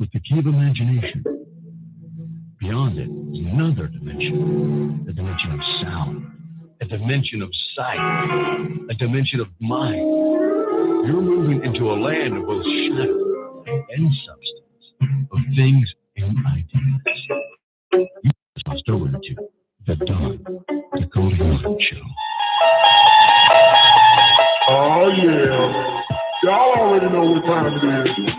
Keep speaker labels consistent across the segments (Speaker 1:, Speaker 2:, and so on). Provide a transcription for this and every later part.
Speaker 1: With the key of imagination. Beyond it is another dimension, the dimension of sound, a dimension of sight, a dimension of mind. You're moving into a land of both shadow and substance, of things and ideas. You just crossed over to the Nicoleone Show.
Speaker 2: Oh, yeah. Y'all already know what time it is.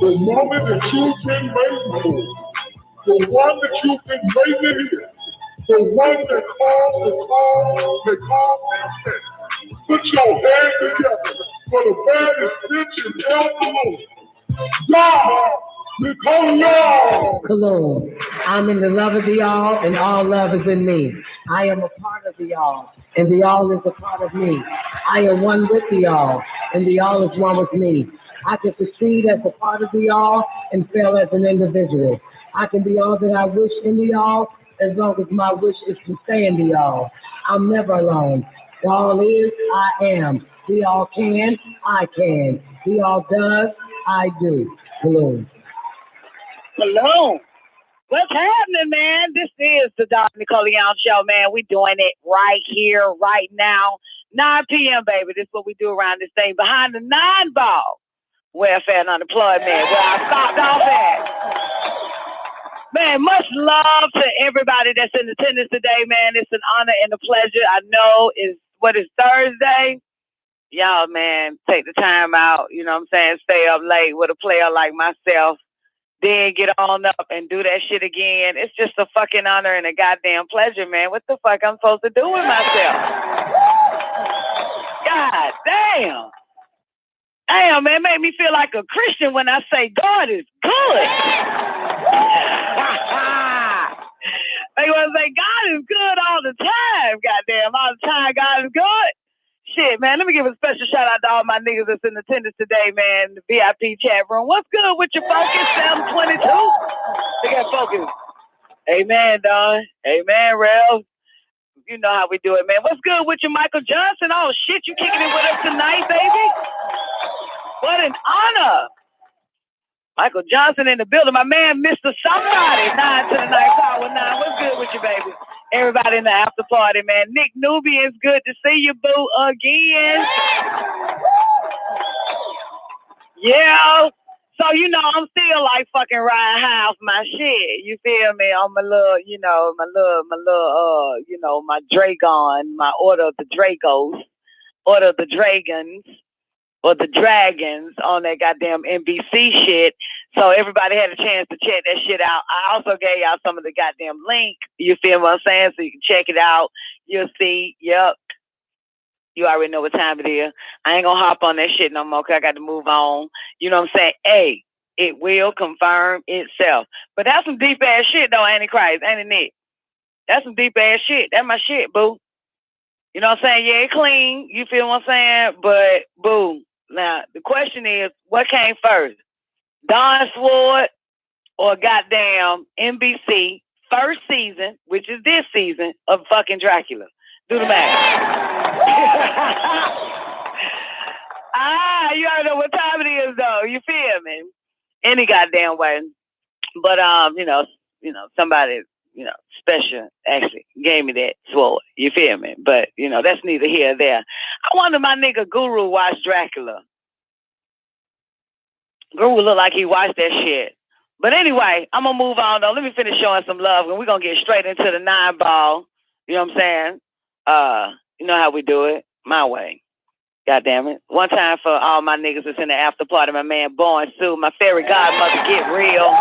Speaker 2: The moment that you've been waiting for, the one that you've been waiting here, the one that calls the call, that calls the text. Put your hands together for the baddest bitch in El Y'all, Nicoleone!
Speaker 3: Kuluwm. I'm in the love of the all, and all love is in me. I am a part of the all, and the all is a part of me. I am one with the all, and the all is one with me. I can succeed as a part of the all and fail as an individual. I can be all that I wish in the all as long as my wish is to stay in the all. I'm never alone. The all is, I am. The all can, I can. The all does, I do. Kuluwm.
Speaker 4: Hello. What's happening, man? This is the Nicoleone Show, man. We doing it right here, right now. 9 p.m., baby. This is what we do around this thing. Behind the 9-ball. Welfare and unemployment, where I stopped off at. Man, much love to everybody that's in attendance today, man. It's an honor and a pleasure. I know it's Thursday. Y'all, man, take the time out, you know what I'm saying? Stay up late with a player like myself. Then get on up and do that shit again. It's just a fucking honor and a goddamn pleasure, man. What the fuck I'm supposed to do with myself? God damn. Damn, man, it made me feel like a Christian when I say God is good. They want to say God is good all the time. Goddamn, all the time God is good. Shit, man, let me give a special shout out to all my niggas that's in attendance today, man. The VIP chat room. What's good with your focus? 722. They got focus. Amen, Don. Amen, Ralph. You know how we do it, man. What's good with you, Michael Johnson? Oh, shit, you kicking it with us tonight, baby? What an honor. Michael Johnson in the building. My man, Mr. Somebody. 9 to the 9 power 9. What's good with you, baby? Everybody in the after party, man. Nick Nubian, it's good to see you, boo, again. Yeah. So, you know, I'm still like fucking riding high off my shit. You feel me? On my little, my Dragon, my Order of the Dragos, Order of the Dragons, or the Dragons on that goddamn NBC shit. So everybody had a chance to check that shit out. I also gave y'all some of the goddamn link. You feel what I'm saying? So you can check it out. You'll see. Yep. You already know what time it is. I ain't gonna hop on that shit no more because I got to move on. You know what I'm saying? Hey, it will confirm itself. But that's some deep ass shit though, Antichrist, ain't it, Nick? That's some deep ass shit. That's my shit, boo. You know what I'm saying? Yeah, it clean. You feel what I'm saying? But, boo. Now, the question is, what came first? Don Sword or goddamn NBC first season, which is this season, of fucking Dracula? Do the math. You already know what time it is, though. You feel me? any goddamn way. But somebody, special actually gave me that sword. You feel me? But that's neither here nor there. I wonder my nigga Guru watched Dracula. Guru look like he watched that shit. But anyway, I'm gonna move on though. Let me finish showing some love, and we're gonna get straight into the 9-ball. You know what I'm saying? You know how we do it, my way. God damn it. One time for all my niggas that's in the after party, my man Born Sue, my fairy godmother, Get Real.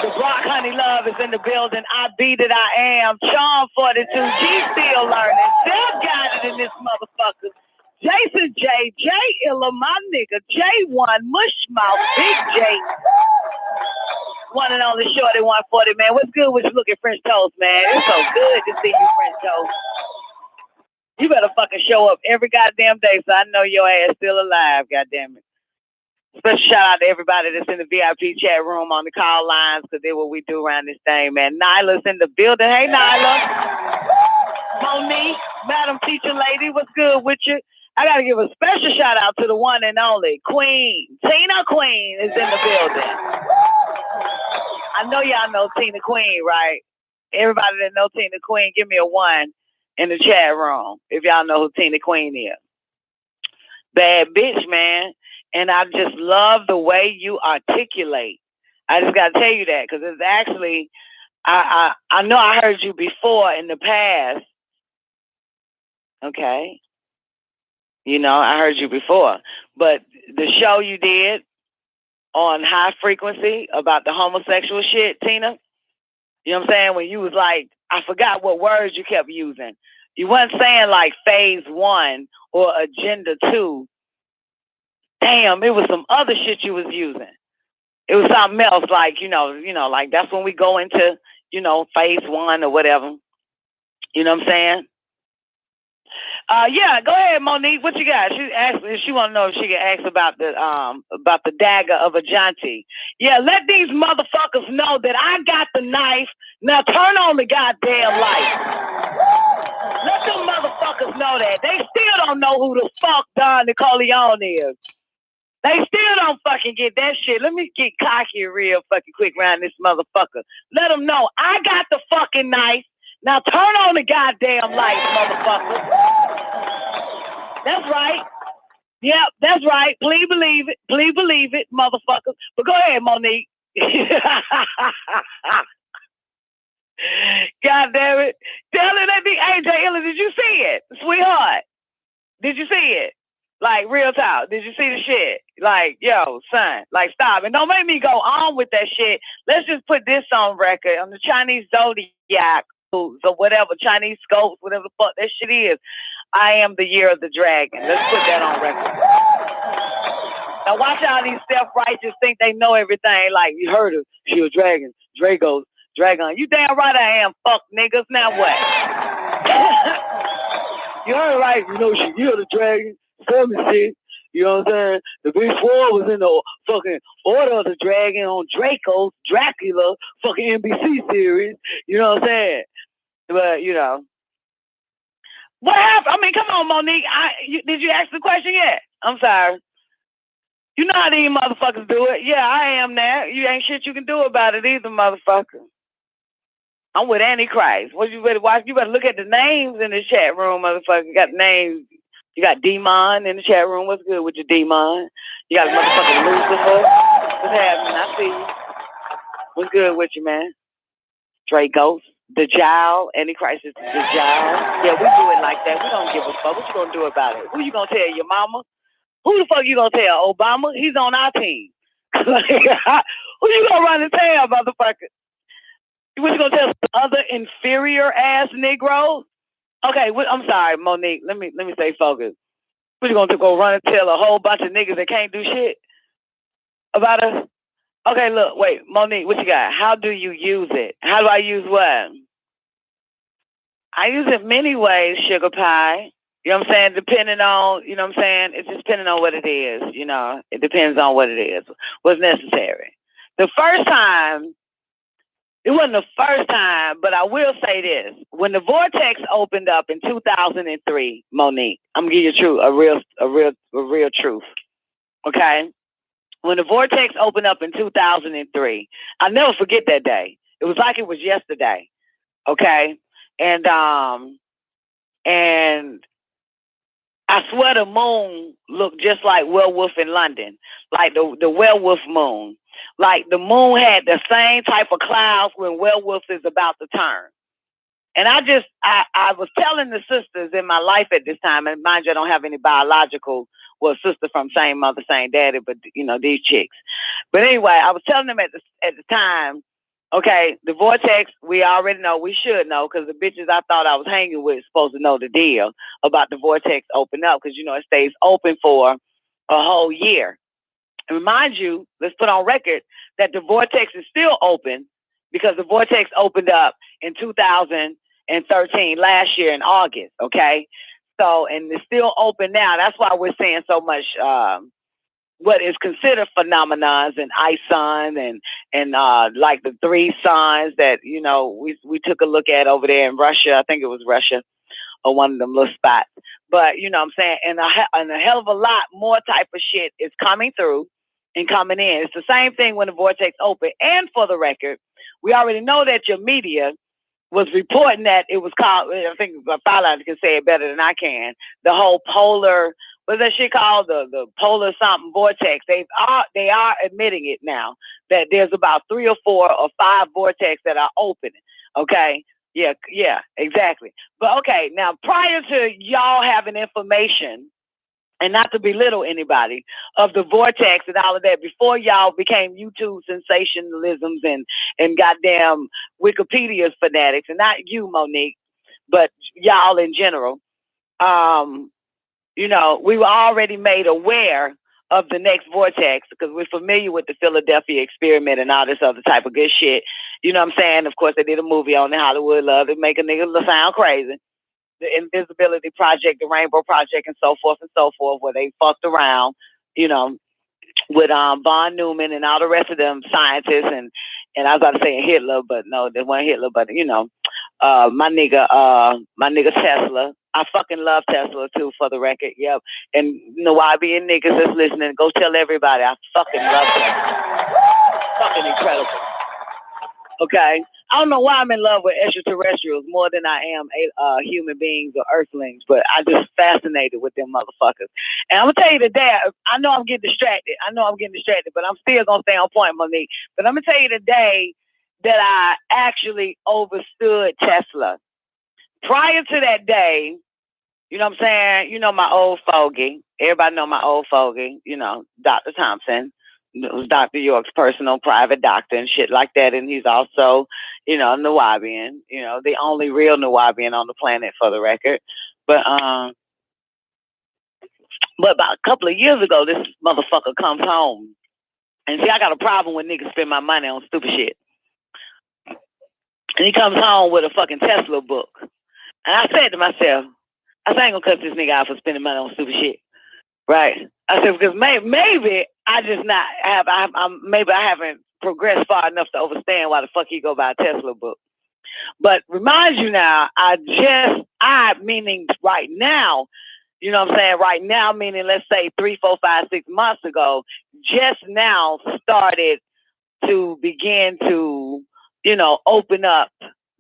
Speaker 4: The Brock Honey Love is in the building. I Be That I Am. Charm 42. G Still Learning. Self-guided in this motherfucker. Jason J. J. Illa, my nigga. J1. Mushmouth. Big J. One and only Shorty 140, man. What's good with you looking French toast, man? It's so good to see you, French toast. You better fucking show up every goddamn day so I know your ass still alive, goddamn it. Special shout out to everybody that's in the VIP chat room on the call lines, because they're what we do around this thing, man. Nyla's in the building. Hey, Nyla. Monique, Madam Teacher Lady, what's good with you? I got to give a special shout out to the one and only Queen. Tina Queen is in the building. I know y'all know Tina Queen, right? Everybody that know Tina Queen, give me a 1 in the chat room if y'all know who Tina Queen is. Bad bitch, man. And I just love the way you articulate. I just got to tell you that, because it's actually, I know I heard you before in the past. Okay. I heard you before. But the show you did on High Frequency about the homosexual shit, Tina, you know what I'm saying? When you was like, I forgot what words you kept using. You weren't saying like phase 1 or agenda 2. Damn, it was some other shit you was using. It was something else, like, like that's when we go into, phase 1 or whatever. You know what I'm saying? Yeah, go ahead, Monique. What you got? She asked if she want to know if she can ask about the dagger of Ajanti. Yeah, let these motherfuckers know that I got the knife. Now turn on the goddamn light. Let them motherfuckers know that. They still don't know who the fuck Don Nicoleone is. They still don't fucking get that shit. Let me get cocky real fucking quick around this motherfucker. Let them know I got the fucking knife. Now turn on the goddamn lights, motherfucker. That's right. Yep, that's right. Please believe it. Please believe it, motherfucker. But go ahead, Monique. God damn it. Tell her that the AJ Illa, did you see it? Sweetheart. Did you see it? Like, real talk. Did you see the shit? Like, yo, son, like, stop. And don't make me go on with that shit. Let's just put this on record. On the Chinese Zodiac, or whatever, Chinese scopes, whatever the fuck that shit is. I am the year of the dragon. Let's put that on record. Now watch how these self-righteous think they know everything. Like, you heard her. She a dragon. Drago's dragon. You damn right I am. Fuck niggas. Now what? You heard right. You're the dragon. Some shit. You know what I'm saying? The Big 4 was in the fucking Order of the Dragon on Draco's Dracula fucking NBC series. You know what I'm saying? But, what happened? I mean, come on, Monique. Did you ask the question yet? I'm sorry. You know how these motherfuckers do it. Yeah, I am that. You ain't shit you can do about it either, motherfucker. I'm with Antichrist. What you better watch? You better look at the names in the chat room, motherfucker. You got names. You got Demon in the chat room. What's good with your Demon? You got motherfucking Lucifer. What's happening? I see you. What's good with you, man? Dre Ghost. The Jowl. Antichrist is the Jowl. Yeah, we do it like that. We don't give a fuck. What you gonna do about it? Who you gonna tell? Your mama? Who the fuck you gonna tell? Obama? He's on our team. Who you gonna run and tell, motherfucker? What you gonna tell other inferior ass Negroes? Okay, I'm sorry, Monique. Let me stay focused. What you gonna go run and tell a whole bunch of niggas that can't do shit about us? Okay, look, wait, Monique, what you got? How do you use it? How do I use what? I use it many ways, sugar pie. You know what I'm saying? Depending on, you know what I'm saying? It's just depending on what it is, It depends on what it is, what's necessary. The first time, it wasn't the first time, but I will say this. When the Vortex opened up in 2003, Monique, I'm gonna give you a real truth. Okay? when the vortex opened up in 2003, I'll never forget that day. It was like it was yesterday. Okay. And I swear the moon looked just like Werewolf in London, like the werewolf moon. Like the moon had the same type of clouds when Werewolf is about to turn. And I was telling the sisters in my life at this time, and mind you, I don't have any biological, sister from same mother, same daddy, but these chicks. But anyway, I was telling them at the time, okay, the vortex, we already know, we should know, because the bitches I thought I was hanging with supposed to know the deal about the vortex open up, because it stays open for a whole year. And remind you, let's put on record that the vortex is still open, because the vortex opened up in 2013, last year in August, okay? So, and it's still open now. That's why we're seeing so much what is considered phenomenons and ice sun and like the 3 suns that, we took a look at over there in Russia. I think it was Russia or one of them little spots. But, you know what I'm saying? And a hell of a lot more type of shit is coming through and coming in. It's the same thing when the vortex open. And for the record, we already know that your media was reporting that it was called, I think Fowler can say it better than I can, the whole polar, what's that shit called? The polar something vortex. They are admitting it now, that there's about 3 or 4 or 5 vortex that are open. Okay. Yeah, exactly. But okay, now prior to y'all having information, and not to belittle anybody, of the vortex and all of that, before y'all became YouTube sensationalisms and goddamn Wikipedia fanatics, and not you, Monique, but y'all in general, we were already made aware of the next vortex because we're familiar with the Philadelphia experiment and all this other type of good shit. You know what I'm saying? Of course, they did a movie on the Hollywood Love to make a nigga sound crazy. The Invisibility Project, the Rainbow Project, and so forth, where they fucked around, with Von Neumann and all the rest of them scientists, and I was about to say Hitler, but no, they weren't Hitler, but my nigga Tesla. I fucking love Tesla too, for the record. Yep. And YBN niggas that's listening, go tell everybody I fucking love them. Fucking incredible. Okay. I don't know why I'm in love with extraterrestrials more than I am human beings or earthlings, but I'm just fascinated with them motherfuckers. And I'm going to tell you today, I know I'm getting distracted, but I'm still going to stay on point, Monique. But I'm going to tell you today that I actually overstood Tesla. Prior to that day, you know what I'm saying? My old fogey. Everybody know my old fogey, Dr. Thompson. It was Dr. York's personal private doctor and shit like that. And he's also, Nubian, the only real Nubian on the planet, for the record. But about a couple of years ago, this motherfucker comes home. And see, I got a problem when niggas spend my money on stupid shit. And he comes home with a fucking Tesla book. And I said to myself, I ain't gonna cut this nigga out for spending money on stupid shit. Right? I said, because maybe I just not have, maybe I haven't progressed far enough to understand why the fuck he go buy a Tesla book. But remind you now, meaning right now, you know what I'm saying? Right now, meaning let's say 3, 4, 5, 6 months ago, just now started to begin to, open up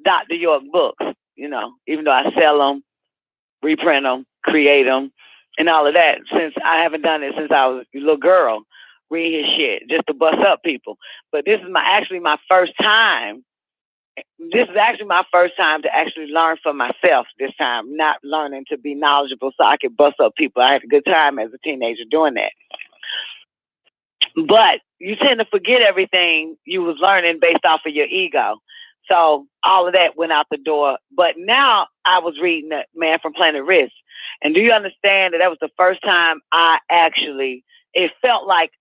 Speaker 4: Dr. York books, even though I sell them, reprint them, create them, and all of that, since I haven't done it since I was a little girl, read his shit just to bust up people. But this is actually my first time. This is actually my first time to actually learn for myself this time, not learning to be knowledgeable so I could bust up people. I had a good time as a teenager doing that. But you tend to forget everything you was learning based off of your ego. So all of that went out the door. But now I was reading that Man from Planet Risk. And do you understand that was the first time it felt like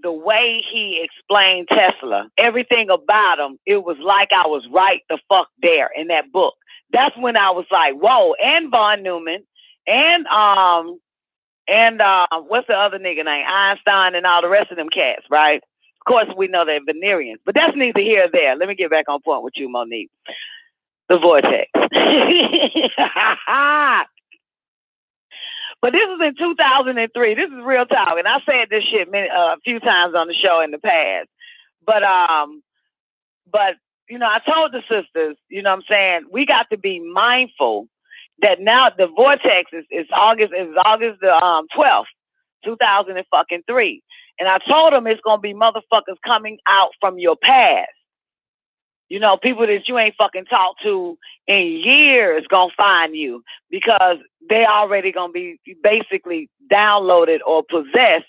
Speaker 4: the way he explained Tesla, everything about him, it was like I was right the fuck there in that book. That's when I was like, whoa. And Von Neumann and what's the other nigga name? Einstein and all the rest of them cats, right? Of course, we know they're Venerians, but that's neither here or there. Let me get back on point with you, Monique. The vortex. But this was in 2003. This is real talk, and I said this shit a few times on the show in the past. But you know, I told the sisters, you know what I'm saying, we got to be mindful that now the vortex is August the 12th, 2003. And I told them it's gonna be motherfuckers coming out from your past. You know, people that you ain't fucking talked to in years gonna find you because they already gonna be basically downloaded or possessed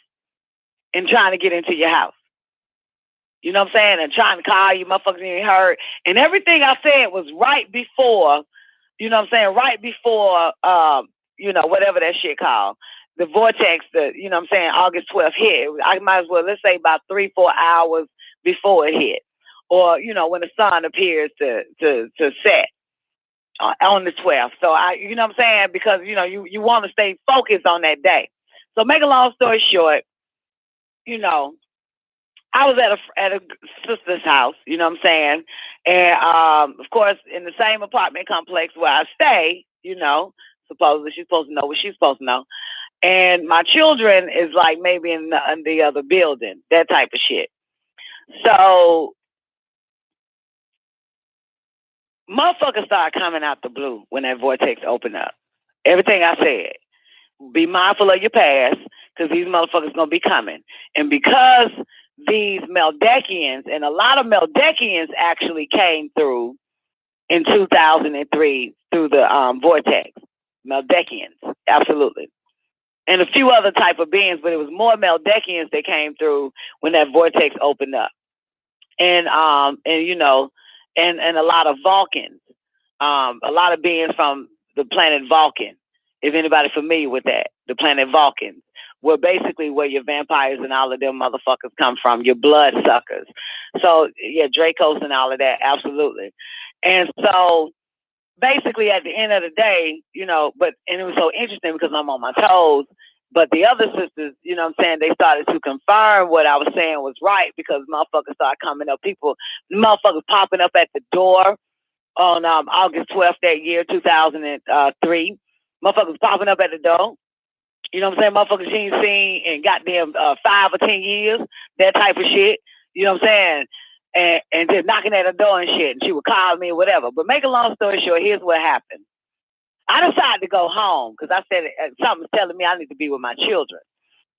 Speaker 4: and trying to get into your house. You know what I'm saying? And trying to call you, motherfuckers you ain't heard. And everything I said was right before, you know what I'm saying, right before, you know, whatever that shit called. The vortex, you know what I'm saying, August 12th hit. I might as well, let's say about 3-4 hours before it hit. Or, you know, when the sun appears to set on the 12th. So, you know what I'm saying? Because, you know, you want to stay focused on that day. So make a long story short, you know, I was at a sister's house, you know what I'm saying? And, of course, in the same apartment complex where I stay, you know, supposedly she's supposed to know what she's supposed to know. And my children is like maybe in the other building, that type of shit. So motherfuckers started coming out the blue when that vortex opened up. Everything I said, be mindful of your past because these motherfuckers going to be coming. And because these Meldekians, and a lot of Meldekians actually came through in 2003 through the vortex. Meldekians, absolutely. And a few other type of beings, but it was more Meldekians that came through when that vortex opened up. And you know, and a lot of Vulcans, a lot of beings from the planet Vulcan, if anybody familiar with that, the planet Vulcans. Were basically where your vampires and all of them motherfuckers come from, your blood suckers. So, yeah, Dracos and all of that, absolutely. And so, basically, at the end of the day, you know, and it was so interesting because I'm on my toes, but the other sisters, you know what I'm saying, they started to confirm what I was saying was right because motherfuckers started coming up, motherfuckers popping up at the door on August 12th that year, 2003. Motherfuckers popping up at the door. You know what I'm saying? Motherfuckers she ain't seen in goddamn 5 or 10 years, that type of shit. You know what I'm saying? And just knocking at her door and shit. And she would call me or whatever. But make a long story short, here's what happened. I decided to go home because I said something was telling me I need to be with my children.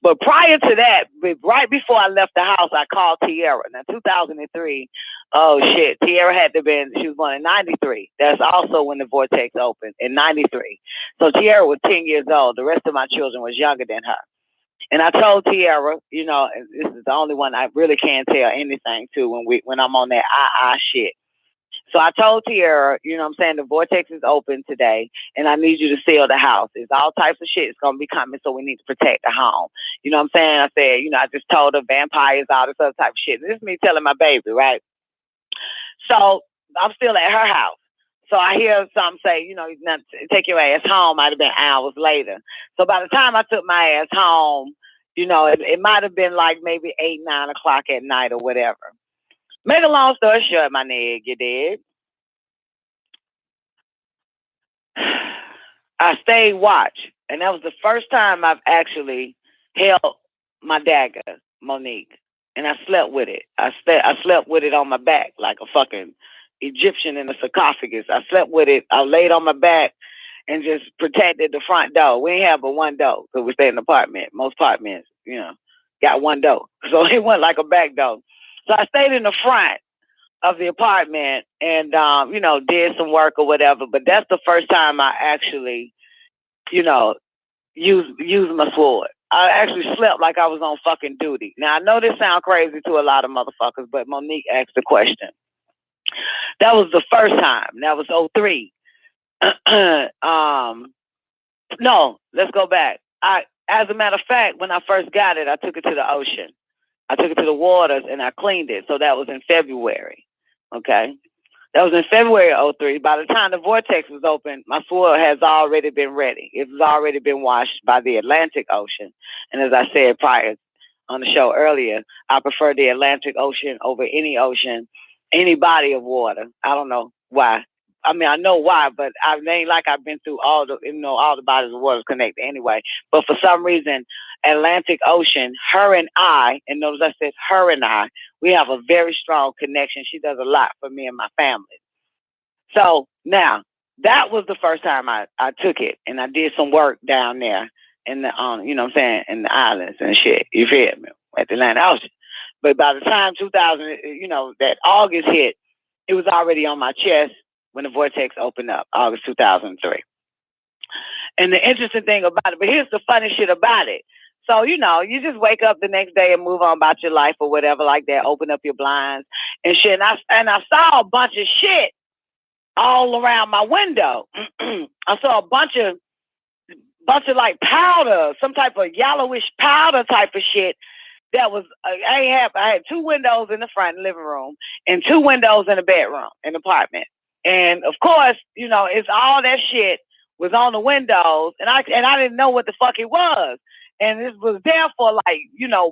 Speaker 4: But prior to that, right before I left the house, I called Tierra. Now, 2003, oh shit, Tierra had to been, she was born in 93. That's also when the vortex opened, in 93. So Tierra was 10 years old. The rest of my children was younger than her. And I told Tierra, you know, this is the only one I really can't tell anything to when I'm on that shit. So I told Tierra, you know what I'm saying, the vortex is open today, and I need you to seal the house. It's all types of shit is going to be coming, so we need to protect the home. You know what I'm saying? I said, you know, I just told her vampires, all this other type of shit. And this is me telling my baby, right? So I'm still at her house. So I hear something say, you know, take your ass home. Might have been hours later. So by the time I took my ass home, you know, it might have been like maybe 8, 9 o'clock at night or whatever. Make a long story short, my nigga, you did. I stayed watch, and that was the first time I've actually held my dagger, Monique, and I slept with it. I slept with it on my back like a fucking Egyptian in a sarcophagus. I slept with it. I laid on my back and just protected the front door. We ain't have but one door because we stay in an apartment. Most apartments, you know, got one door, so it wasn't like a back door. So I stayed in the front of the apartment and, you know, did some work or whatever. But that's the first time I actually, you know, used my sword. I actually slept like I was on fucking duty. Now, I know this sounds crazy to a lot of motherfuckers, but Monique asked the question. That was the first time. That was 2003. No, let's go back. As a matter of fact, when I first got it, I took it to the ocean. I took it to the waters and I cleaned it. So that was in February. Okay. That was in February of 2003. By the time the vortex was open, my sword has already been ready. It has already been washed by the Atlantic Ocean. And as I said prior on the show earlier, I prefer the Atlantic Ocean over any ocean, any body of water. I don't know why. I mean, I know why, but it ain't like I've been through all the bodies of water connected anyway. But for some reason, Atlantic Ocean, her and I, and notice I said her and I, we have a very strong connection. She does a lot for me and my family. So now, that was the first time I took it, and I did some work down there in the, you know what I'm saying, in the islands and shit. You feel me? At the Atlantic Ocean. But by the time 2000, that August hit, it was already on my chest when the vortex opened up, August 2003. And the interesting thing about it, but here's the funny shit about it. So, you just wake up the next day and move on about your life or whatever like that, open up your blinds and shit. And I saw a bunch of shit all around my window. I saw a bunch of like powder, some type of yellowish powder type of shit that was, I had 2 windows in the front living room and 2 windows in the bedroom in the apartment. And of course, it's all that shit was on the windows and I didn't know what the fuck it was. And this was there for like,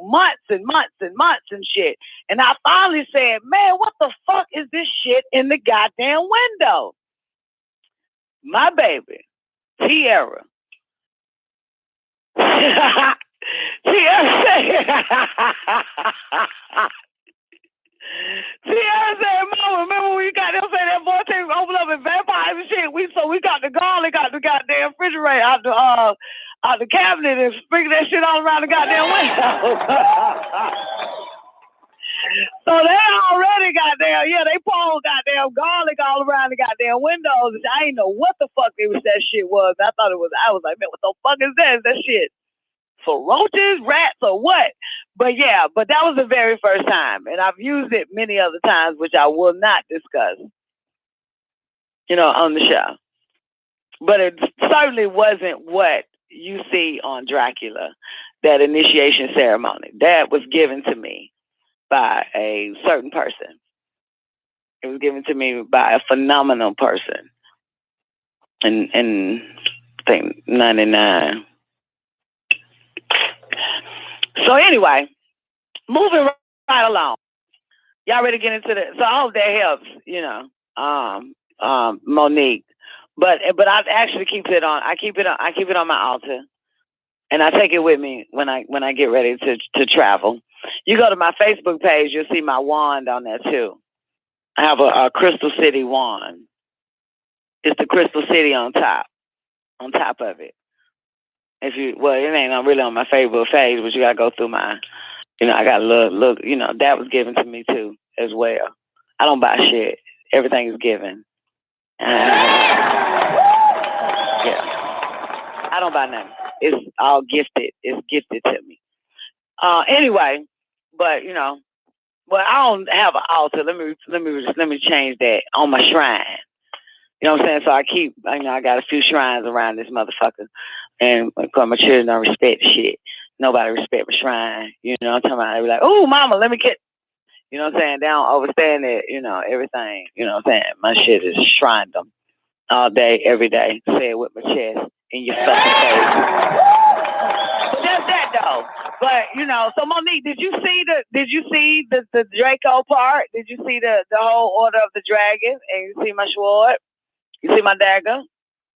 Speaker 4: months and months and months and shit. And I finally said, man, what the fuck is this shit in the goddamn window? My baby, Tierra. Tierra said, Mama, remember when you got them saying that vortex open up and vampires and shit? We got the garlic out the goddamn refrigerator out the cabinet and sprinkle that shit all around the goddamn window. So they already goddamn, they poured goddamn garlic all around the goddamn windows. I didn't know what the fuck that shit was. I was like, man, what the fuck is that? Is that shit for roaches, rats, or what? But that was the very first time. And I've used it many other times, which I will not discuss, on the show. But it certainly wasn't what you see on Dracula, that initiation ceremony. That was given to me by a certain person. It was given to me by a phenomenal person in I think 99. So anyway, moving right along. Y'all ready to get into so I hope that helps, Monique. But I actually keep it on my altar. And I take it with me when I get ready to travel. You go to my Facebook page, you'll see my wand on there too. I have a Crystal City wand. It's the Crystal City on top of it. It ain't really on my Facebook page, but you gotta go through my, I got a little, that was given to me too as well. I don't buy shit. Everything is given. I don't buy nothing. It's all gifted. It's gifted to me. Anyway, but I don't have an altar. Let me change that on my shrine. You know what I'm saying? So I keep, I got a few shrines around this motherfucker, and because my children don't respect shit. Nobody respect my shrine. You know what I'm talking about? They be like, "Oh, mama, let me get." You know what I'm saying? They don't understand it. Everything. You know what I'm saying? My shit is shrined them all day, every day. Say it with my chest in your fucking face. But that's that though. But so Monique, did you see the Draco part? Did you see the whole Order of the Dragon? And you see my sword? You see my dagger?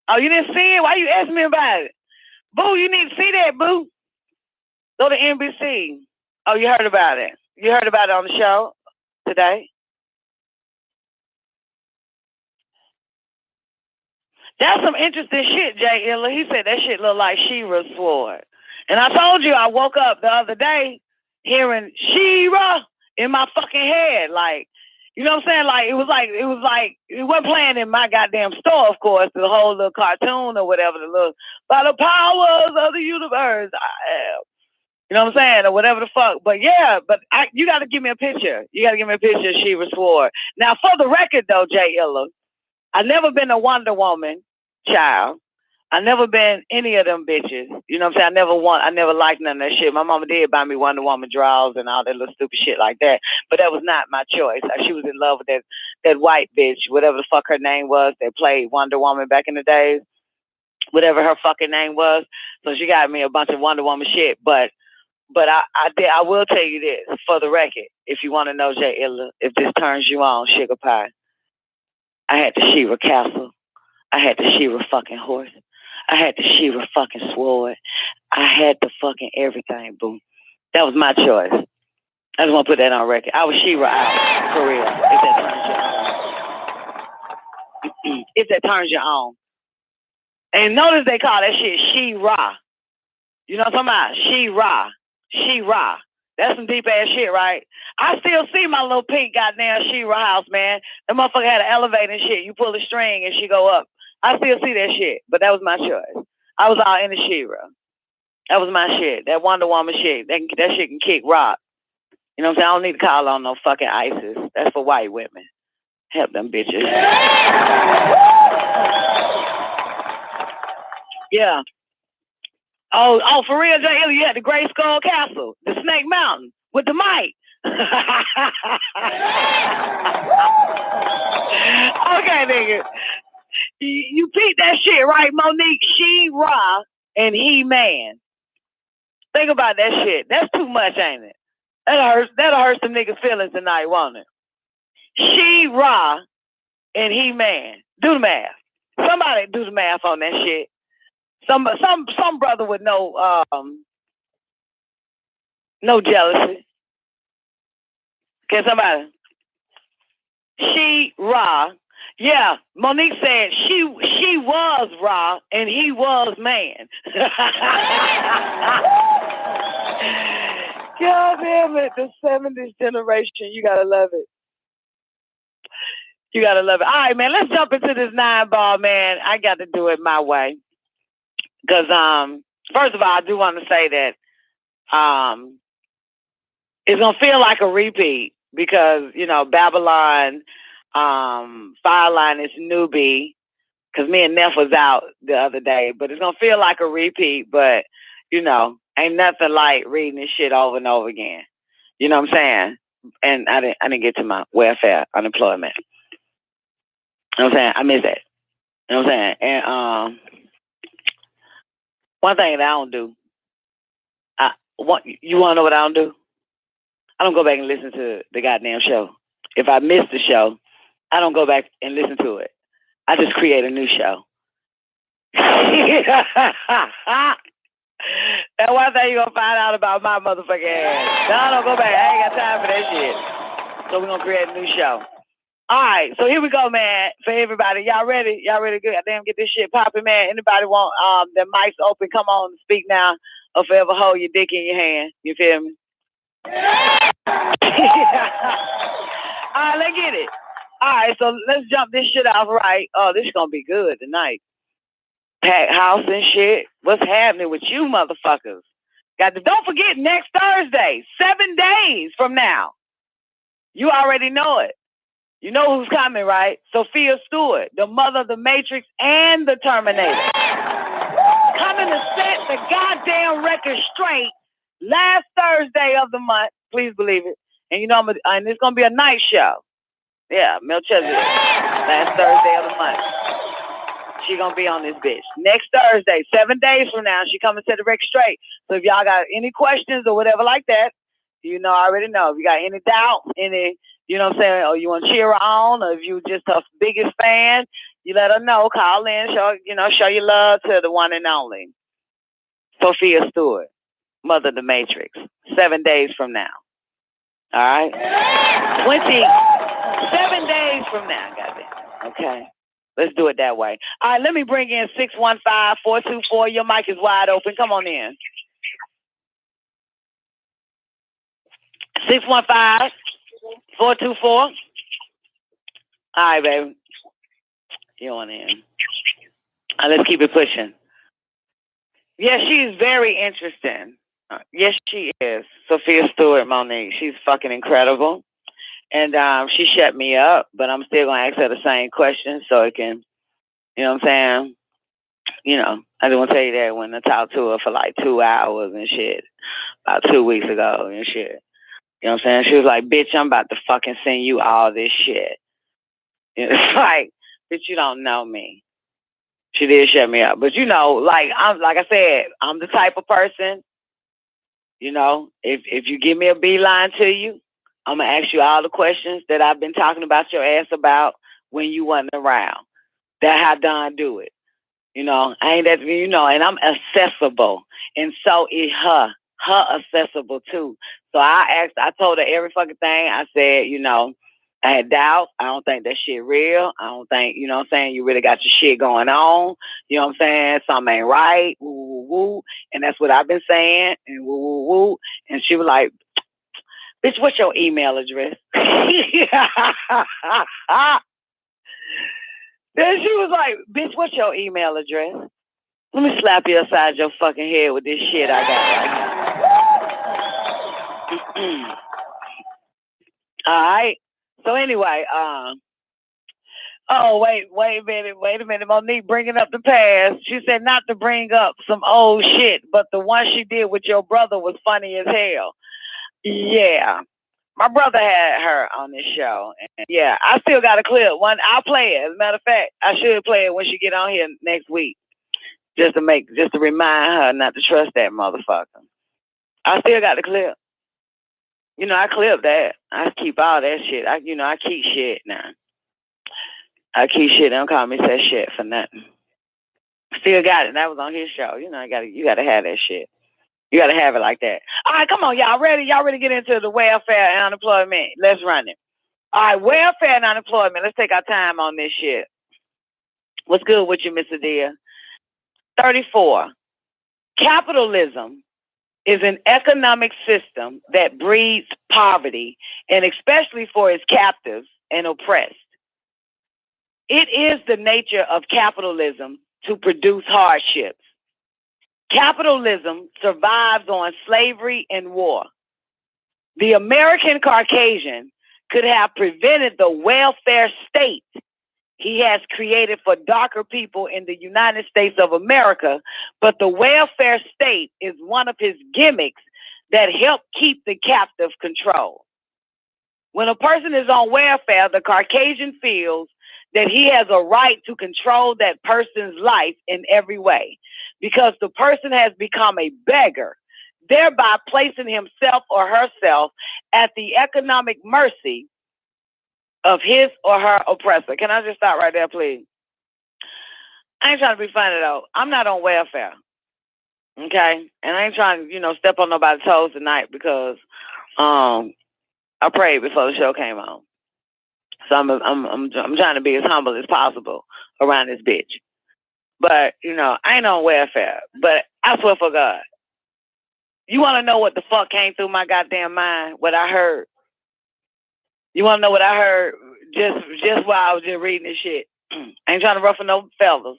Speaker 4: Oh, you didn't see it? Why you asking me about it? Boo, you need to see that, boo. Go to NBC. Oh, you heard about it? You heard about it on the show today? That's some interesting shit, Jay Illa. He said that shit looked like She-Ra's sword. And I told you I woke up the other day hearing She-Ra in my fucking head. Like, you know what I'm saying? Like, it wasn't playing in my goddamn store, of course, the whole little cartoon or whatever, by the powers of the universe. You know what I'm saying? Or whatever the fuck. But you got to give me a picture. You got to give me a picture of She-Ra's sword. Now, for the record, though, Jay Illa, I've never been a Wonder Woman child. I never been any of them bitches. You know what I'm saying? I never liked none of that shit. My mama did buy me Wonder Woman drawers and all that little stupid shit like that. But that was not my choice. She was in love with that white bitch, whatever the fuck her name was, that played Wonder Woman back in the days. Whatever her fucking name was. So she got me a bunch of Wonder Woman shit. But I will tell you this, for the record, if you want to know, Jay Illa, if this turns you on, sugar pie, I had the Shira castle. I had the Shira fucking horse. I had the Shira fucking sword. I had the fucking everything, boo. That was my choice. I just want to put that on record. I was Shira out, for real. If that turns you on. And notice they call that shit She-Ra. You know what I'm talking about? She-Ra. She-Ra. That's some deep ass shit, right? I still see my little pink goddamn She-Ra house, man. That motherfucker had an elevator and shit. You pull the string and she go up. I still see that shit, but that was my choice. I was all in the She-Ra. That was my shit. That Wonder Woman shit. That shit can kick rock. You know what I'm saying? I don't need to call on no fucking ISIS. That's for white women. Help them bitches. Yeah. Oh, for real, J. Ellie, you had the Great Skull Castle, the Snake Mountain with the mic. Okay, nigga. You peep that shit, right, Monique? She-Ra and He-Man. Think about that shit. That's too much, ain't it? That'll hurt some niggas' feelings tonight, won't it? She-Ra and He-Man. Do the math. Somebody do the math on that shit. Some brother with no jealousy. Can somebody? She-Ra. Yeah, Monique said she was Ra and he was man. God damn it, the 70s generation, you gotta love it. You gotta love it. All right, man, let's jump into this 9-ball, man. I got to do it my way. Because, first of all, I do want to say that it's going to feel like a repeat because, you know, Babylon, Fireline is newbie because me and Neff was out the other day. But it's going to feel like a repeat, but, you know, ain't nothing like reading this shit over and over again. You know what I'm saying? And I didn't get to my welfare, unemployment. You know what I'm saying? I miss that. You know what I'm saying? And one thing that I don't do, you want to know what I don't do? I don't go back and listen to the goddamn show. If I miss the show, I don't go back and listen to it. I just create a new show. That's one thing you're going to find out about my motherfucking ass. No, I don't go back. I ain't got time for that shit. So we're going to create a new show. All right, so here we go, man. For everybody, y'all ready? Y'all ready? Good. Damn, get this shit popping, man. Anybody want their mics open? Come on and speak now, or forever hold your dick in your hand. You feel me? All right, let's get it. All right, so let's jump this shit off right. Oh, this is gonna be good tonight. Packed house and shit. What's happening with you, motherfuckers? Don't forget next Thursday, 7 days from now. You already know it. You know who's coming, right? Sophia Stewart, the mother of the Matrix and the Terminator. Coming to set the goddamn record straight last Thursday of the month. Please believe it. And you know, and it's going to be a night show. Yeah, Melchizedek. Last Thursday of the month. She going to be on this bitch. Next Thursday, 7 days from now, she coming to set the record straight. So if y'all got any questions or whatever like that, you know, I already know. If you got any doubt, you know what I'm saying, or you want to cheer her on, or if you just her biggest fan, you let her know, call in, show your love to the one and only. Sophia Stewart, mother of the Matrix, 7 days from now. All right? 27 days from now, goddamn. Okay? Let's do it that way. All right, let me bring in 615-424. Your mic is wide open. Come on in. 615-424. All right, baby. You on in. Let's keep it pushing. Yeah, she's very interesting. Yes, she is. Sophia Stewart, Monique. She's fucking incredible. And she shut me up, but I'm still going to ask her the same question so it can, you know what I'm saying? You know, I just want to tell you that when I talked to her for like 2 hours and shit, about 2 weeks ago and shit. You know what I'm saying? She was like, bitch, I'm about to fucking send you all this shit. It's like, bitch, you don't know me. She did shut me up. But you know, like I said, I'm the type of person, you know, if you give me a beeline to you, I'm going to ask you all the questions that I've been talking about your ass about when you wasn't around. That's how Don do it. You know, I ain't that, you know, and I'm accessible. And so is her accessible too. So I told her every fucking thing. I said, you know, I had doubts. I don't think that shit real. I don't think, you know what I'm saying, you really got your shit going on. You know what I'm saying? Something ain't right. Woo, woo, woo. And that's what I've been saying. And woo, woo, woo. And she was like, bitch, what's your email address? Then she was like, bitch, what's your email address? Let me slap you upside your fucking head with this shit I got right now. All right. So anyway, oh, wait a minute. Monique bringing up the past. She said not to bring up some old shit, but the one she did with your brother was funny as hell. Yeah. My brother had her on this show. And yeah, I still got a clip. I'll play it. As a matter of fact, I should play it when she get on here next week. Just to remind her not to trust that motherfucker. I still got the clip. You know, I clip that. I keep all that shit. I keep shit now. I keep shit. Don't call me say shit for nothing. Still got it. That was on his show. You know, you gotta have that shit. You gotta have it like that. All right, come on, y'all ready? Y'all ready to get into the welfare and unemployment? Let's run it. All right, welfare and unemployment. Let's take our time on this shit. What's good with you, Mr. Dear? 34. Capitalism is an economic system that breeds poverty, and especially for its captives and oppressed. It is the nature of capitalism to produce hardships. Capitalism survives on slavery and war. The American Caucasian could have prevented the welfare state he has created for darker people in the United States of America, but the welfare state is one of his gimmicks that help keep the captive controlled. When a person is on welfare, the Caucasian feels that he has a right to control that person's life in every way, because the person has become a beggar, thereby placing himself or herself at the economic mercy of his or her oppressor. Can I just stop right there, please? I ain't trying to be funny, though. I'm not on welfare, okay? And I ain't trying to, step on nobody's toes tonight because I prayed before the show came on. So I'm trying to be as humble as possible around this bitch. But, I ain't on welfare. But I swear for God, you want to know what the fuck came through my goddamn mind, what I heard? You want to know what I heard just while I was just reading this shit? I ain't trying to ruffle no feathers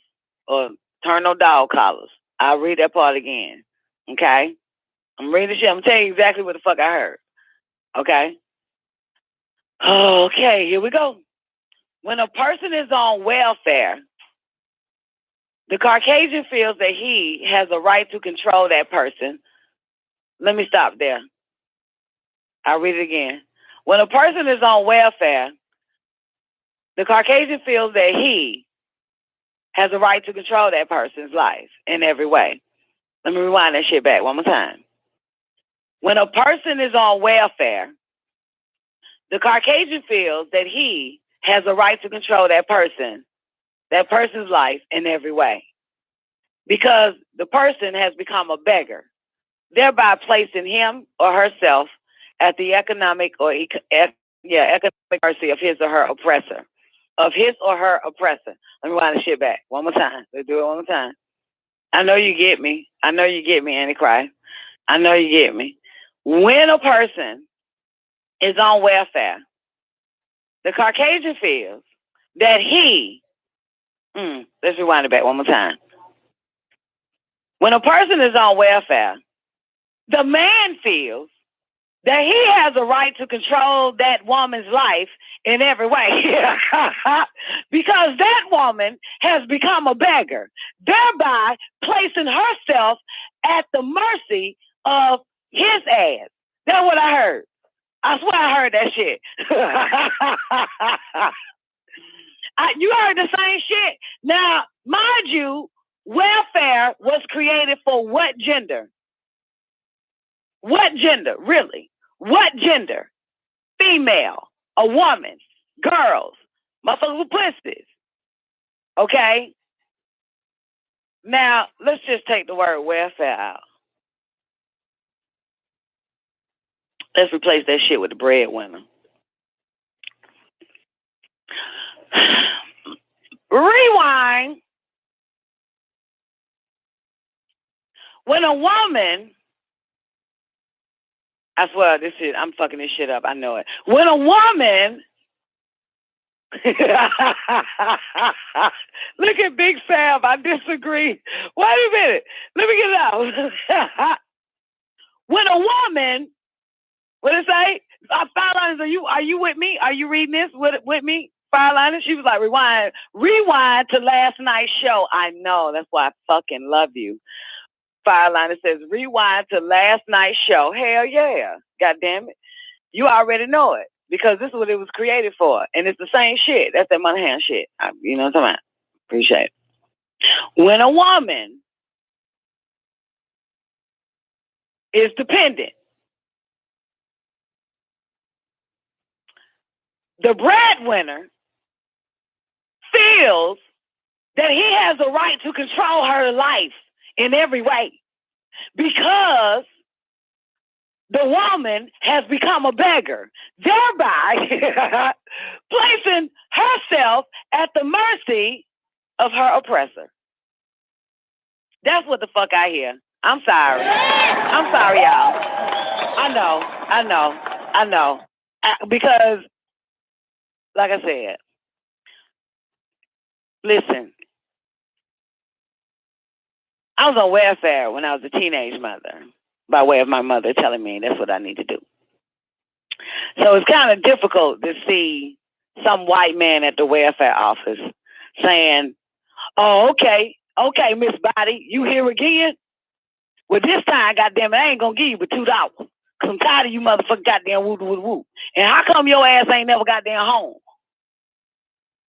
Speaker 4: or turn no dog collars. I'll read that part again, okay? I'm reading the shit. I'm telling you exactly what the fuck I heard, okay? Okay, here we go. When a person is on welfare, the Caucasian feels that he has a right to control that person. Let me stop there. I'll read it again. When a person is on welfare, the Caucasian feels that he has a right to control that person's life in every way. Let me rewind that shit back one more time. When a person is on welfare, the Caucasian feels that he has a right to control that person's life in every way, because the person has become a beggar, thereby placing him or herself at the economic mercy of his or her oppressor. Let me wind the shit back one more time. Let's do it one more time. I know you get me. Antichrist. I know you get me. When a person is on welfare, the Caucasian feels that let's rewind it back one more time. When a person is on welfare, the man feels that he has a right to control that woman's life in every way because that woman has become a beggar, thereby placing herself at the mercy of his ass. That's what I heard. I swear I heard that shit. You heard the same shit. Now, mind you, welfare was created for what gender? What gender, really? What gender? Female, a woman, girls, Motherfuckers with pussies. Okay? Now, let's just take the word welfare out. Let's replace that shit with the breadwinner. Rewind. When a woman, I swear this shit, I'm fucking this shit up. I know it. When a woman, look at Big Sam. I disagree. Wait a minute. Let me get it out. When a woman, what did it say? Fireliners, are you with me? Are you reading this with me? Fireliners? She was like, rewind to last night's show. I know. That's why I fucking love you. Fireliner says, rewind to last night's show. Hell yeah. God damn it. You already know it because this is what it was created for. And it's the same shit. That's that money hand shit. You know what I'm talking about? Appreciate it. When a woman is dependent, the breadwinner feels that he has a right to control her life in every way because the woman has become a beggar, thereby placing herself at the mercy of her oppressor. That's what the fuck I hear. I'm sorry. I'm sorry, y'all. I know. Because, like I said, listen, I was on welfare when I was a teenage mother by way of my mother telling me that's what I need to do. So it's kind of difficult to see some white man at the welfare office saying, oh, okay, Miss Body, you here again? Well, this time, goddamn it, I ain't gonna give you but $2. Cause I'm tired of you motherfucking goddamn woo. And how come your ass ain't never goddamn home?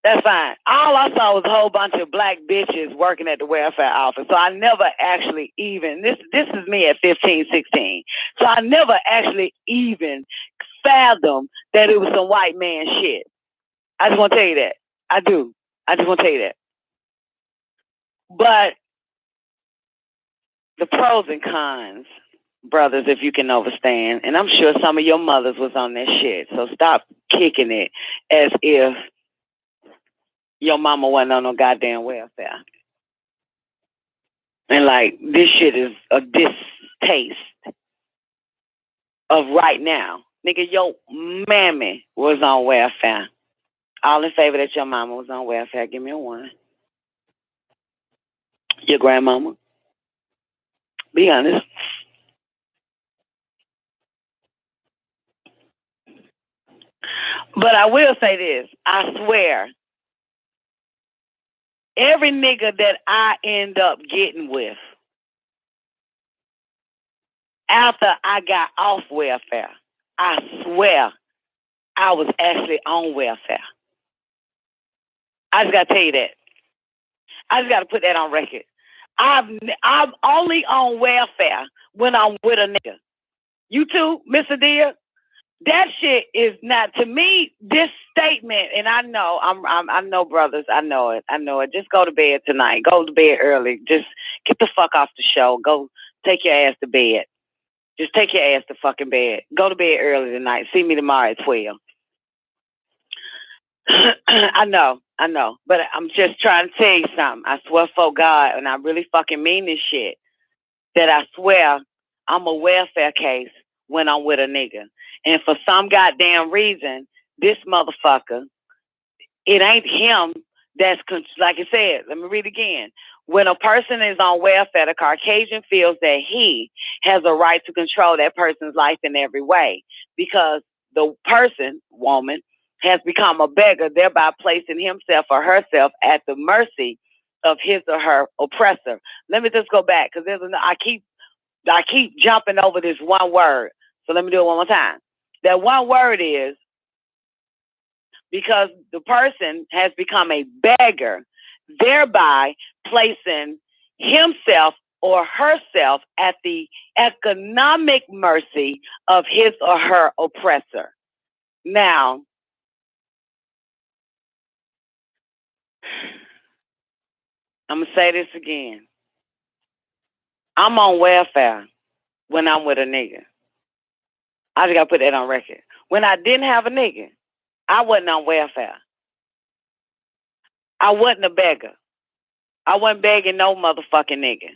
Speaker 4: That's fine. All I saw was a whole bunch of black bitches working at the welfare office. So I never actually even, this is me at 15, 16. So I never actually even fathomed that it was some white man shit. I just want to tell you that. I do. I just want to tell you that. But the pros and cons, brothers, if you can understand, and I'm sure some of your mothers was on that shit. So stop kicking it as if your mama wasn't on no goddamn welfare. And like, this shit is a distaste of right now. Nigga, your mammy was on welfare. All in favor that your mama was on welfare. Give me a one. Your grandmama. Be honest. But I will say this. I swear, every nigga that I end up getting with after I got off welfare, I swear I was actually on welfare. I just got to tell you that. I just got to put that on record. I'm only on welfare when I'm with a nigga. You too, Mr. Deer? That shit is not, to me, this statement, and I know, I know, brothers, I know it. Just go to bed tonight. Go to bed early. Just get the fuck off the show. Go take your ass to bed. Just take your ass to fucking bed. Go to bed early tonight. See me tomorrow at 12. I know. But I'm just trying to tell you something. I swear for God, and I really fucking mean this shit, that I swear I'm a welfare case when I'm with a nigga. And for some goddamn reason, this motherfucker, it ain't him that's, like I said, let me read again. When a person is on welfare, the Caucasian feels that he has a right to control that person's life in every way because the person, woman, has become a beggar, thereby placing himself or herself at the mercy of his or her oppressor. Let me just go back because I keep jumping over this one word. So let me do it one more time. That one word is because the person has become a beggar, thereby placing himself or herself at the economic mercy of his or her oppressor. Now, I'm going to say this again. I'm on welfare when I'm with a nigga. I just got to put that on record. When I didn't have a nigga, I wasn't on welfare. I wasn't a beggar. I wasn't begging no motherfucking nigga.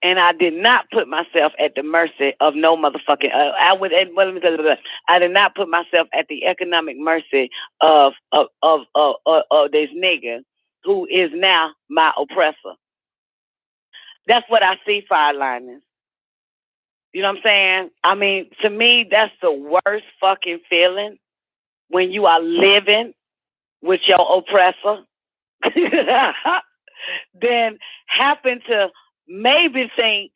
Speaker 4: And I did not put myself at the mercy of no motherfucking. I did not put myself at the economic mercy of this nigga who is now my oppressor. That's what I see, Fireliners. You know what I'm saying? I mean, to me, that's the worst fucking feeling when you are living with your oppressor. Then happen to maybe think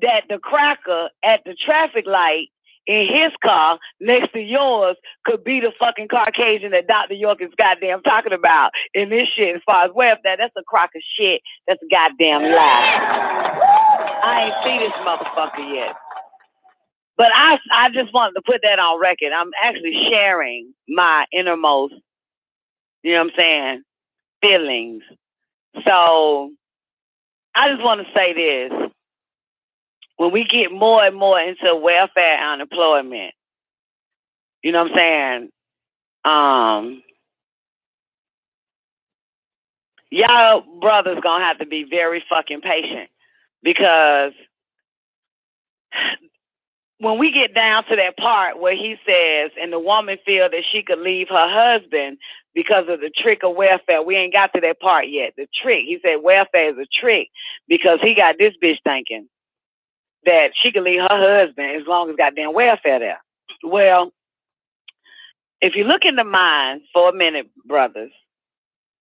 Speaker 4: that the cracker at the traffic light in his car next to yours could be the fucking Caucasian that Dr. York is goddamn talking about in this shit as far as welfare. That's a crock of shit. That's a goddamn lie. I ain't see this motherfucker yet. But I just wanted to put that on record. I'm actually sharing my innermost, you know what I'm saying, feelings. So I just want to say this. When we get more and more into welfare and unemployment, you know what I'm saying? Y'all brothers gonna have to be very fucking patient, because when we get down to that part where he says, and the woman feel that she could leave her husband because of the trick of welfare, we ain't got to that part yet. The trick, he said welfare is a trick because he got this bitch thinking that she could leave her husband as long as goddamn welfare there. Well, if you look in the mind for a minute, brothers,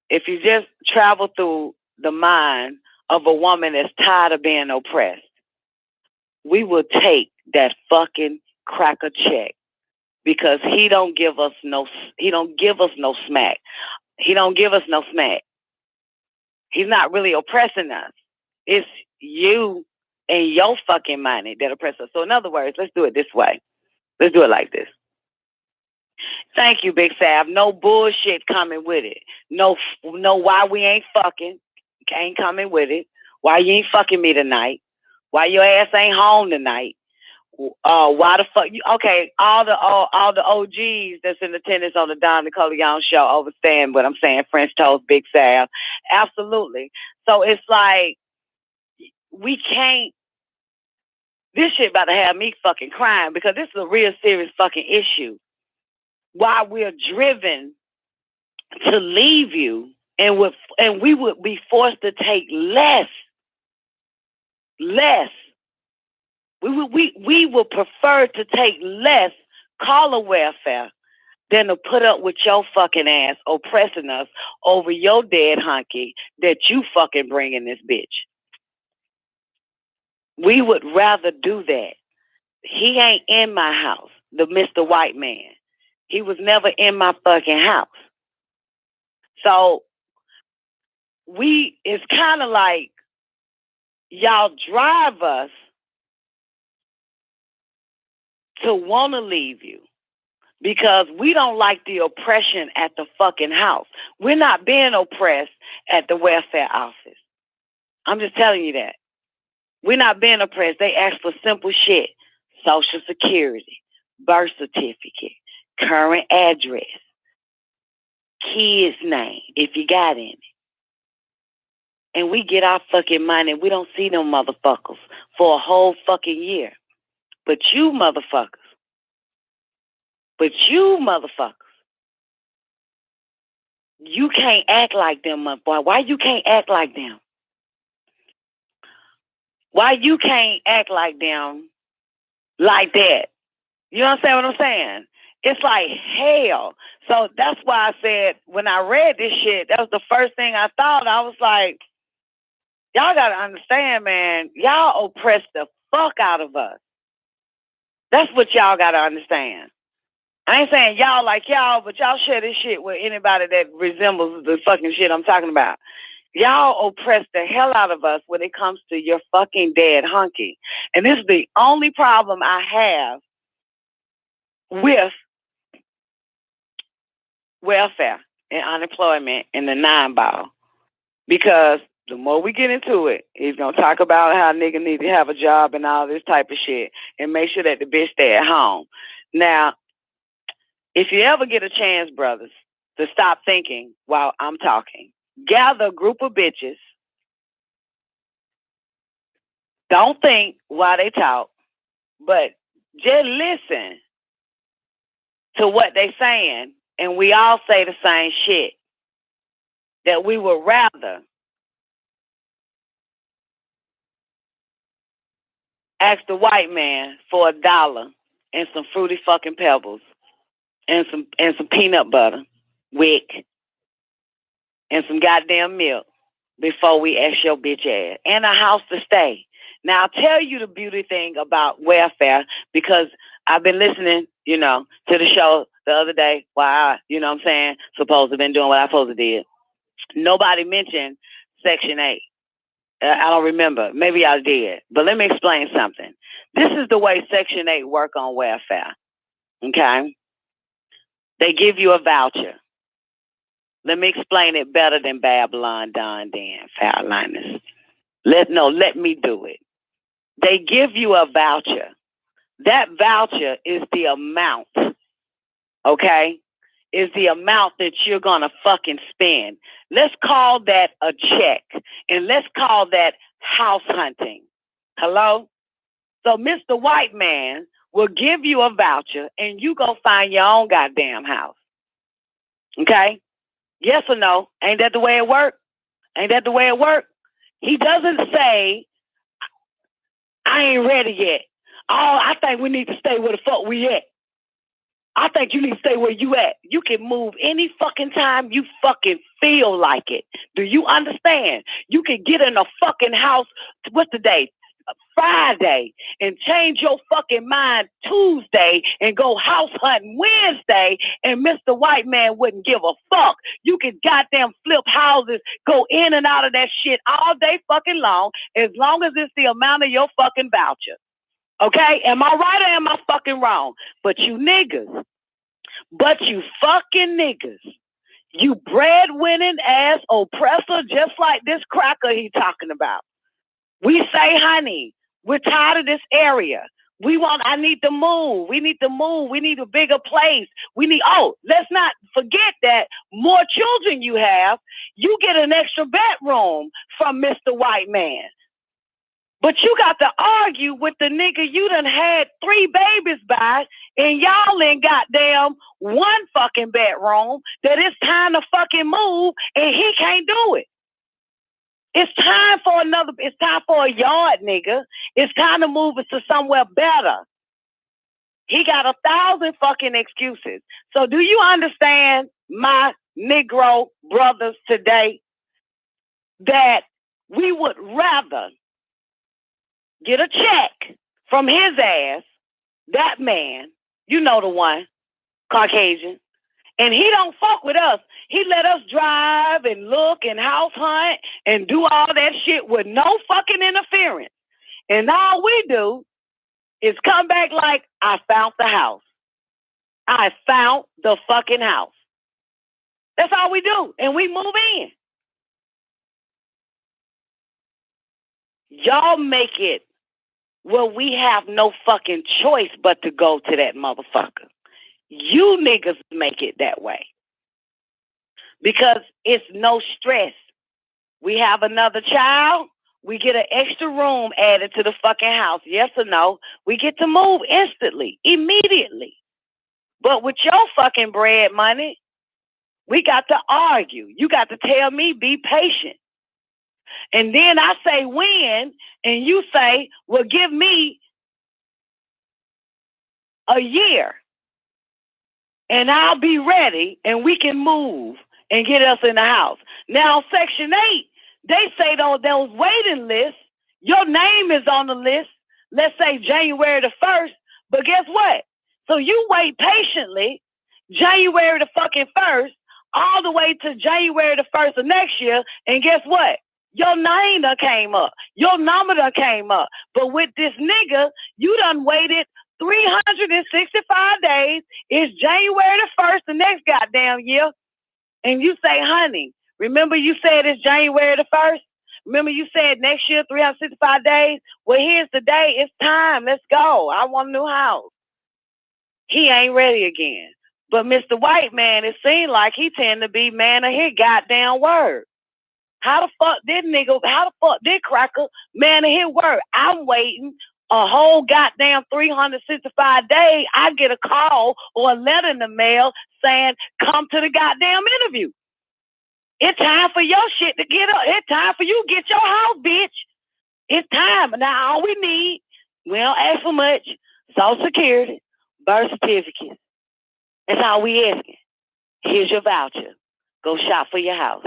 Speaker 4: if you just travel through the mind of a woman that's tired of being oppressed, we will take that fucking cracker check because he don't give us no smack. He don't give us no smack. He's not really oppressing us. It's you and your fucking money that oppress us. So in other words, let's do it this way. Let's do it like this. Thank you, Big Sav. No bullshit coming with it. No, why we ain't fucking. Ain't coming with it. Why you ain't fucking me tonight? Why your ass ain't home tonight? Why the fuck you? Okay, all the OGs that's in attendance on the Don Nicoleone show understand what I'm saying. French toast, Big Sav, absolutely. So it's like we can't. This shit about to have me fucking crying because this is a real serious fucking issue. Why we're driven to leave you, and we would be forced to take less. We would prefer to take less caller welfare than to put up with your fucking ass oppressing us over your dead hunky that you fucking bring in this bitch. We would rather do that. He ain't in my house, the Mr. White Man. He was never in my fucking house. So it's kind of like y'all drive us to want to leave you because we don't like the oppression at the fucking house. We're not being oppressed at the welfare office. I'm just telling you that. We're not being oppressed. They ask for simple shit. Social Security, birth certificate, current address, kid's name, if you got any. And we get our fucking money and we don't see them motherfuckers for a whole fucking year. But you motherfuckers, you can't act like them, boy. Why you can't act like them? Why you can't act like them like that? You understand what I'm saying? It's like hell. So that's why I said when I read this shit, that was the first thing I thought. I was like, y'all gotta understand, man. Y'all oppress the fuck out of us. That's what y'all gotta understand. I ain't saying y'all like y'all, but y'all share this shit with anybody that resembles the fucking shit I'm talking about. Y'all oppress the hell out of us when it comes to your fucking dead hunky. And this is the only problem I have with welfare and unemployment in the 9-ball. Because the more we get into it, he's going to talk about how nigga need to have a job and all this type of shit and make sure that the bitch stay at home. Now, if you ever get a chance, brothers, to stop thinking while I'm talking, gather a group of bitches. Don't think while they talk, but just listen to what they saying, and we all say the same shit. That we would rather ask the white man for $1 and some fruity fucking pebbles and some peanut butter, wick, and some goddamn milk before we ask your bitch ass and a house to stay. Now I'll tell you the beauty thing about welfare, because I've been listening, to the show the other day while I, supposed to have been doing what I supposed to did. Nobody mentioned Section 8. I don't remember. Maybe I did. But let me explain something. This is the way Section 8 work on welfare. Okay? They give you a voucher. Let me explain it better than Babylon, Don, Dan, Foulliners. Let me do it. They give you a voucher. That voucher is the amount, okay? Is the amount that you're going to fucking spend. Let's call that a check. And let's call that house hunting. Hello? So Mr. White Man will give you a voucher and you go find your own goddamn house. Okay? Yes or no? Ain't that the way it works? Ain't that the way it works? He doesn't say, I ain't ready yet. Oh, I think we need to stay where the fuck we at. I think you need to stay where you at. You can move any fucking time you fucking feel like it. Do you understand? You can get in a fucking house, what's the day? Friday, and change your fucking mind Tuesday and go house hunting Wednesday, and Mr. White Man wouldn't give a fuck. You can goddamn flip houses, go in and out of that shit all day fucking long as it's the amount of your fucking voucher. Okay? Am I right or am I fucking wrong? But you fucking niggas, you breadwinning ass oppressor, just like this cracker he talking about. We say, honey, we're tired of this area. I need to move. We need to move. We need a bigger place. Let's not forget that more children you have, you get an extra bedroom from Mr. White Man. But you got to argue with the nigga you done had 3 babies by, and y'all in goddamn 1 fucking bedroom that it's time to fucking move, and he can't do it. It's time for a yard, nigga. It's time to move it to somewhere better. He got 1,000 fucking excuses. So do you understand, my Negro brothers today, that we would rather get a check from his ass, that man, you know the one, Caucasian, and he don't fuck with us. He let us drive and look and house hunt and do all that shit with no fucking interference. And all we do is come back like, I found the house. I found the fucking house. That's all we do. And we move in. Y'all make it where we have no fucking choice but to go to that motherfucker. You niggas make it that way. Because it's no stress. We have another child, we get an extra room added to the fucking house. Yes or no? We get to move instantly, immediately. But with your fucking bread money, we got to argue. You got to tell me, be patient. And then I say when, and you say, well, give me a year. And I'll be ready, and we can move and get us in the house. Now, Section 8, they say those waiting lists, your name is on the list, let's say January the 1st, but guess what? So you wait patiently, January the fucking 1st, all the way to January the 1st of next year, and guess what? Your name done came up. Your number done came up. But with this nigga, you done waited 365 days. It's January the 1st the next goddamn year. And you say, honey, remember you said it's January the 1st? Remember you said next year, 365 days? Well, here's the day. It's time. Let's go. I want a new house. He ain't ready again. But Mr. White Man, it seemed like he tend to be man of his goddamn word. How the fuck did Cracker man of his word? I'm waiting a whole goddamn 365 days. I get a call or a letter in the mail saying, come to the goddamn interview. It's time for your shit to get up. It's time for you to get your house, bitch. It's time. Now, all we need, we don't ask for much, Social Security, birth certificate. That's all we asking. Here's your voucher. Go shop for your house.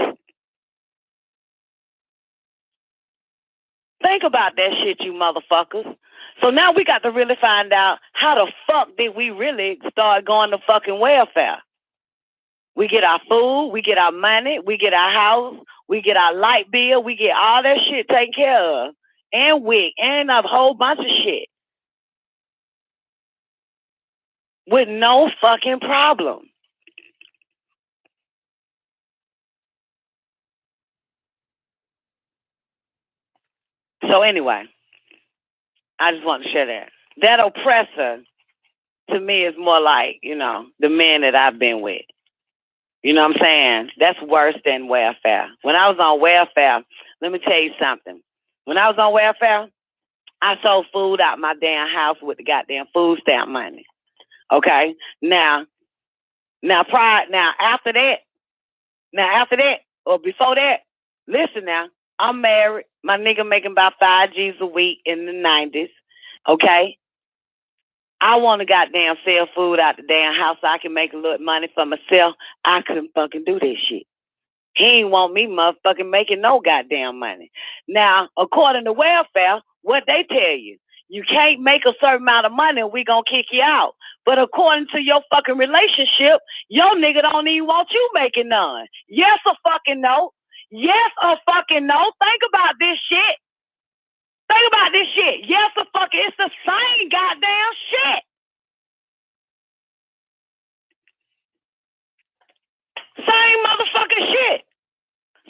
Speaker 4: Think about that shit, you motherfuckers. So now we got to really find out how the fuck did we really start going to fucking welfare. We get our food, we get our money, we get our house, we get our light bill, we get all that shit taken care of. And WIC, and a whole bunch of shit. With no fucking problem. So anyway, I just want to share that. That oppressor, to me, is more like, the men that I've been with. You know what I'm saying? That's worse than welfare. When I was on welfare, let me tell you something. When I was on welfare, I sold food out my damn house with the goddamn food stamp money. Okay? Now after that, or before that, listen now, I'm married. My nigga making about 5 G's a week in the 90s. Okay? I want to goddamn sell food out the damn house so I can make a little money for myself. I couldn't fucking do this shit. He ain't want me motherfucking making no goddamn money. Now, according to welfare, what they tell you, you can't make a certain amount of money and we gonna kick you out. But according to your fucking relationship, your nigga don't even want you making none. Yes or fucking no. Yes or fucking no. Think about this shit. Think about this shit. Yes or fucking, it's the same goddamn shit. Same motherfucking shit.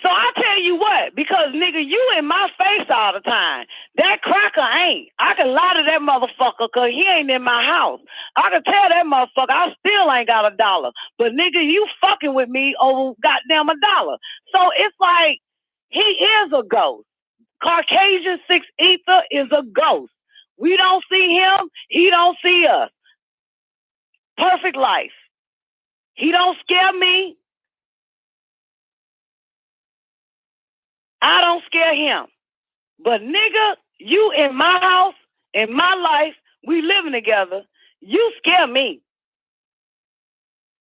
Speaker 4: So I tell you what, because nigga, you in my face all the time. That Cracker ain't. I can lie to that motherfucker because he ain't in my house. I can tell that motherfucker I still ain't got $1. But nigga, you fucking with me over goddamn $1. So it's like, he is a ghost. Caucasian 6 ether is a ghost. We don't see him. He don't see us. Perfect life. He don't scare me. I don't scare him. But nigga, you in my house, in my life, we living together. You scare me.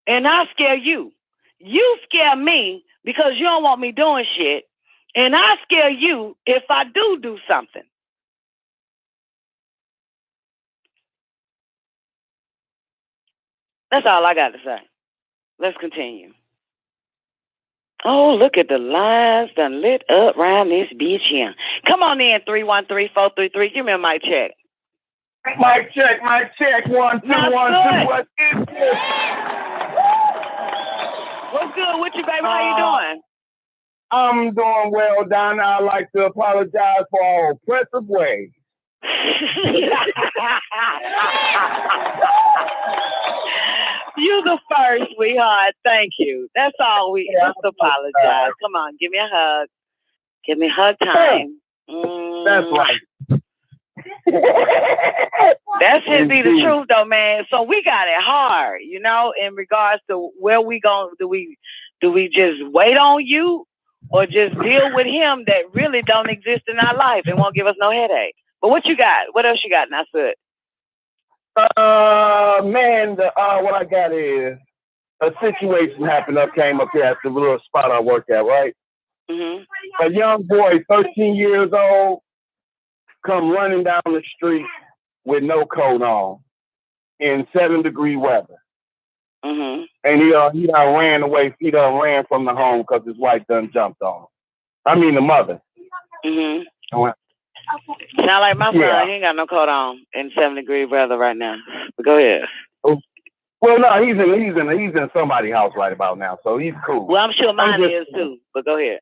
Speaker 4: And I scare you. You scare me because you don't want me doing shit. And I scare you if I do something. That's all I got to say. Let's continue. Oh, look at the lines done lit up around this beach here. Come on in, 313-433. Give me a mic check.
Speaker 2: Mic check. 1, 2, 1, 2. What is this?
Speaker 4: What's good with you, baby? How you doing?
Speaker 2: I'm doing well, Donna. I'd like to apologize for our oppressive ways.
Speaker 4: You the first, sweetheart. Thank you. That's all we just apologize. Come on, give me a hug. Give me hug time.
Speaker 2: That's right.
Speaker 4: That should be the truth, though, man. So we got it hard, in regards to where we going. Do we just wait on you or just deal with him that really don't exist in our life and won't give us no headache? But what you got? What else you got, Nasud?
Speaker 2: Man, what I got is a situation came up here at the little spot I work at, right?
Speaker 4: Mm-hmm.
Speaker 2: A young boy, 13 years old, come running down the street with no coat on in 7-degree weather.
Speaker 4: Mm-hmm.
Speaker 2: And he done ran away. He done ran from the home because his wife done jumped on him. I mean, the mother.
Speaker 4: Mm-hmm. Sound like my son. Yeah. He ain't got no coat on in 7-degree weather right now. But go ahead.
Speaker 2: Well, no, he's in somebody's house right about now, so he's cool.
Speaker 4: Well, I'm sure mine is too. But go ahead.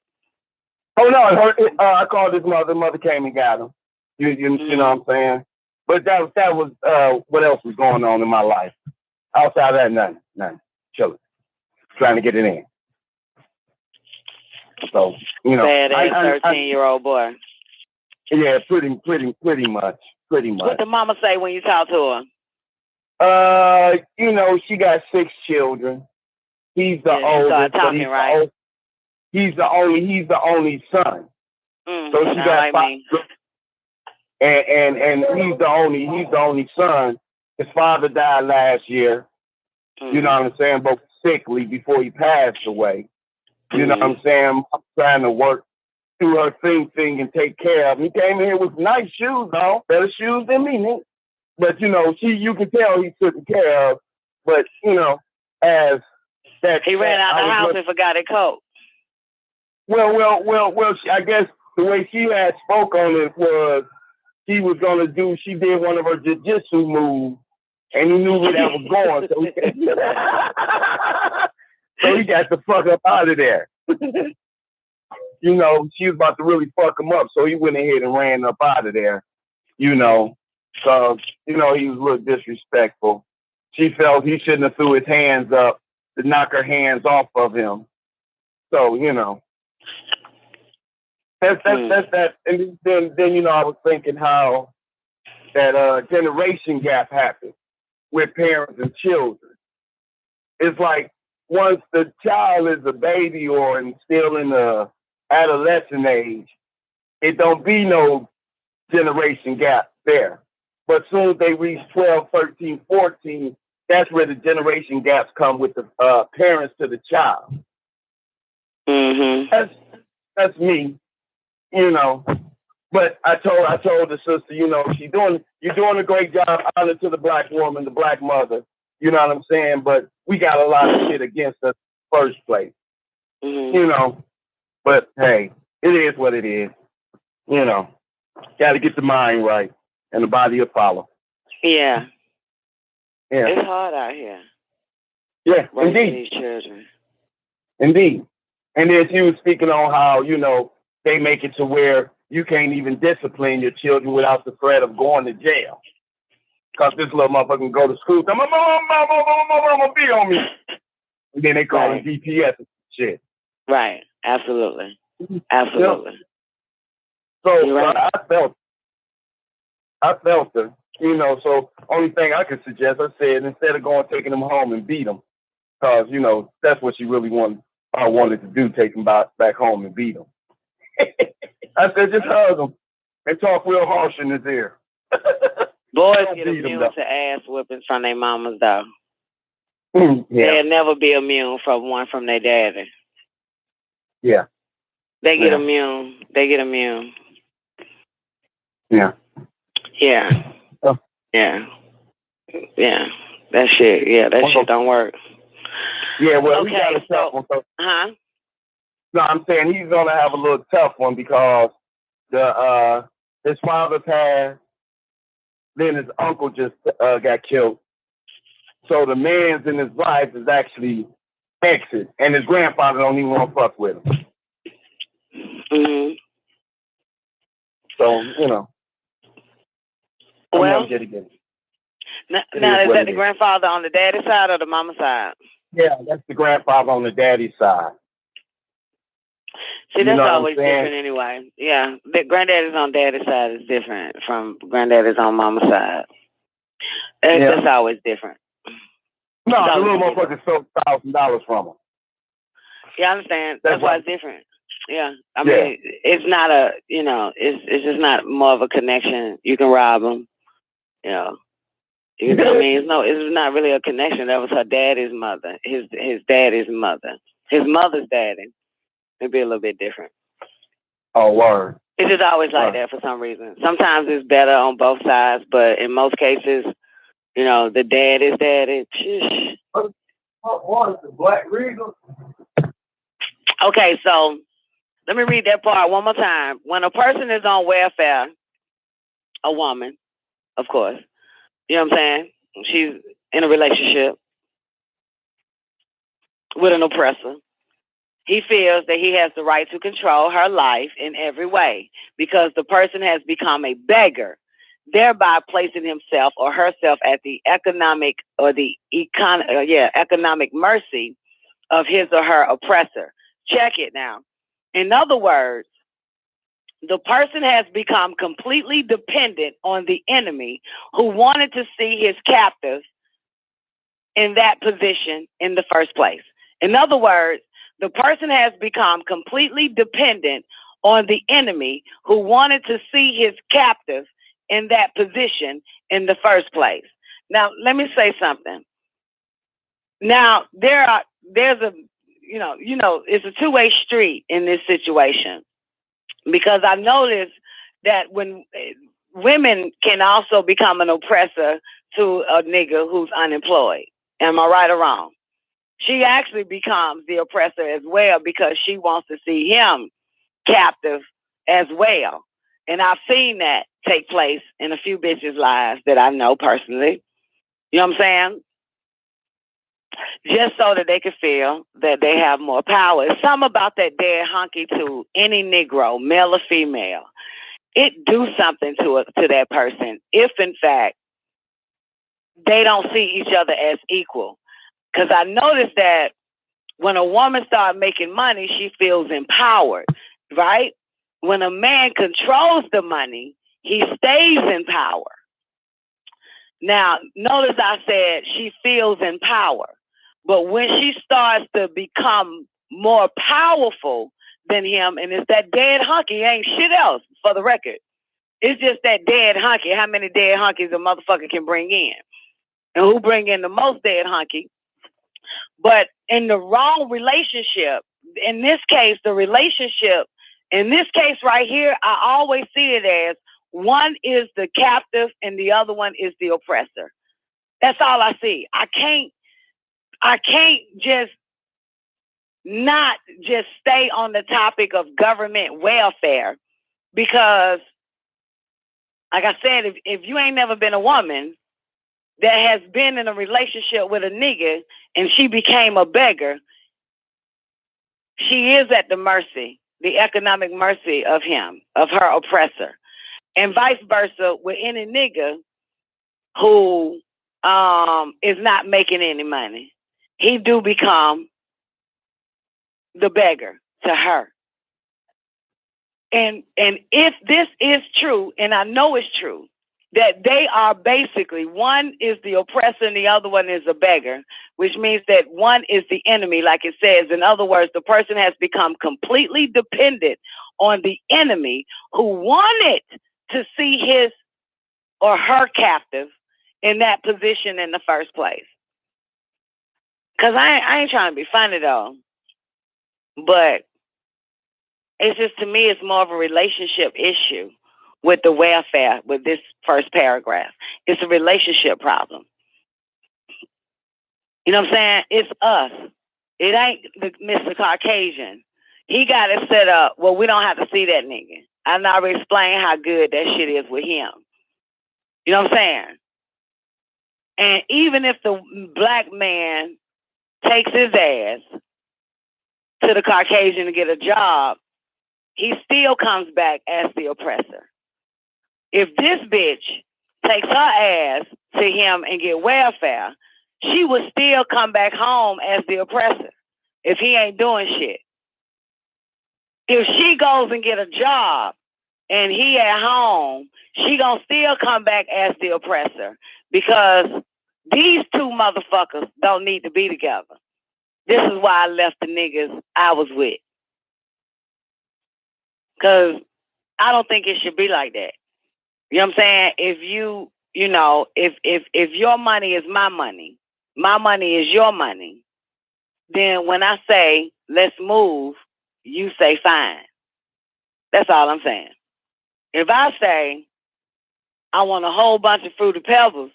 Speaker 5: Oh no, I called his mother. Mother came and got him. You know what I'm saying? But that was what else was going on in my life. Outside of that, nothing. Chilling, trying to get it in. So
Speaker 4: bad 13-year-old boy.
Speaker 5: Yeah, pretty much.
Speaker 4: What the mama say when you talk to
Speaker 5: her? She got 6 children. He's the oldest.
Speaker 4: Talking, right?
Speaker 5: He's the only son. So she got 5. And he's the only son. His father died last year. You know what I'm saying? But sickly before he passed away. You know what I'm saying? I'm trying to work through her thing and take care of him. He came in here with nice shoes on, better shoes than me. But you can tell he's taken care of. But as that
Speaker 4: he ran out the house and forgot his coat.
Speaker 5: Well. I guess the way she had spoke on it was she was gonna do. She did one of her jiu-jitsu moves, and he knew where that was going. So he got the fuck up out of there. She was about to really fuck him up, so he went ahead and ran up out of there. So he was a little disrespectful. She felt he shouldn't have threw his hands up to knock her hands off of him. So that's that. And then I was thinking how that generation gap happened with parents and children. It's like once the child is a baby or still in the adolescent age, it don't be no generation gap there. But soon as they reach 12, 13, 14, that's where the generation gaps come with the parents to the child.
Speaker 4: Mm-hmm.
Speaker 5: That's me, But I told the sister, you're doing a great job. Honor to the black woman, the black mother. You know what I'm saying? But we got a lot of shit against us in the first place.
Speaker 4: Mm-hmm.
Speaker 5: But hey, it is what it is. Got to get the mind right, and the body will follow.
Speaker 4: Yeah. It's hard out here.
Speaker 5: Yeah,
Speaker 4: raising
Speaker 5: indeed.
Speaker 4: these children.
Speaker 5: Indeed. And then she was speaking on how, they make it to where you can't even discipline your children without the threat of going to jail. Because this little motherfucker can go to school, mama, be on me. And then they call it DPS and shit.
Speaker 4: Right. Absolutely. Absolutely.
Speaker 5: Yep. So
Speaker 4: right.
Speaker 5: I felt her, so only thing I could suggest, I said, instead of taking them home and beat them, because, that's what she really wanted to do, take them back home and beat them. I said, just hug them and talk real harsh in his ear.
Speaker 4: Boys get immune to ass whippings from their mamas, though.
Speaker 5: Yeah.
Speaker 4: They'll never be immune from one from their daddy.
Speaker 5: Yeah.
Speaker 4: They get immune.
Speaker 5: Yeah.
Speaker 4: Yeah.
Speaker 5: Oh.
Speaker 4: Yeah. Yeah. That shit. Yeah, that shit don't work.
Speaker 5: Yeah, well,
Speaker 4: okay,
Speaker 5: we got a tough one. So,
Speaker 4: No,
Speaker 5: I'm saying he's gonna have a little tough one because his father passed, then his uncle just got killed. So the man's in his life is actually exit, and his grandfather don't even want to fuck with him.
Speaker 4: Mm-hmm.
Speaker 5: So
Speaker 4: well,
Speaker 5: get it.
Speaker 4: Now is that the grandfather on the daddy side or the mama side?
Speaker 5: Yeah, that's the grandfather on the daddy side.
Speaker 4: See, that's always different anyway. Yeah, the granddaddy's on daddy's side is different from granddaddy's on mama's side. That's always different.
Speaker 5: No, the little motherfucker stole $1,000 from him.
Speaker 4: Yeah, I understand. That's why it's different. Yeah, I mean, it's not it's just not more of a connection. You can rob them, it's not really a connection. That was her daddy's mother, his daddy's mother, his mother's daddy. It'd be a little bit different.
Speaker 5: Oh, word.
Speaker 4: It's just always like that for some reason. Sometimes it's better on both sides, but in most cases, the dad is daddy.
Speaker 5: What is the Black Regal?
Speaker 4: Okay, so let me read that part one more time. When a person is on welfare, a woman, of course, you know what I'm saying? She's in a relationship with an oppressor. He feels that he has the right to control her life in every way because the person has become a beggar, thereby placing himself or herself at the economic mercy of his or her oppressor. Check it now. In other words, the person has become completely dependent on the enemy who wanted to see his captive in that position in the first place. In other words, the person has become completely dependent on the enemy who wanted to see his captive in that position in the first place. Now, let me say something. Now, there's a, it's a two-way street in this situation, because I noticed that when women can also become an oppressor to a nigga who's unemployed. Am I right or wrong? She actually becomes the oppressor as well because she wants to see him captive as well. And I've seen that take place in a few bitches' lives that I know personally. You know what I'm saying? Just so that they can feel that they have more power. It's something about that dead honky to any Negro, male or female. It do something to that person if, in fact, they don't see each other as equal. Because I noticed that when a woman starts making money, she feels empowered, right? When a man controls the money, he stays in power. Now, notice I said she feels in power. But when she starts to become more powerful than him, and it's that dead hunky, ain't shit else, for the record. It's just that dead hunky. How many dead hunkies a motherfucker can bring in? And who bring in the most dead hunky? But in the wrong relationship, in this case, in this case right here, I always see it as one is the captive and the other one is the oppressor. That's all I see. I can't just not just stay on the topic of government welfare because, like I said, if you ain't never been a woman that has been in a relationship with a nigga and she became a beggar, she is at the mercy, the economic mercy of him, of her oppressor. And vice versa with any nigga who is not making any money. He do become the beggar to her. And if this is true, and I know it's true, that they are basically, one is the oppressor and the other one is a beggar, which means that one is the enemy, like it says. In other words, the person has become completely dependent on the enemy who wanted to see his or her captive in that position in the first place. Because I ain't trying to be funny, though. But it's just, to me, it's more of a relationship issue with the welfare, with this first paragraph. It's a relationship problem. You know what I'm saying? It's us. It ain't Mr. Caucasian. He got it set up. Well, we don't have to see that nigga. I already explained how good that shit is with him. You know what I'm saying? And even if the black man takes his ass to the Caucasian to get a job, he still comes back as the oppressor. If this bitch takes her ass to him and get welfare, she will still come back home as the oppressor if he ain't doing shit. If she goes and get a job and he at home, she gonna still come back as the oppressor because these two motherfuckers don't need to be together. This is why I left the niggas I was with. Because I don't think it should be like that. You know what I'm saying? If if your money is my money is your money, then when I say, let's move, you say, fine. That's all I'm saying. If I say, I want a whole bunch of Fruity Pebbles,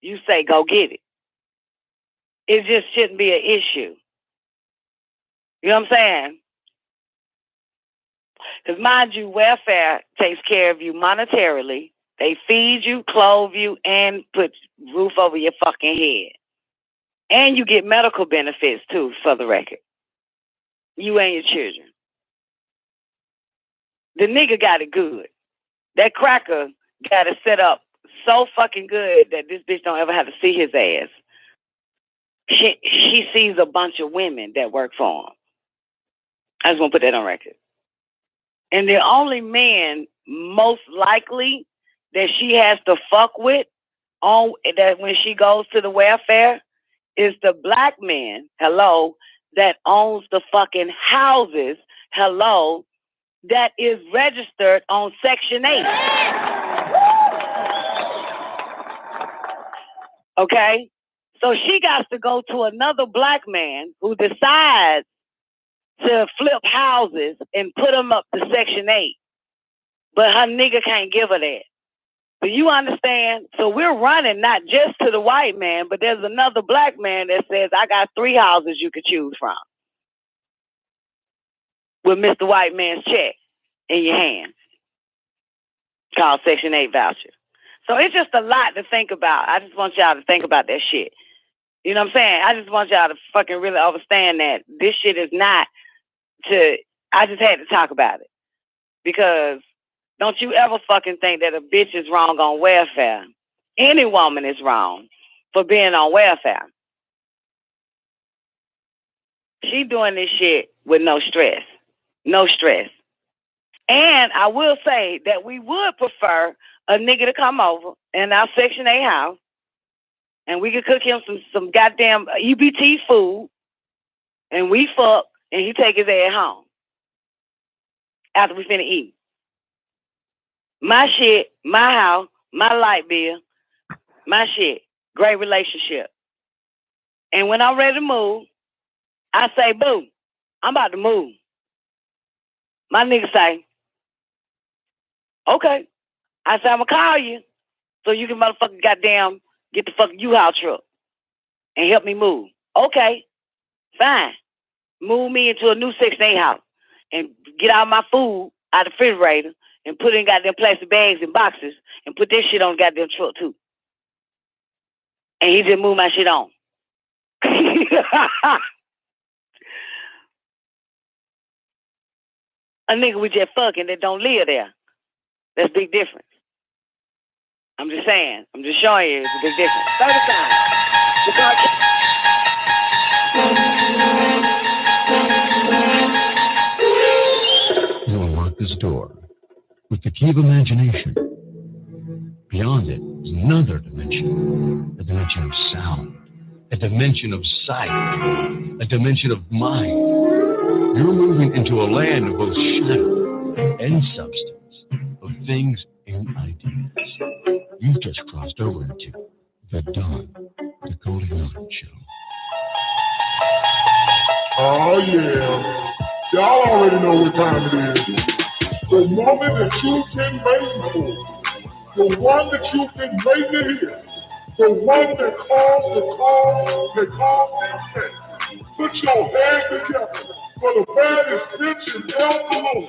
Speaker 4: you say, go get it. It just shouldn't be an issue. You know what I'm saying? Because mind you, welfare takes care of you monetarily. They feed you, clothe you, and put roof over your fucking head. And you get medical benefits, too, for the record. you and your children. The nigga got it good. That cracker got it set up so fucking good that this bitch don't ever have to see his ass. She sees a bunch of women that work for him. I just want to put that on record. And the only man most likely that she has to fuck with on that when she goes to the welfare is the black man, hello, that owns the fucking houses, hello, that is registered on Section 8. Okay? So she got to go to another black man who decides to flip houses and put them up to Section 8. But her nigga can't give her that. Do you understand? So we're running not just to the white man, but there's another black man that says, I got 3 houses you could choose from. With Mr. White Man's check in your hand. Called Section 8 voucher. So it's just a lot to think about. I just want y'all to think about that shit. You know what I'm saying? I just want y'all to fucking really understand that this shit is not I just had to talk about it. Because don't you ever fucking think that a bitch is wrong on welfare. Any woman is wrong for being on welfare. She doing this shit with no stress. No stress. And I will say that we would prefer a nigga to come over in our Section 8 house and we could cook him some goddamn EBT food and we fuck and he take his ass home after we finna eat. My shit, my house, my light bill, my shit. Great relationship. And when I'm ready to move, I say, boo, I'm about to move. My nigga say, okay. I say, I'm going to call you so you can motherfucking goddamn get the fucking U-Haul truck and help me move. Okay, fine. Move me into a new Section 8 house and get all my food out of the refrigerator and put it in goddamn plastic bags and boxes and put that shit on the goddamn truck too. And he just moved my shit on. A nigga we just fucking that don't live there. That's a big difference. I'm just saying. I'm just showing you it's a big difference. 30 times.
Speaker 1: You'll unlock this door with the key of imagination. Beyond it is another dimension, a dimension of sound, a dimension of sight, a dimension of mind. You're moving into a land of both shadow and substance, of things and ideas. You've just crossed over into the Dawn Nicoleone Show.
Speaker 2: Oh, yeah. Y'all already know what time it is. The moment that you've been waiting for. The one that you've been waiting to hear. The one that calls the call, that calls the effect. Put your hands together for the baddest bitch in El Kuluwm.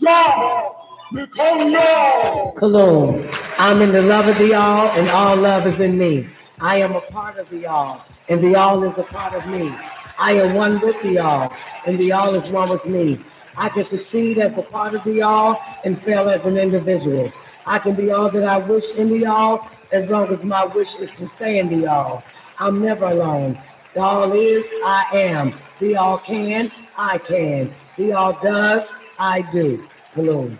Speaker 2: God, Nicoleone.
Speaker 3: Kuluwm, I'm in the love of the all, and all love is in me. I am a part of the all, and the all is a part of me. I am one with the all, and the all is one with me. I can succeed as a part of the all and fail as an individual. I can be all that I wish in the all as long as my wish is to stay in the all. I'm never alone. The all is, I am. The all can, I can. The all does, I do. Kuluwm.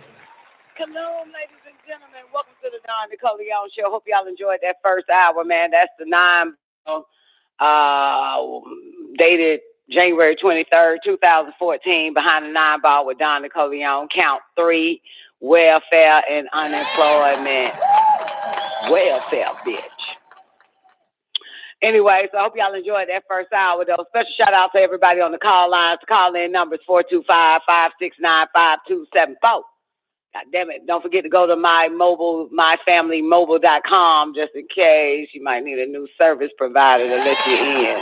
Speaker 4: Kuluwm, ladies and gentlemen, welcome to the Dawn Nicoleone Show. Hope y'all enjoyed that first hour, man. That's the 9 dated January 23rd, 2014, Behind the 9 Ball with Dawn Nicoleone. Count 3, welfare and unemployment. Welfare, bitch. Anyway, so I hope y'all enjoyed that first hour, though. Special shout out to everybody on the call lines. The call-in number is 425-569-5274. God damn it. Don't forget to go to myfamilymobile.com just in case you might need a new service provider to let you in.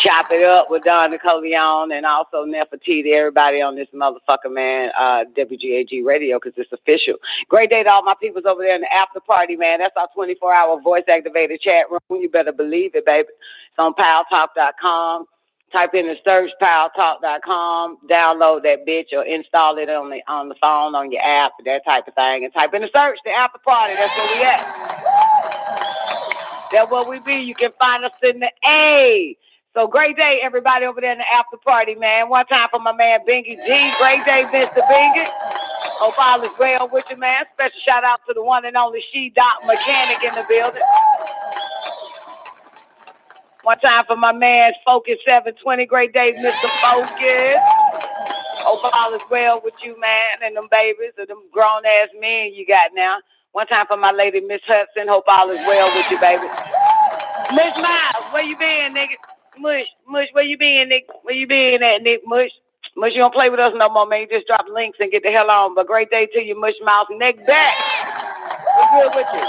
Speaker 4: Chop it up with Dawn Nicoleone and also Nefertiti, everybody on this motherfucker, man, WGAG Radio, because it's official. Great day to all my peoples over there in the after party, man. That's our 24-hour voice-activated chat room. You better believe it, baby. It's on paltalk.com. Type in the search powertalk.com, download that bitch or install it on the phone, on your app, that type of thing. And type in the search, the after party. That's where we at. That's where we be. You can find us in the A. So great day, everybody over there in the after party, man. One time for my man, Bingy G. Great day, Mr. Bingy. Hope all is well with you, man. Special shout out to the one and only She-Dot Mechanic in the building. One time for my man, Focus 720. Great day, Mr. Focus. Hope all is well with you, man, and them babies and them grown-ass men you got now. One time for my lady, Miss Hudson. Hope all is well with you, baby. Miss Miles, where you been, nigga? Mush, where you been, Nick? Where you been at, Nick? Mush, you don't play with us no more, man. You just drop links and get the hell on. But great day to you, Mush Mouse. Neck back. We're good with you.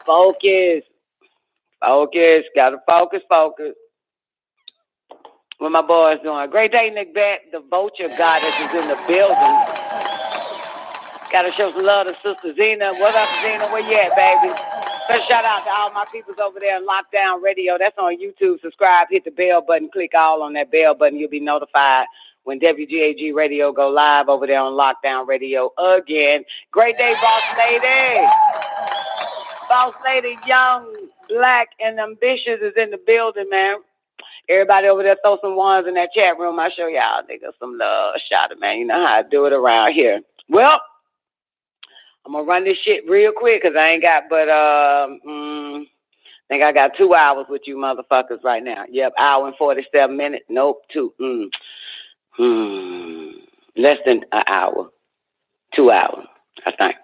Speaker 4: Focus. Gotta focus. What my boys doing? Great day, Nick Bat. The vulture goddess is in the building. Gotta show some love to Sister Zena. What up, Zena? Where you at, baby? Special shout out to all my peoples over there in Lockdown Radio. That's on YouTube. Subscribe, hit the bell button, click all on that bell button. You'll be notified when WGAG Radio go live over there on Lockdown Radio again. Great day, boss lady. Boss lady, young, black, and ambitious is in the building, man. Everybody over there, throw some ones in that chat room. I show y'all niggas some love. Shout it, man. You know how I do it around here. Well, I'm going to run this shit real quick because I ain't got but, I think I got 2 hours with you motherfuckers right now. Yep, hour and 47 minutes. Nope, 2. Less than an hour. 2 hours, I think.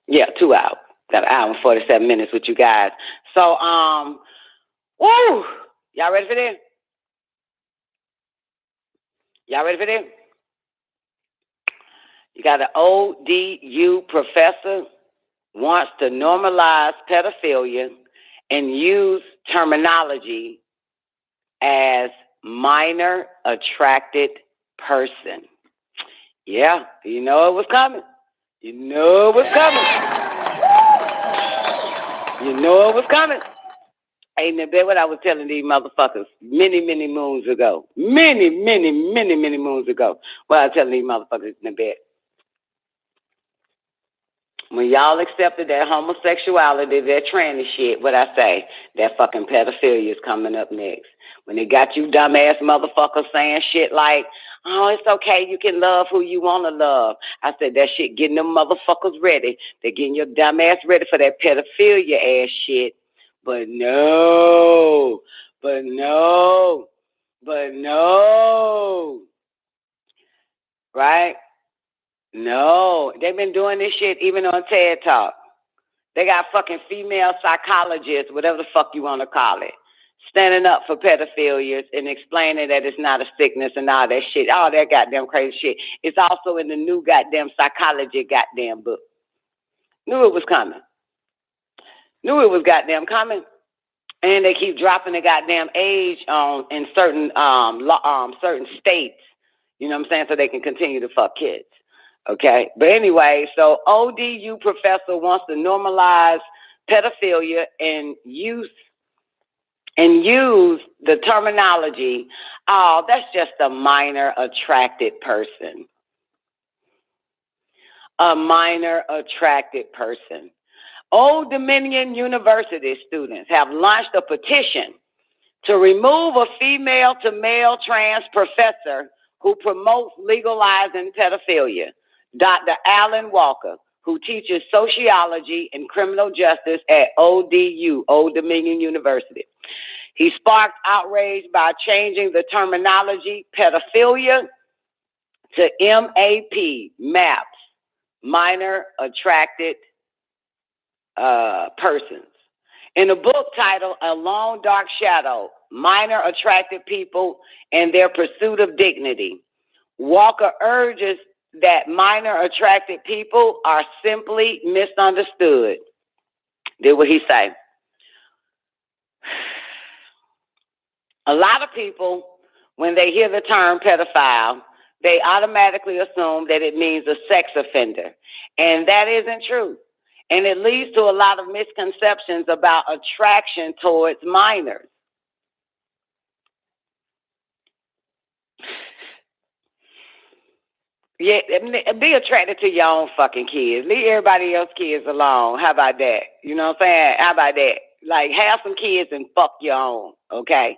Speaker 4: Yeah, 2 hours. Got an hour and 47 minutes with you guys. So, woo! Y'all ready for this? You got an ODU professor wants to normalize pedophilia and use terminology as minor attracted person. Yeah, you know it was coming. You know it was coming. Ain't no bit what I was telling these motherfuckers many moons ago. Many moons ago. What I was telling these motherfuckers in the bed. When y'all accepted that homosexuality, that tranny shit, what I say, that fucking pedophilia is coming up next. When they got you dumbass motherfuckers saying shit like, oh, it's okay, you can love who you want to love. I said, that shit getting them motherfuckers ready. They're getting your dumb ass ready for that pedophilia ass shit. But no. Right? No. They've been doing this shit even on TED Talk. They got fucking female psychologists, whatever the fuck you want to call it, standing up for pedophilias and explaining that it's not a sickness and all that shit, all that goddamn crazy shit. It's also in the new goddamn psychology goddamn book. Knew it was goddamn coming. And they keep dropping the goddamn age in certain certain states, you know what I'm saying, so they can continue to fuck kids. Okay? But anyway, so ODU professor wants to normalize pedophilia and use the terminology, oh, that's just a minor attracted person. A minor attracted person. Old Dominion University students have launched a petition to remove a female to male trans professor who promotes legalizing pedophilia, Dr. Alan Walker, who teaches sociology and criminal justice at ODU, Old Dominion University. He sparked outrage by changing the terminology pedophilia to MAP, minor attracted persons. In a book titled A Long Dark Shadow, Minor Attracted People and Their Pursuit of Dignity, Walker urges that minor attracted people are simply misunderstood. Did what he say. A lot of people, when they hear the term pedophile, they automatically assume that it means a sex offender. And that isn't true. And it leads to a lot of misconceptions about attraction towards minors. Yeah, be attracted to your own fucking kids. Leave everybody else's kids alone. How about that? You know what I'm saying? How about that? Like, have some kids and fuck your own, okay?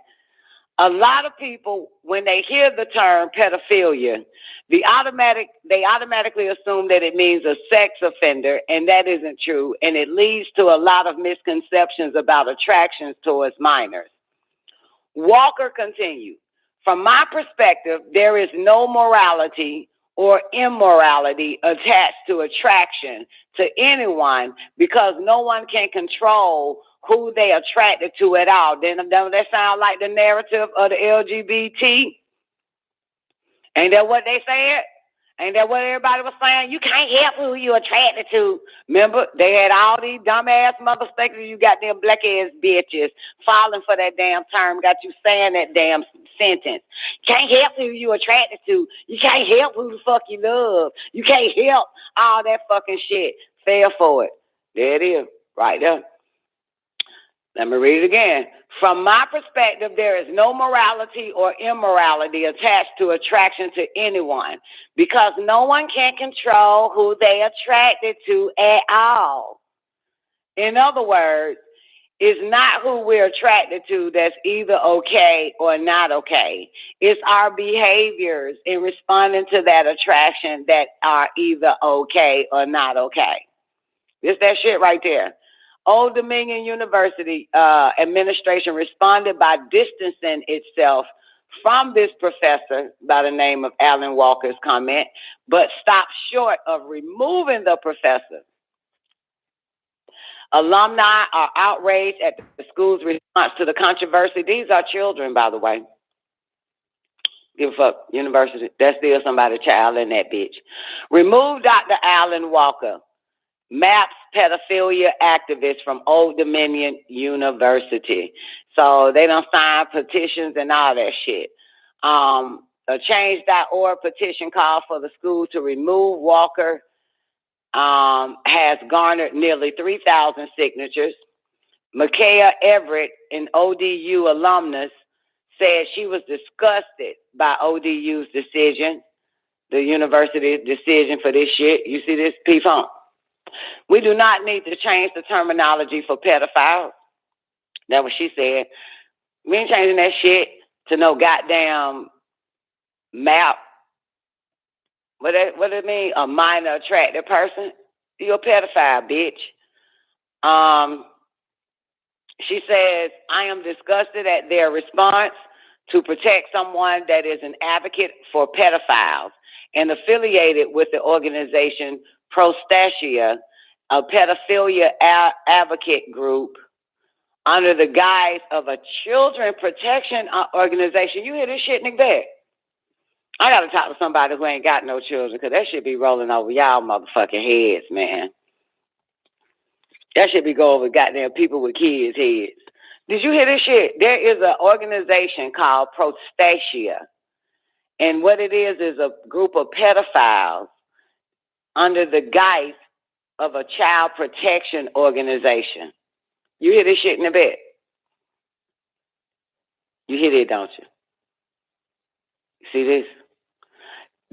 Speaker 4: A lot of people, when they hear the term pedophilia, they automatically assume that it means a sex offender, and that isn't true, and it leads to a lot of misconceptions about attractions towards minors. Walker continued, from my perspective, there is no morality or immorality attached to attraction to anyone because no one can control who they attracted to at all. Then don't that sound like the narrative of the LGBT? Ain't that what they said? Ain't that what everybody was saying? You can't help who you attracted to. Remember, they had all these dumbass motherfuckers, you got them black ass bitches falling for that damn term, got you saying that damn sentence. Can't help who you attracted to. You can't help who the fuck you love. You can't help all that fucking shit. Fell for it. There it is, right there. Let me read it again. From my perspective, there is no morality or immorality attached to attraction to anyone because no one can control who they attracted to at all. In other words, it's not who we're attracted to that's either okay or not okay. It's our behaviors in responding to that attraction that are either okay or not okay. It's that shit right there. Old Dominion University administration responded by distancing itself from this professor by the name of Alan Walker's comment, but stopped short of removing the professor. Alumni are outraged at the school's response to the controversy. These are children, by the way. Give a fuck, university. That's still somebody's child in that bitch. Remove Dr. Alan Walker, MAPS pedophilia activist from Old Dominion University. So they don't sign petitions and all that shit. A Change.org petition called for the school to remove Walker has garnered nearly 3,000 signatures. Micaiah Everett, an ODU alumnus, said she was disgusted by ODU's decision, the university's decision for this shit. You see this, P-Funk? We do not need to change the terminology for pedophiles. That's what she said. We ain't changing that shit to no goddamn map. What does it mean? A minor attracted person? You're a pedophile, bitch. She says, I am disgusted at their response to protect someone that is an advocate for pedophiles and affiliated with the organization Prostasia, a pedophilia advocate group under the guise of a children protection organization. You hear this shit, nigga? I got to talk to somebody who ain't got no children because that shit be rolling over y'all motherfucking heads, man. That shit be going over goddamn people with kids' heads. Did you hear this shit? There is an organization called Prostasia. And what it is a group of pedophiles under the guise of a child protection organization. You hear this shit in the bed? You hear it, don't you? See this?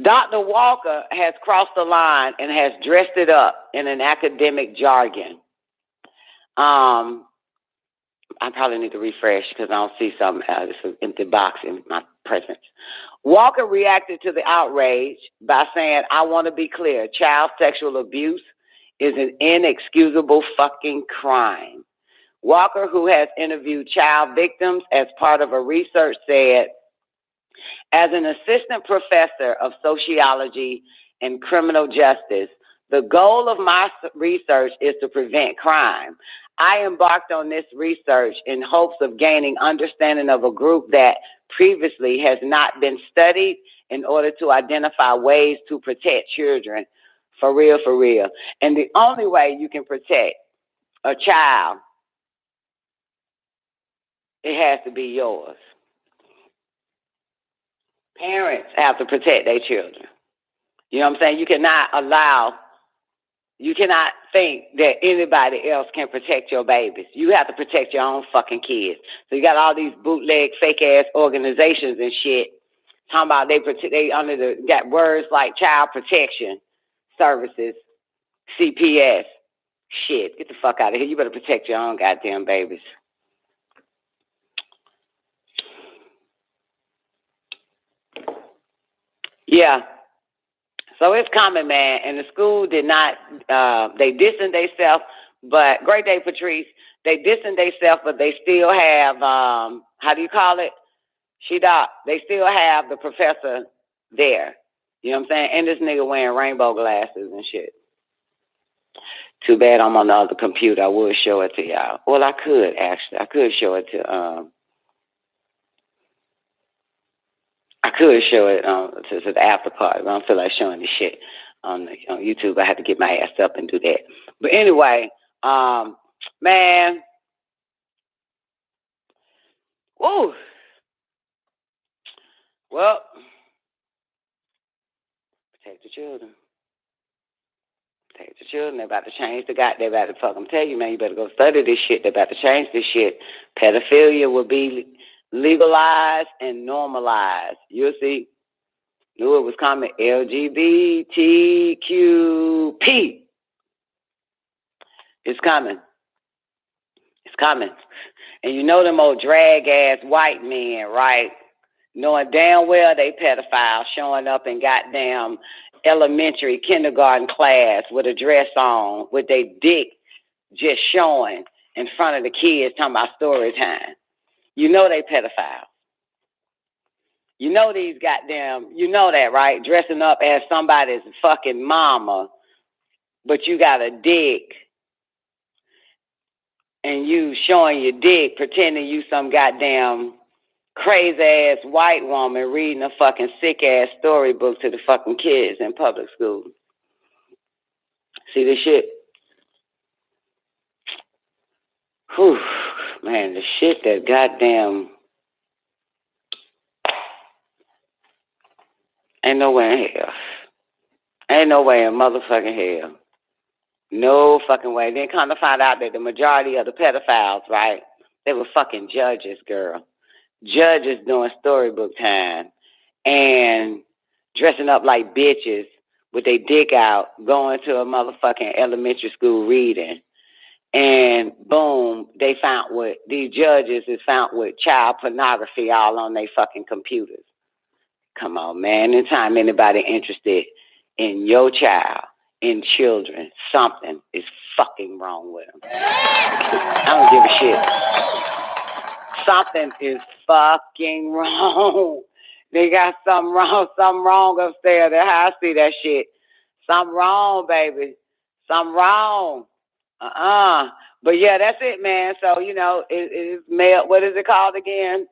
Speaker 4: Dr. Walker has crossed the line and has dressed it up in an academic jargon. I probably need to refresh because I don't see something. This is an empty box in my presence. Walker reacted to the outrage by saying, I want to be clear, child sexual abuse is an inexcusable fucking crime. Walker, who has interviewed child victims as part of a research, said, as an assistant professor of sociology and criminal justice, the goal of my research is to prevent crime. I embarked on this research in hopes of gaining understanding of a group that previously has not been studied in order to identify ways to protect children. For real, for real. And the only way you can protect a child, it has to be yours. Parents have to protect their children. You know what I'm saying? You cannot think that anybody else can protect your babies. You have to protect your own fucking kids. So you got all these bootleg, fake-ass organizations and shit
Speaker 6: Talking about they under got words like Child Protection Services, CPS. Shit, get the fuck out of here. You better protect your own goddamn babies. Yeah. So it's coming, man. And the school did not, they distanced themselves, but great day, Patrice. They distanced themselves, but they still have, how do you call it? They still have the professor there. You know what I'm saying? And this nigga wearing rainbow glasses and shit. Too bad I'm on the other computer. I would show it to y'all. Well, I could, actually. I could show it to to the after party, but I don't feel like showing this shit on YouTube. I had to get my ass up and do that. But anyway, man, woo. Well, protect the children. Protect the children. They're about to change the guy. They're about to fucking tell you, man, you better go study this shit. They're about to change this shit. Pedophilia will be legalized and normalized. You'll see. Knew it was coming. LGBTQP. It's coming. It's coming. And you know them old drag-ass white men, right? Knowing damn well they pedophiles showing up in goddamn elementary, kindergarten class with a dress on, with their dick just showing in front of the kids talking about story time. You know they pedophiles. You know these goddamn, you know that, right? Dressing up as somebody's fucking mama, but you got a dick. And you showing your dick, pretending you some goddamn crazy-ass white woman reading a fucking sick-ass storybook to the fucking kids in public school. See this shit? Whew, man, the shit that goddamn... Ain't no way in hell. Ain't no way in motherfucking hell. No fucking way. Then come to find out that the majority of the pedophiles, right, they were fucking judges, girl. Judges doing storybook time and dressing up like bitches with their dick out, going to a motherfucking elementary school reading. And boom, these judges is found with child pornography all on their fucking computers. Come on, man. Anytime anybody interested in your child, in children, something is fucking wrong with them. I don't give a shit. Something is fucking wrong. They got something wrong upstairs. That's how I see that shit. Something wrong, baby. Something wrong. But yeah, that's it, man. So, you know, it's male. What is it called again?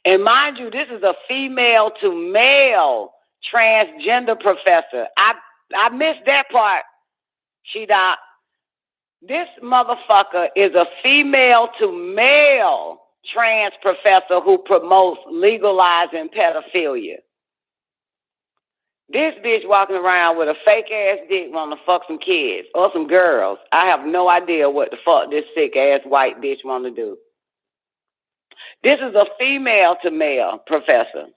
Speaker 6: And mind you, this is a female to male transgender professor. I missed that part, She-Doc. This motherfucker is a female to male trans professor who promotes legalizing pedophilia. This bitch walking around with a fake ass dick wanting to fuck some kids or some girls. I have no idea what the fuck this sick ass white bitch want to do. This is a female to male professor.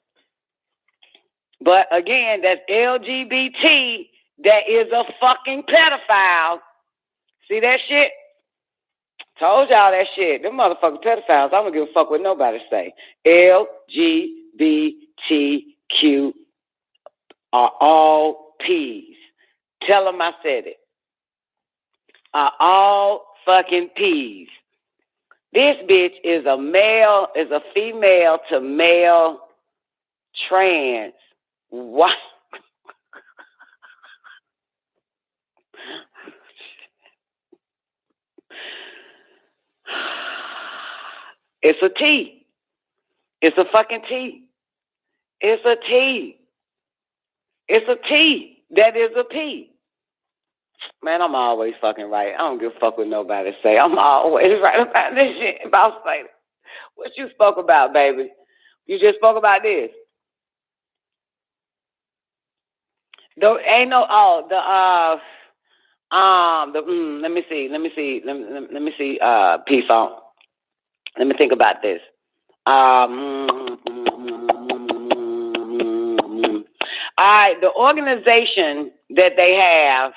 Speaker 6: But again, that's LGBT. That is a fucking pedophile. See that shit? Told y'all that shit. Them motherfucking pedophiles. I don't give a fuck what nobody say. LGBTQ are all P's. Tell them I said it. Are all fucking P's. This bitch is a female to male trans. What? It's a T. It's a fucking T. It's a T. It's a T. That is a P. Man, I'm always fucking right. I don't give a fuck what nobody say. I'm always right about this shit. About say, what you spoke about, baby? You just spoke about this. Let me see, P-Funk. Let me think about this. the organization that they have,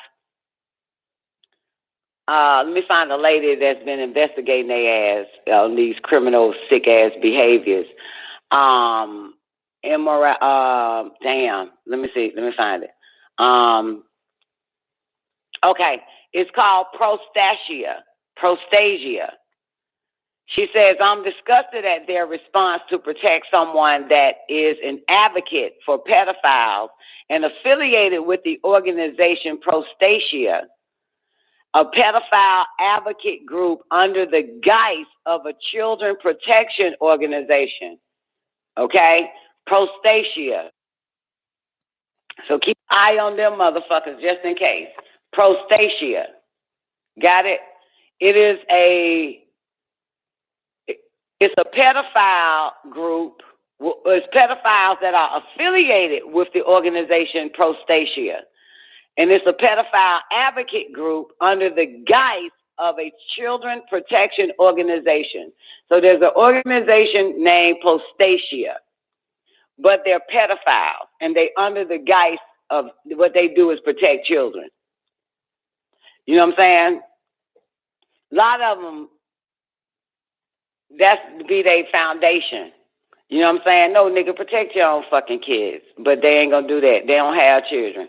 Speaker 6: let me find a lady that's been investigating their ass on these criminal, sick-ass behaviors. Damn, let me see. Let me find it. Okay, it's called Prostasia. She says, I'm disgusted at their response to protect someone that is an advocate for pedophiles and affiliated with the organization Prostasia, a pedophile advocate group under the guise of a children protection organization. Okay? Prostasia. So keep an eye on them motherfuckers just in case. Prostasia. Got it? It's a pedophile group. It's pedophiles that are affiliated with the organization Prostasia. And it's a pedophile advocate group under the guise of a children protection organization. So there's an organization named Prostasia, but they're pedophiles, and they under the guise of what they do is protect children. You know what I'm saying? A lot of them, that's be their foundation. You know what I'm saying? No, nigga, protect your own fucking kids. But they ain't gonna do that. They don't have children.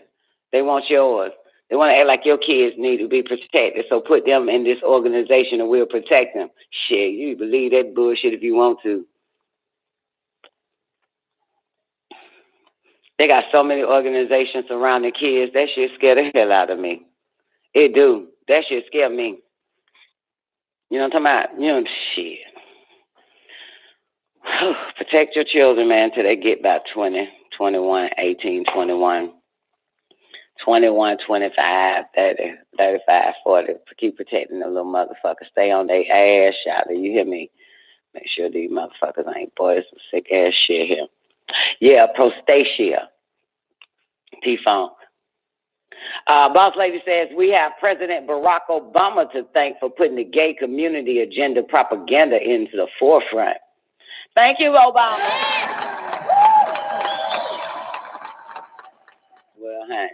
Speaker 6: They want yours. They want to act like your kids need to be protected. So put them in this organization and we'll protect them. Shit, you believe that bullshit if you want to. They got so many organizations surrounding kids. That shit scare the hell out of me. It do. That shit scare me. You know what I'm talking about? You know, shit. Protect your children, man, till they get about 20, 21, 18, 21, 21, 25, 30, 35, 40. Keep protecting the little motherfuckers. Stay on their ass, shout. You hear me? Make sure these motherfuckers ain't boys some sick ass shit here. Yeah, Prostasia. P-Funk. Boss Lady says, we have President Barack Obama to thank for putting the gay community agenda propaganda into the forefront. Thank you, Obama. Well, honey,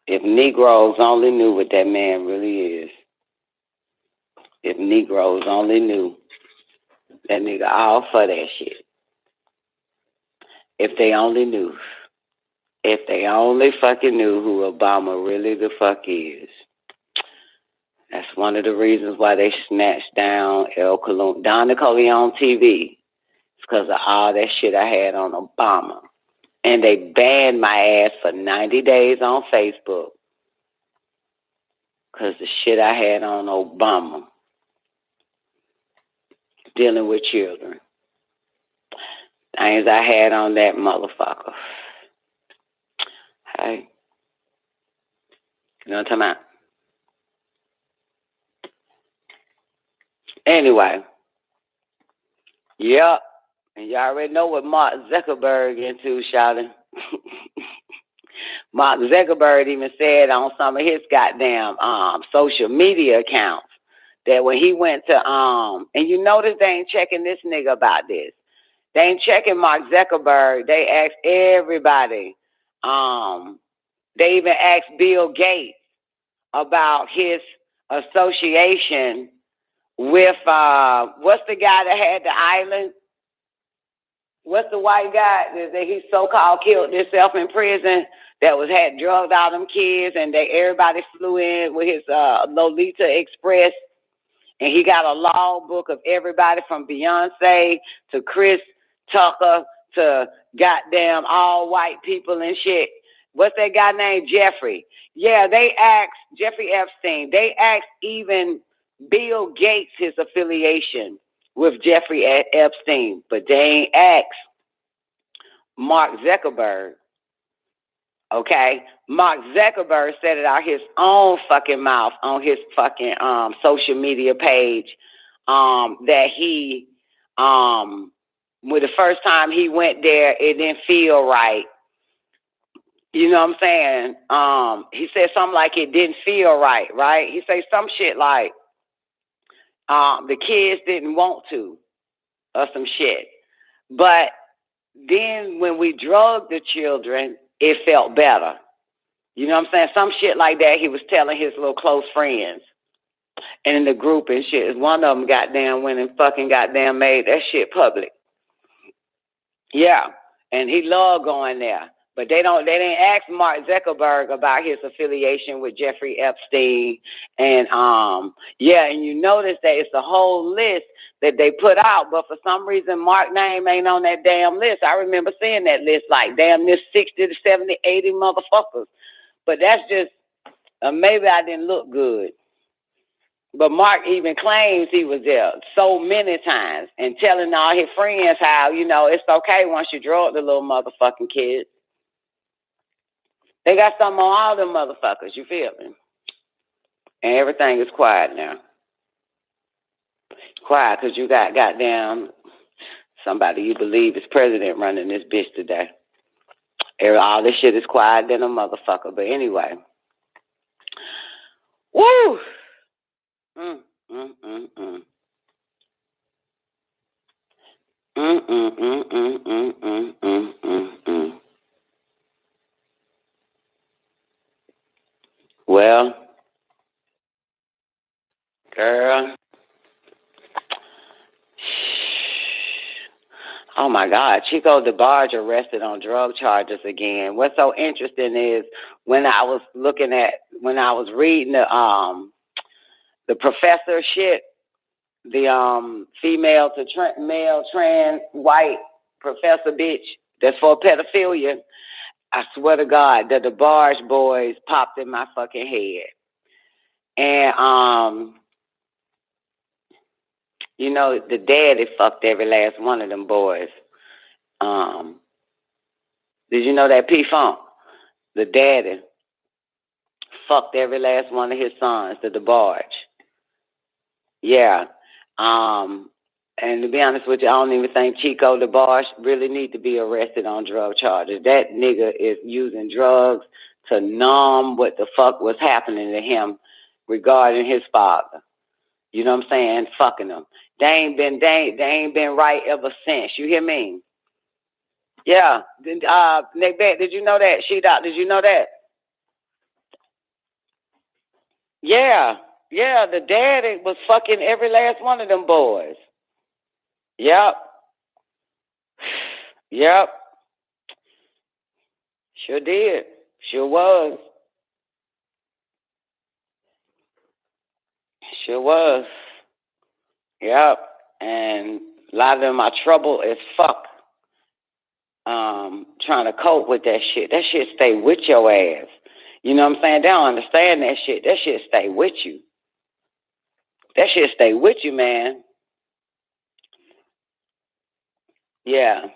Speaker 6: if Negroes only knew what that man really is. If Negroes only knew, that nigga all for that shit. If they only knew. If they only fucking knew who Obama really the fuck is. That's one of the reasons why they snatched down Don Nicoleone TV. It's because of all that shit I had on Obama. And they banned my ass for 90 days on Facebook. Because the shit I had on Obama. Dealing with children. Things I had on that motherfucker. Hey. You know what I'm talking about? Anyway. Yep. And y'all already know what Mark Zuckerberg into, shouting. Mark Zuckerberg even said on some of his goddamn social media accounts that when he went to and you notice they ain't checking this nigga about this. They ain't checking Mark Zuckerberg. They asked everybody. They even asked Bill Gates about his association with what's the guy that had the island? What's the white guy that he so-called killed himself in prison that had drugged all them kids and everybody flew in with his Lolita Express and he got a logbook of everybody from Beyonce to Chris Tucker to goddamn all white people and shit. What's that guy named Jeffrey? Yeah, they asked Jeffrey Epstein. They asked even Bill Gates his affiliation with Jeffrey Epstein, but they ain't asked Mark Zuckerberg. Okay? Mark Zuckerberg said it out his own fucking mouth on his fucking social media page that he with the first time he went there, it didn't feel right. You know what I'm saying? He said something like it didn't feel right, right? He said some shit like the kids didn't want to. or some shit. But then when we drugged the children, it felt better. You know what I'm saying? Some shit like that he was telling his little close friends and in the group and shit. One of them goddamn went and fucking goddamn made that shit public. Yeah. And he loved going there. But they didn't ask Mark Zuckerberg about his affiliation with Jeffrey Epstein. And and you notice that it's a whole list that they put out, but for some reason Mark's name ain't on that damn list. I remember seeing that list like damn near 60 to 70, 80 motherfuckers. But that's just maybe I didn't look good. But Mark even claims he was there so many times and telling all his friends how, you know, it's okay once you drug the little motherfucking kids. They got something on all them motherfuckers, you feel me? And everything is quiet now. Quiet because you got goddamn somebody you believe is president running this bitch today. All this shit is quiet than a motherfucker. But anyway. Woo! Well, girl. Oh my God, Chico DeBarge arrested on drug charges again. What's so interesting is when I was reading the professor shit, the female to male trans white professor bitch that's for pedophilia. I swear to God, the DeBarge boys popped in my fucking head. And you know, the daddy fucked every last one of them boys. Did you know that P-Funk? The daddy fucked every last one of his sons, the DeBarge. Yeah. And to be honest with you, I don't even think Chico DeBarge really need to be arrested on drug charges. That nigga is using drugs to numb what the fuck was happening to him regarding his father. You know what I'm saying? Fucking him. They ain't been right ever since. You hear me? Yeah. Nick Beck, did you know that? She-Doc, did you know that? Yeah. Yeah, the daddy was fucking every last one of them boys. Yep. Yep. Sure did. Sure was. Sure was. Yep. And a lot of them are trouble as fuck. Trying to cope with that shit. That shit stay with your ass. You know what I'm saying? They don't understand that shit. That shit stay with you. That shit stay with you, man. Yeah.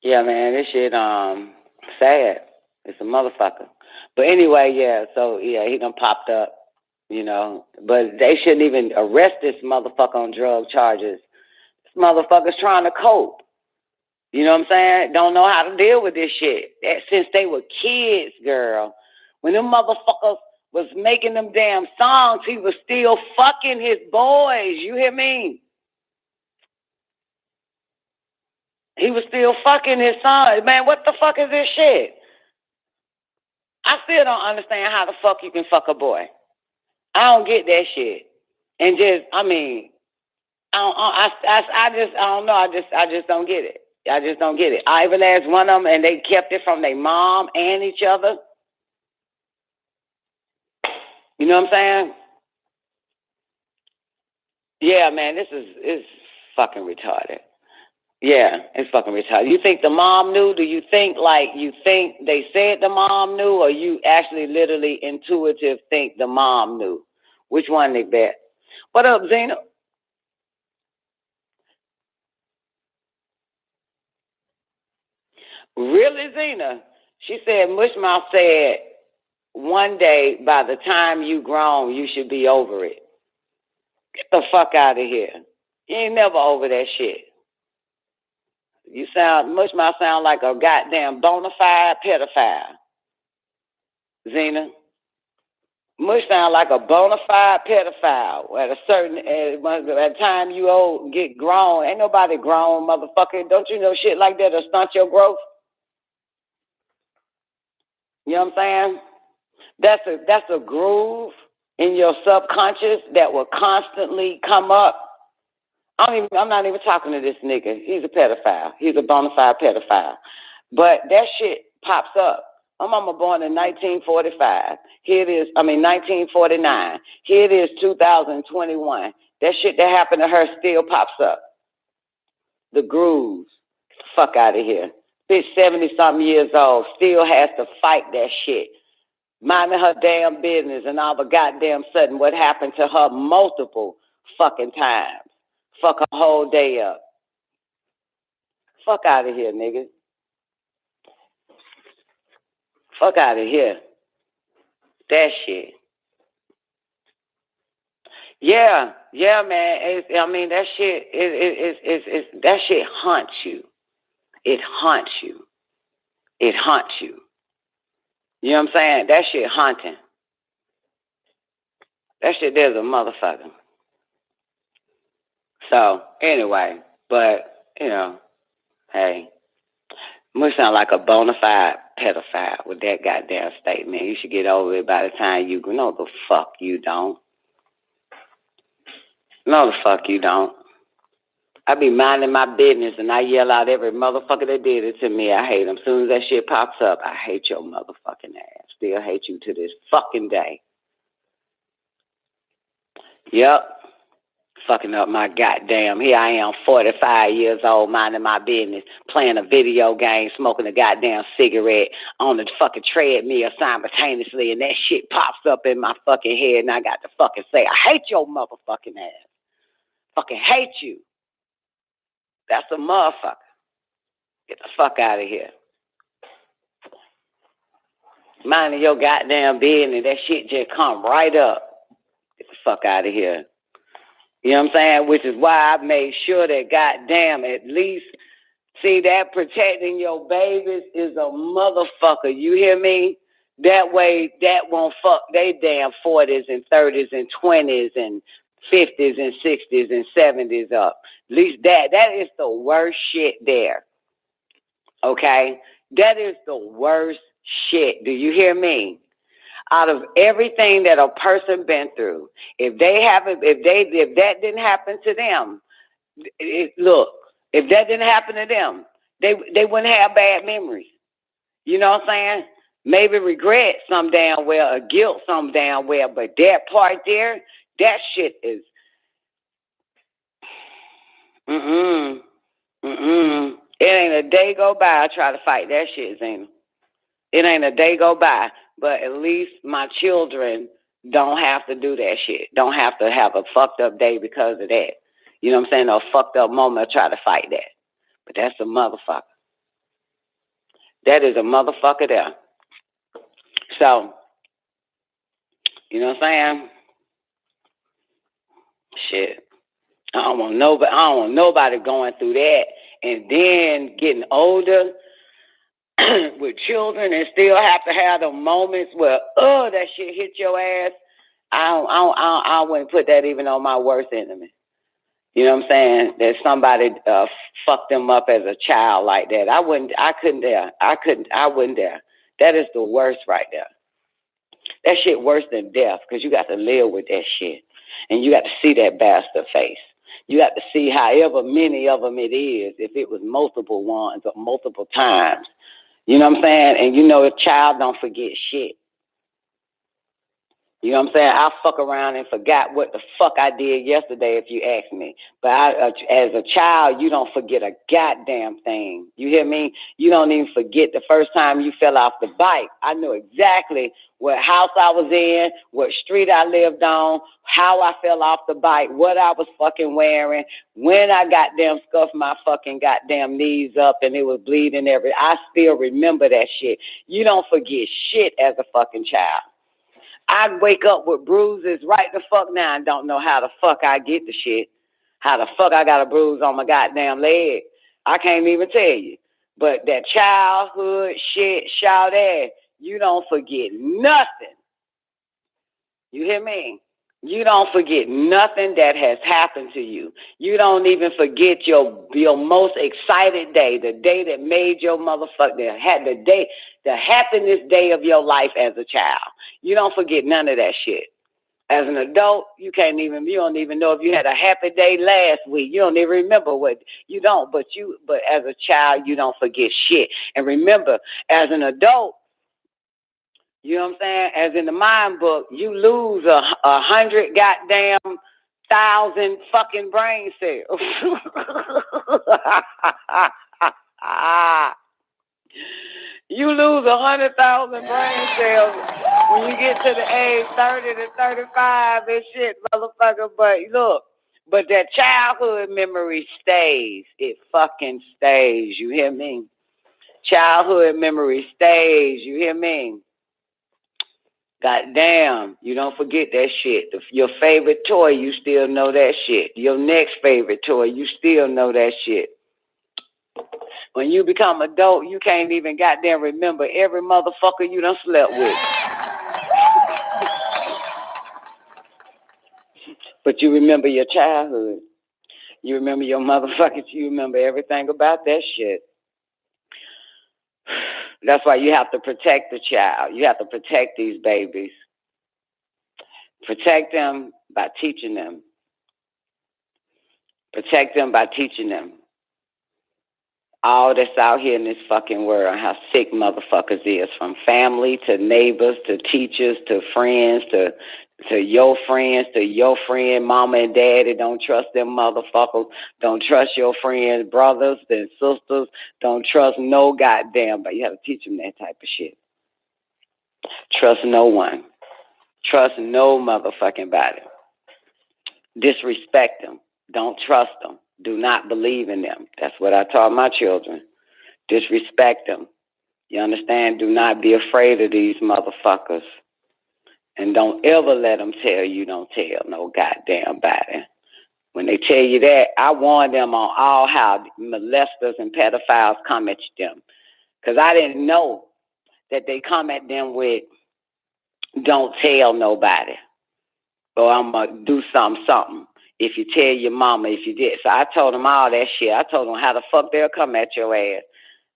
Speaker 6: Yeah, man, this shit sad. It's a motherfucker. But anyway, yeah, so yeah, he done popped up, you know. But they shouldn't even arrest this motherfucker on drug charges. This motherfucker's trying to cope. You know what I'm saying? Don't know how to deal with this shit. Since they were kids, girl. When them motherfuckers was making them damn songs, he was still fucking his boys. You hear me? He was still fucking his son. Man, what the fuck is this shit? I still don't understand how the fuck you can fuck a boy. I don't get that shit. And just, I mean, I don't know. I just don't get it. I just don't get it. I even asked one of them, and they kept it from their mom and each other. You know what I'm saying? Yeah, man, it's fucking retarded. Yeah, it's fucking retarded. You think the mom knew? Do you think they said the mom knew, or you actually literally intuitive think the mom knew? Which one they bet? What up, Zena? Really, Zena? She said, Mushmouth said, one day, by the time you grown, you should be over it. Get the fuck out of here. You ain't never over that shit. Mushmouth sound like a goddamn bona fide pedophile. Zena? Mush sound like a bona fide pedophile. At a time you old, get grown. Ain't nobody grown, motherfucker. Don't you know shit like that will stunt your growth? You know what I'm saying? That's a groove in your subconscious that will constantly come up. I'm not even talking to this nigga. He's a pedophile. He's a bona fide pedophile. But that shit pops up. My mama born in 1945. Here it is, 1949. Here it is, 2021. That shit that happened to her still pops up. The grooves. Fuck out of here. Bitch, 70-something years old, still has to fight that shit. Minding her damn business, and all of a goddamn sudden what happened to her multiple fucking times. Fuck a whole day up. Fuck out of here, nigga. Fuck out of here. That shit. Yeah, man. That shit. That shit haunts you. It haunts you. It haunts you. You know what I'm saying? That shit haunting. That shit there's a motherfucker. So, anyway, but, hey, Mush sound like a bona fide pedophile with that goddamn statement. You should get over it by the time you go. No, the fuck you don't. No, the fuck you don't. I be minding my business and I yell out every motherfucker that did it to me. I hate them. As soon as that shit pops up, I hate your motherfucking ass. Still hate you to this fucking day. Yep. Fucking up my goddamn. Here I am, 45 years old, minding my business, playing a video game, smoking a goddamn cigarette on the fucking treadmill simultaneously, and that shit pops up in my fucking head, and I got to fucking say, I hate your motherfucking ass. Fucking hate you. That's a motherfucker. Get the fuck out of here. Minding your goddamn business, that shit just come right up. Get the fuck out of here. You know what I'm saying? Which is why I made sure that goddamn at least see that protecting your babies is a motherfucker. You hear me? That way that won't fuck they damn 40s and 30s and 20s and 50s and 60s and 70s up. At least that is the worst shit there. Okay? That is the worst shit. Do you hear me? Out of everything that a person been through, if that didn't happen to them, if that didn't happen to them, they wouldn't have bad memories. You know what I'm saying? Maybe regret some damn well or guilt some damn well, but that part there, that shit is It ain't a day go by I try to fight that shit, Zena. It ain't a day go by, but at least my children don't have to do that shit. Don't have to have a fucked up day because of that. You know what I'm saying? A fucked up moment, I try to fight that. But that's a motherfucker. That is a motherfucker there. So, you know what I'm saying? Shit. I don't want nobody going through that and then getting older with children and still have to have the moments where that shit hit your ass. I wouldn't put that even on my worst enemy. You know what I'm saying? That somebody fucked them up as a child like that. I wouldn't dare. That is the worst right there. That shit worse than death because you got to live with that shit. And you got to see that bastard face. You got to see however many of them it is, if it was multiple ones or multiple times. You know what I'm saying? And you know, a child don't forget shit. You know what I'm saying? I'll fuck around and forgot what the fuck I did yesterday if you ask me. But as a child, you don't forget a goddamn thing. You hear me? You don't even forget the first time you fell off the bike. I knew exactly what house I was in, what street I lived on, how I fell off the bike, what I was fucking wearing, when I goddamn scuffed my fucking goddamn knees up and it was bleeding I still remember that shit. You don't forget shit as a fucking child. I wake up with bruises right the fuck now and don't know how the fuck I get the shit. How the fuck I got a bruise on my goddamn leg. I can't even tell you. But that childhood shit, shout ass, you don't forget nothing. You hear me? You don't forget nothing that has happened to you. You don't even forget your most excited day, the day that made your motherfucker, the happiness day of your life as a child. You don't forget none of that shit. As an adult, you don't even know if you had a happy day last week. You don't even remember but as a child, you don't forget shit. And remember, as an adult, you know what I'm saying? As in the mind book, you lose 100 goddamn 1,000 fucking brain cells. You lose 100,000 brain cells when you get to the age 30 to 35 and shit, motherfucker. But that childhood memory stays. It fucking stays. You hear me? Childhood memory stays. You hear me? God damn, you don't forget that shit. Your favorite toy, you still know that shit. Your next favorite toy, you still know that shit. When you become adult, you can't even goddamn remember every motherfucker you done slept with. But you remember your childhood. You remember your motherfuckers. You remember everything about that shit. That's why you have to protect the child. You have to protect these babies. Protect them by teaching them. Protect them by teaching them. All that's out here in this fucking world, how sick motherfuckers is, from family to neighbors to teachers to friends to your friends to your friend, mama and daddy. Don't trust them motherfuckers. Don't trust your friends, brothers and sisters. Don't trust no goddamn, but you have to teach them that type of shit. Trust no one. Trust no motherfucking body. Disrespect them. Don't trust them. Do not believe in them. That's what I taught my children. Disrespect them. You understand? Do not be afraid of these motherfuckers. And don't ever let them tell you don't tell no goddamn body. When they tell you that, I warn them on all how molesters and pedophiles come at them. Because I didn't know that they come at them with, don't tell nobody. Or I'm going to do something. If you tell your mama, if you did. So I told them all that shit. I told them how the fuck they'll come at your ass.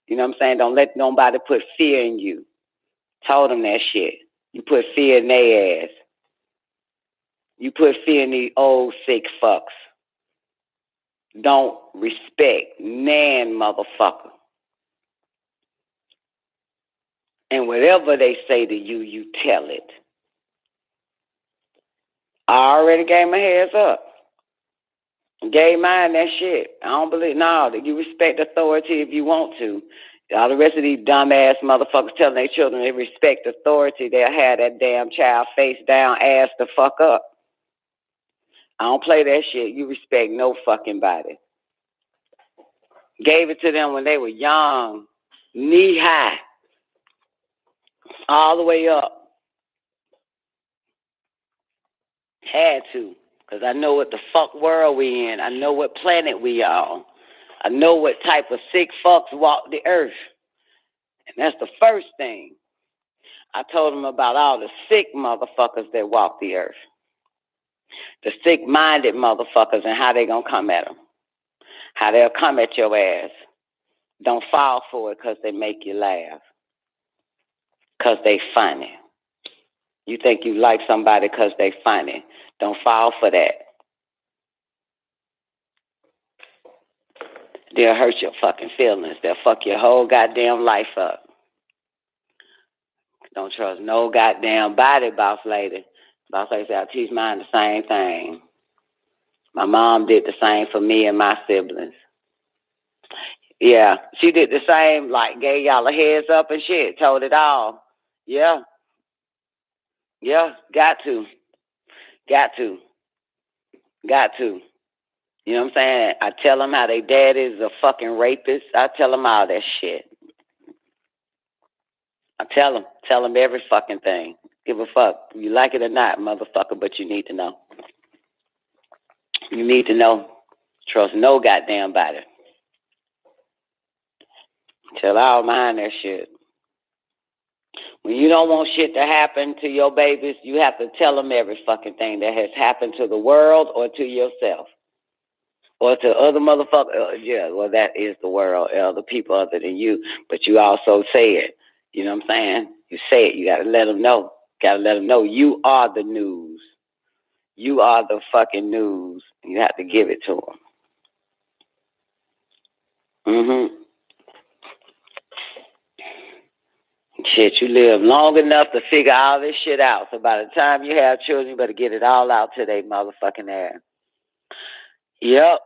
Speaker 6: You know what I'm saying? Don't let nobody put fear in you. Told them that shit. You put fear in their ass. You put fear in these old sick fucks. Don't respect nan motherfucker. And whatever they say to you, you tell it. I already gave my heads up. Gave mine that shit. I don't believe, no, that you respect authority if you want to. All the rest of these dumbass motherfuckers telling their children they respect authority, they'll have that damn child face down, ass the fuck up. I don't play that shit. You respect no fucking body. Gave it to them when they were young, knee high, all the way up. Had to. Because I know what the fuck world we in. I know what planet we on. I know what type of sick fucks walk the earth. And that's the first thing. I told them about all the sick motherfuckers that walk the earth. The sick-minded motherfuckers and how they gonna come at them. How they'll come at your ass. Don't fall for it because they make you laugh. Because they funny. You think you like somebody because they funny. Don't fall for that. They'll hurt your fucking feelings. They'll fuck your whole goddamn life up. Don't trust no goddamn body, boss lady. Boss lady said, I teach mine the same thing. My mom did the same for me and my siblings. Yeah, she did the same, like gave y'all a heads up and shit. Told it all. Yeah. Yeah, got to. You know what I'm saying? I tell them how their dad is a fucking rapist. I tell them all that shit. I tell them every fucking thing. Give a fuck. You like it or not, motherfucker, but you need to know. You need to know. Trust no goddamn body. Tell all mine that shit. When you don't want shit to happen to your babies, you have to tell them every fucking thing that has happened to the world or to yourself. Or to other motherfuckers. Yeah, well, that is the world, other people other than you. But you also say it. You know what I'm saying? You say it. You got to let them know. Got to let them know you are the news. You are the fucking news. You have to give it to them. Shit, you live long enough to figure all this shit out. So by the time you have children, you better get it all out to their motherfucking ass. Yep.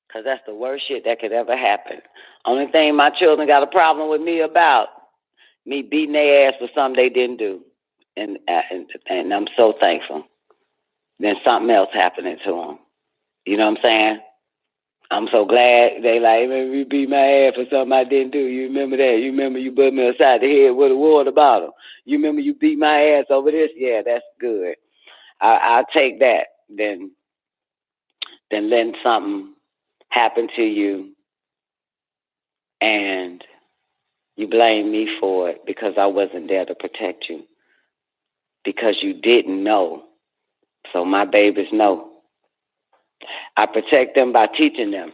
Speaker 6: Because that's the worst shit that could ever happen. Only thing my children got a problem with me about, me beating their ass for something they didn't do. And I'm so thankful. Then something else happening to them. You know what I'm saying? I'm so glad they like, man, you beat my ass for something I didn't do. You remember that? You remember you put me upside the head with a water bottle. You remember you beat my ass over this? Yeah, that's good. I'll take that than letting something happen to you and you blame me for it because I wasn't there to protect you. Because you didn't know. So my babies know. I protect them by teaching them,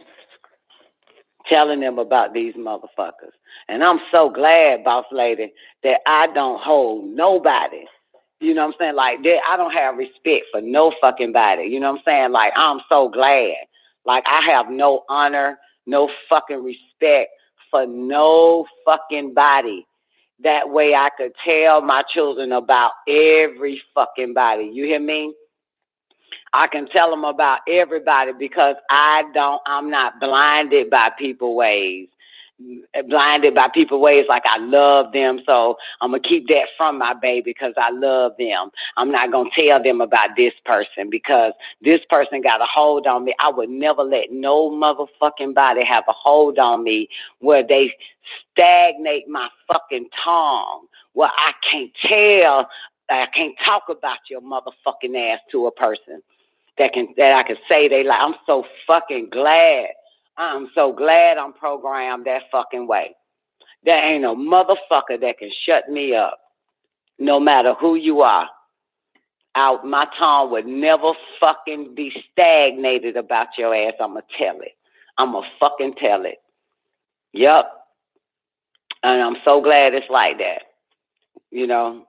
Speaker 6: telling them about these motherfuckers. And I'm so glad, boss lady, that I don't hold nobody. You know what I'm saying? Like, I don't have respect for no fucking body. You know what I'm saying? Like, I'm so glad. Like, I have no honor, no fucking respect for no fucking body. That way I could tell my children about every fucking body. You hear me? I can tell them about everybody because I'm not blinded by people's ways. Blinded by people's ways like I love them. So I'm going to keep that from my baby because I love them. I'm not going to tell them about this person because this person got a hold on me. I would never let no motherfucking body have a hold on me where they stagnate my fucking tongue. Where I can't talk about your motherfucking ass to a person. That I can say they like. I'm so fucking glad. I'm so glad I'm programmed that fucking way. There ain't no motherfucker that can shut me up, no matter who you are. My tongue would never fucking be stagnated about your ass. I'ma tell it. I'ma fucking tell it. Yup. And I'm so glad it's like that. You know,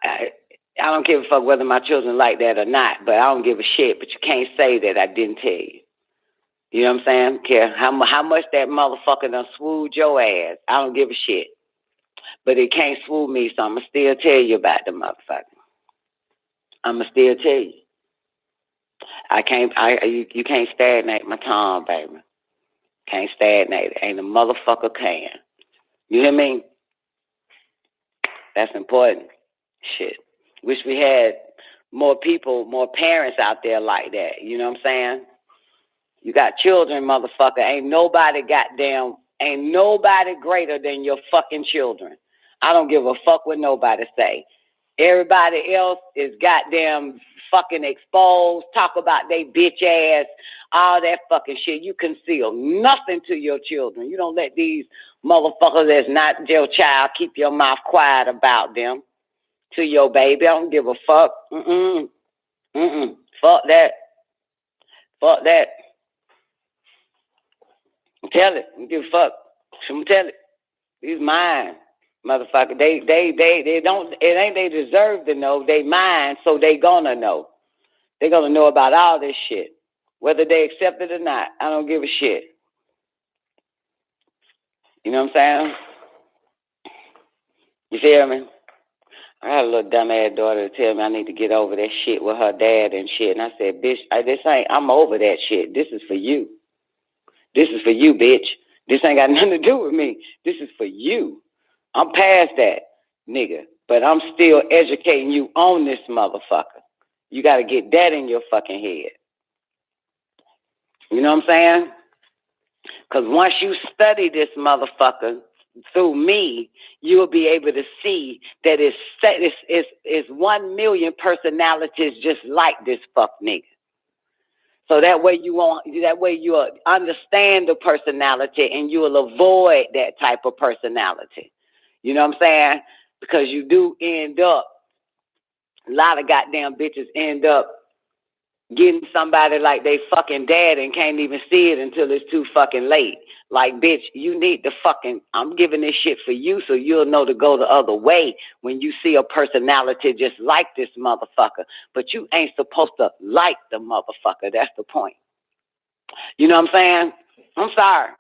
Speaker 6: I don't give a fuck whether my children like that or not, but I don't give a shit. But you can't say that I didn't tell you. You know what I'm saying? I don't care how much that motherfucker done swooled your ass. I don't give a shit. But it can't swool me, so I'm going to still tell you about the motherfucker. I'm going to still tell you. You can't stagnate my tongue, baby. Can't stagnate it. Ain't a motherfucker can. You hear me? That's important. Shit. Wish we had more people, more parents out there like that. You know what I'm saying? You got children, motherfucker. Ain't nobody greater than your fucking children. I don't give a fuck what nobody say. Everybody else is goddamn fucking exposed, talk about they bitch ass, all that fucking shit. You conceal nothing to your children. You don't let these motherfuckers that's not your child keep your mouth quiet about them to your baby. I don't give a fuck. Fuck that. Fuck that. Tell it. Don't give a fuck. I'm tell it. These mine, motherfucker. They don't. It ain't they deserve to know. They mine, so they gonna know. They gonna know about all this shit, whether they accept it or not. I don't give a shit. You know what I'm saying? You feel me? I had a little dumbass daughter to tell me I need to get over that shit with her dad and shit, and I said, bitch, I'm over that shit. This is for you. This is for you, bitch. This ain't got nothing to do with me. This is for you. I'm past that, nigga. But I'm still educating you on this motherfucker. You got to get that in your fucking head. You know what I'm saying? Because once you study this motherfucker through me, you will be able to see that it's 1 million personalities just like this fuck nigga. So that way you understand the personality and you will avoid that type of personality. You know what I'm saying? Because you do end up, a lot of goddamn bitches end up getting somebody like they fucking dad and can't even see it until it's too fucking late. Like, bitch, you need to fucking, I'm giving this shit for you so you'll know to go the other way when you see a personality just like this motherfucker. But you ain't supposed to like the motherfucker. That's the point. You know what I'm saying? I'm sorry.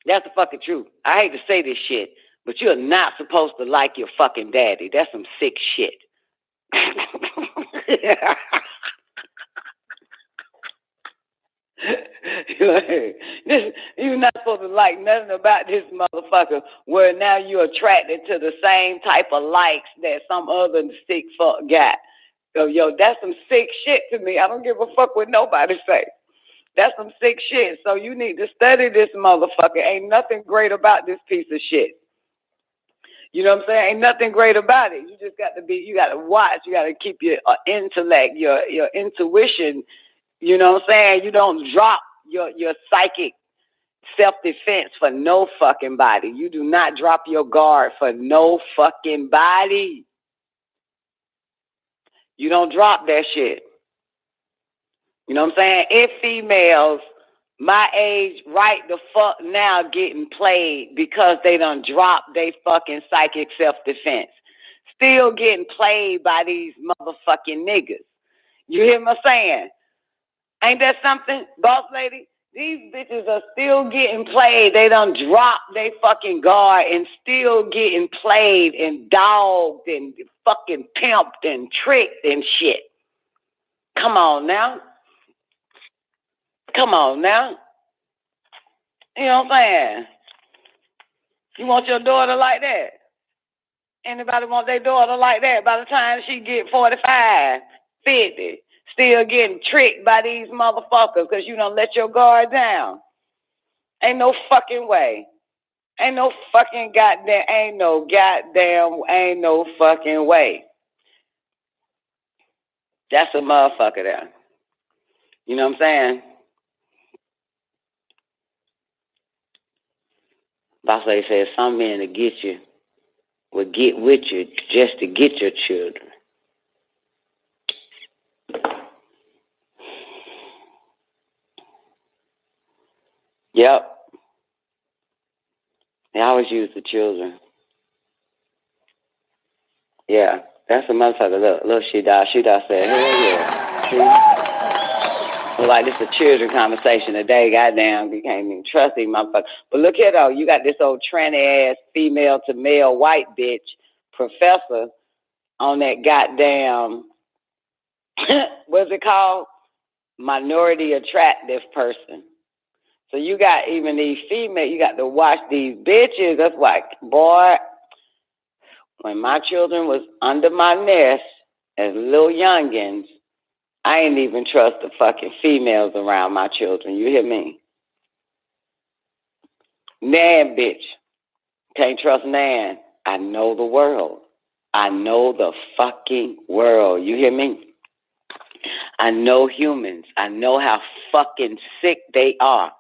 Speaker 6: That's the fucking truth. I hate to say this shit, but you're not supposed to like your fucking daddy. That's some sick shit. You're not supposed to like nothing about this motherfucker where now you're attracted to the same type of likes that some other sick fuck got. So, yo, that's some sick shit to me. I don't give a fuck what nobody say. That's some sick shit. So you need to study this motherfucker. Ain't nothing great about this piece of shit. You know what I'm saying? Ain't nothing great about it. You just got to be, you got to watch. You got to keep your intellect, your intuition. You know what I'm saying? You don't drop your psychic self-defense for no fucking body. You do not drop your guard for no fucking body. You don't drop that shit. You know what I'm saying? If females my age right the fuck now getting played because they done dropped they fucking psychic self-defense. Still getting played by these motherfucking niggas. You hear me saying? Ain't that something, boss lady? These bitches are still getting played. They done dropped they fucking guard and still getting played and dogged and fucking pimped and tricked and shit. Come on now. Come on now. You know what I'm saying? You want your daughter like that? Anybody want their daughter like that by the time she get 45, 50? Still getting tricked by these motherfuckers because you done let your guard down. Ain't no fucking way. Ain't no fucking ain't no fucking way. That's a motherfucker there. You know what I'm saying? Boss lady says some men to get you will get with you just to get your children. Yep. They always use the children. Yeah, that's a motherfucker. Look, she said, hell yeah. See? Like this a children conversation today. Goddamn, you can't even trust these motherfuckers. But look here though, you got this old tranny ass female to male white bitch professor on that goddamn what's it called? Minority attractive person. So you got even these female, you got to watch these bitches. That's why, boy, when my children was under my nest as little youngins, I ain't even trust the fucking females around my children. You hear me? Nan, bitch. Can't trust Nan. I know the world. I know the fucking world. You hear me? I know humans. I know how fucking sick they are.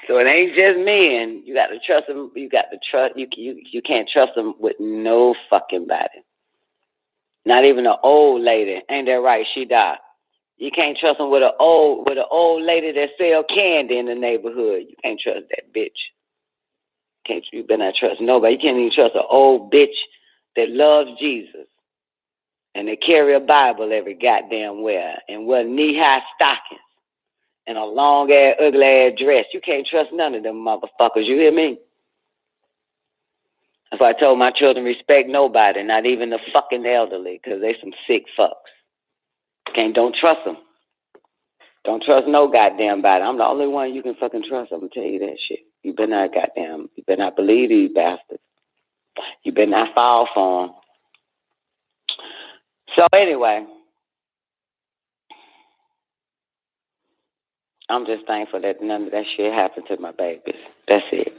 Speaker 6: So it ain't just men. You got to trust them. You got to trust. You can't trust them with no fucking body. Not even an old lady. Ain't that right? She died. You can't trust them with an old lady that sell candy in the neighborhood. You can't trust that bitch. You better not trust nobody. You can't even trust an old bitch that loves Jesus and they carry a Bible every goddamn where and wear knee-high stockings and a long-ass, ugly-ass dress. You can't trust none of them motherfuckers. You hear me? That's why I told my children respect nobody, not even the fucking elderly, because they some sick fucks. Don't trust them. Don't trust no goddamn body. I'm the only one you can fucking trust. I'm going to tell you that shit. You better not believe these bastards. You better not fall for them. So anyway, I'm just thankful that none of that shit happened to my babies. That's it.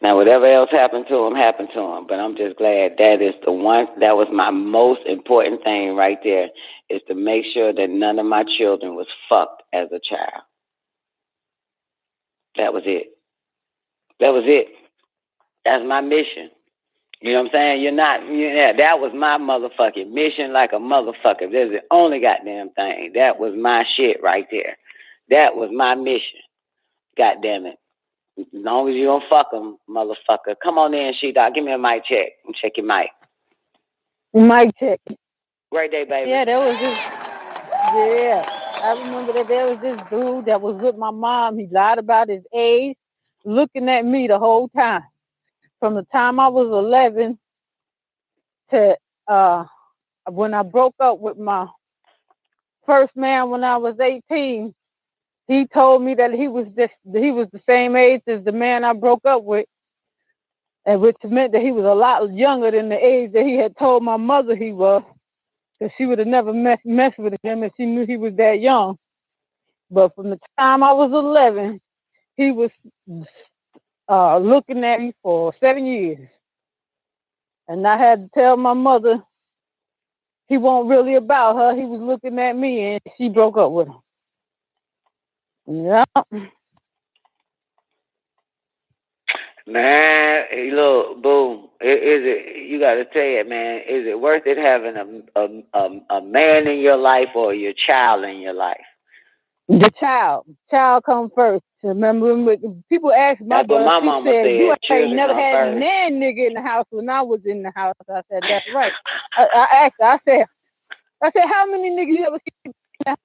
Speaker 6: Now, whatever else happened to them. But I'm just glad that is the one, that was my most important thing right there, is to make sure that none of my children was fucked as a child. That was it. That was it. That's my mission. You know what I'm saying? That was my motherfucking mission like a motherfucker. That's the only goddamn thing. That was my shit right there. That was my mission. Goddamn it. As long as you don't fuck them, motherfucker. Come on in, She-Dog. Give me a mic check. Check your mic.
Speaker 7: Mic check.
Speaker 6: Great day, baby.
Speaker 7: Yeah, I remember that there was this dude that was with my mom. He lied about his age, looking at me the whole time. From the time I was 11 to when I broke up with my first man when I was 18, he told me that he was the same age as the man I broke up with, and which meant that he was a lot younger than the age that he had told my mother he was, because she would have never messed with him if she knew he was that young. But from the time I was 11, he was looking at me for 7 years. And I had to tell my mother he wasn't really about her. He was looking at me, and she broke up with him. Yeah.
Speaker 6: Man, hey, look, boom. Is it? You got to tell it, man. Is it worth it having a man in your life or your child in your life?
Speaker 7: The child come first. Remember, when people ask my brother,
Speaker 6: my
Speaker 7: she
Speaker 6: mama
Speaker 7: said, "You ain't never had
Speaker 6: first.
Speaker 7: a man nigga in the house when I was in the house." I said, "That's right." I asked her. I said, "How many niggas you ever seen in the house?"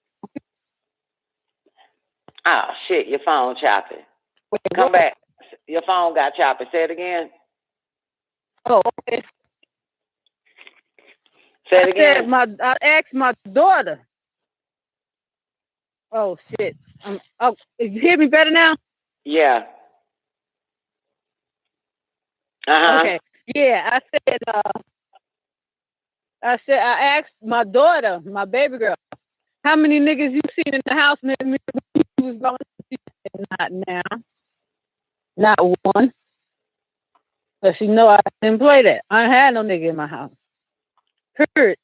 Speaker 6: Oh shit, your phone chopping. Come back. Your phone got chopping. Say it again.
Speaker 7: Oh, okay.
Speaker 6: Say it again.
Speaker 7: I asked my daughter. Oh shit. You hear me better now?
Speaker 6: Yeah.
Speaker 7: Okay. Yeah, I asked my daughter, my baby girl, how many niggas you seen in the house when you was going? She said, not now. Not one. But she know I didn't play that. I ain't had no nigga in my house. Period.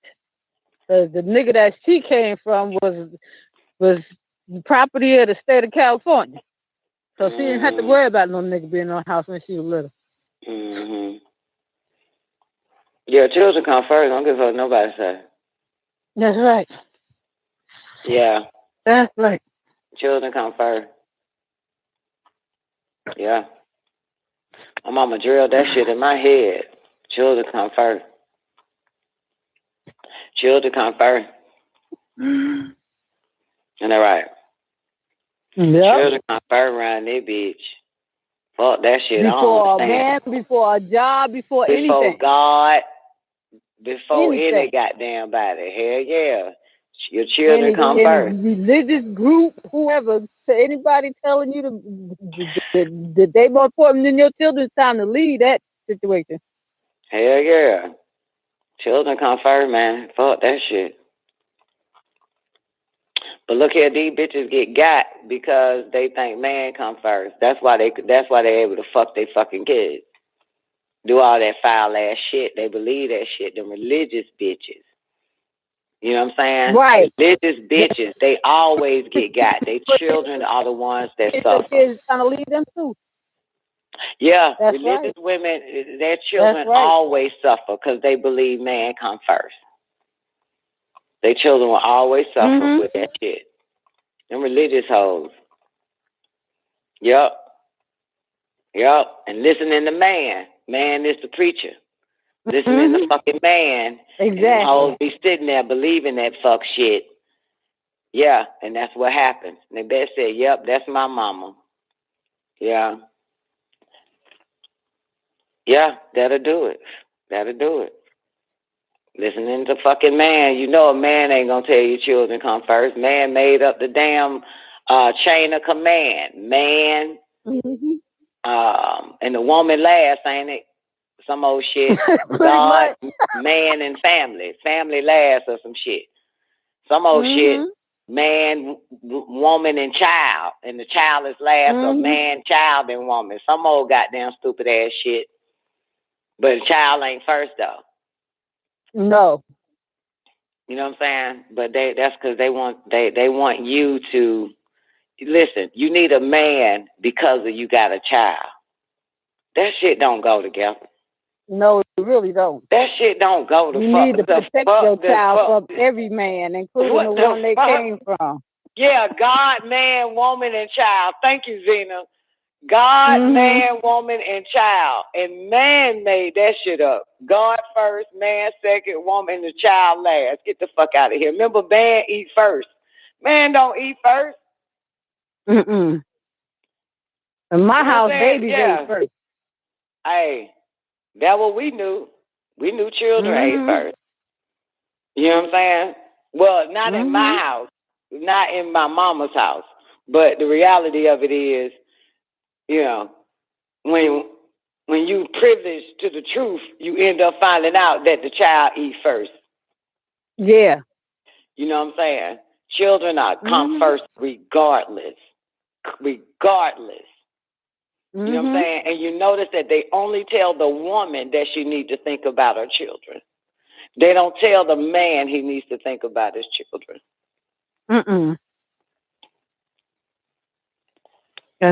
Speaker 7: The nigga that she came from was the property of the state of California. So she didn't have to worry about no nigga being in her house when she was little.
Speaker 6: Mm-hmm. Yeah, children come first. Don't give a fuck nobody say.
Speaker 7: That's right.
Speaker 6: Yeah.
Speaker 7: That's right.
Speaker 6: Children come first. Yeah. My mama drilled that shit in my head. Children come first. Children come first. Isn't that right?
Speaker 7: Yeah.
Speaker 6: Children come first around this bitch. Fuck that shit.
Speaker 7: Before a man, before a job, before anything.
Speaker 6: Before God, before
Speaker 7: anything.
Speaker 6: any goddamn body. Hell yeah. Your children come first.
Speaker 7: Religious group, whoever, to anybody telling you that they more important than your children, it's time to leave that situation.
Speaker 6: Hell yeah. Children come first, man. Fuck that shit. But look here, these bitches get got because they think man come first. That's why they're able to fuck their fucking kids. Do all that foul ass shit. They believe that shit. Them religious bitches. You know what I'm saying?
Speaker 7: Right.
Speaker 6: Religious bitches, they always get got. Their children are the ones that suffer.
Speaker 7: Kids trying to lead them too.
Speaker 6: Yeah,
Speaker 7: that's
Speaker 6: religious
Speaker 7: right.
Speaker 6: women, their children always suffer because they believe man come first. Their children will always suffer with that shit. Them religious hoes. Yup. And listening to man. Man is the preacher. Listening to fucking man.
Speaker 7: Exactly.
Speaker 6: And hoes be sitting there believing that fuck shit. Yeah, and that's what happens. And they better say, yep, that's my mama. Yeah. Yeah, that'll do it. Listening to fucking man. You know a man ain't gonna tell your children come first. Man made up the damn chain of command. Man. And the woman last, ain't it? Some old shit. God, man, and family. Family last or some shit. Some old shit. Man, woman, and child. And the child is last, or man, child, and woman. Some old goddamn stupid ass shit. But the child ain't first though.
Speaker 7: No.
Speaker 6: You know what I'm saying? But that's because they want you to listen. You need a man because you got a child. That shit don't go together.
Speaker 7: No, you really don't.
Speaker 6: That shit don't go to
Speaker 7: You need to protect your child from every man, including the one they came from.
Speaker 6: Yeah, God, man, woman, and child. Thank you, Zena. God, man, woman, and child. And man made that shit up. God first, man second, woman, and the child last. Get the fuck out of here. Remember, man eat first. Man don't eat first.
Speaker 7: In my house, babies ate first.
Speaker 6: Hey, that's what we knew. We knew children ate first. You know what I'm saying? Well, not in my house. Not in my mama's house. But the reality of it is, you know, when you privileged to the truth, you end up finding out that the child eats first.
Speaker 7: Yeah.
Speaker 6: You know what I'm saying? Children come first regardless. Regardless. You know what I'm saying? And you notice that they only tell the woman that she needs to think about her children. They don't tell the man he needs to think about his children.
Speaker 7: And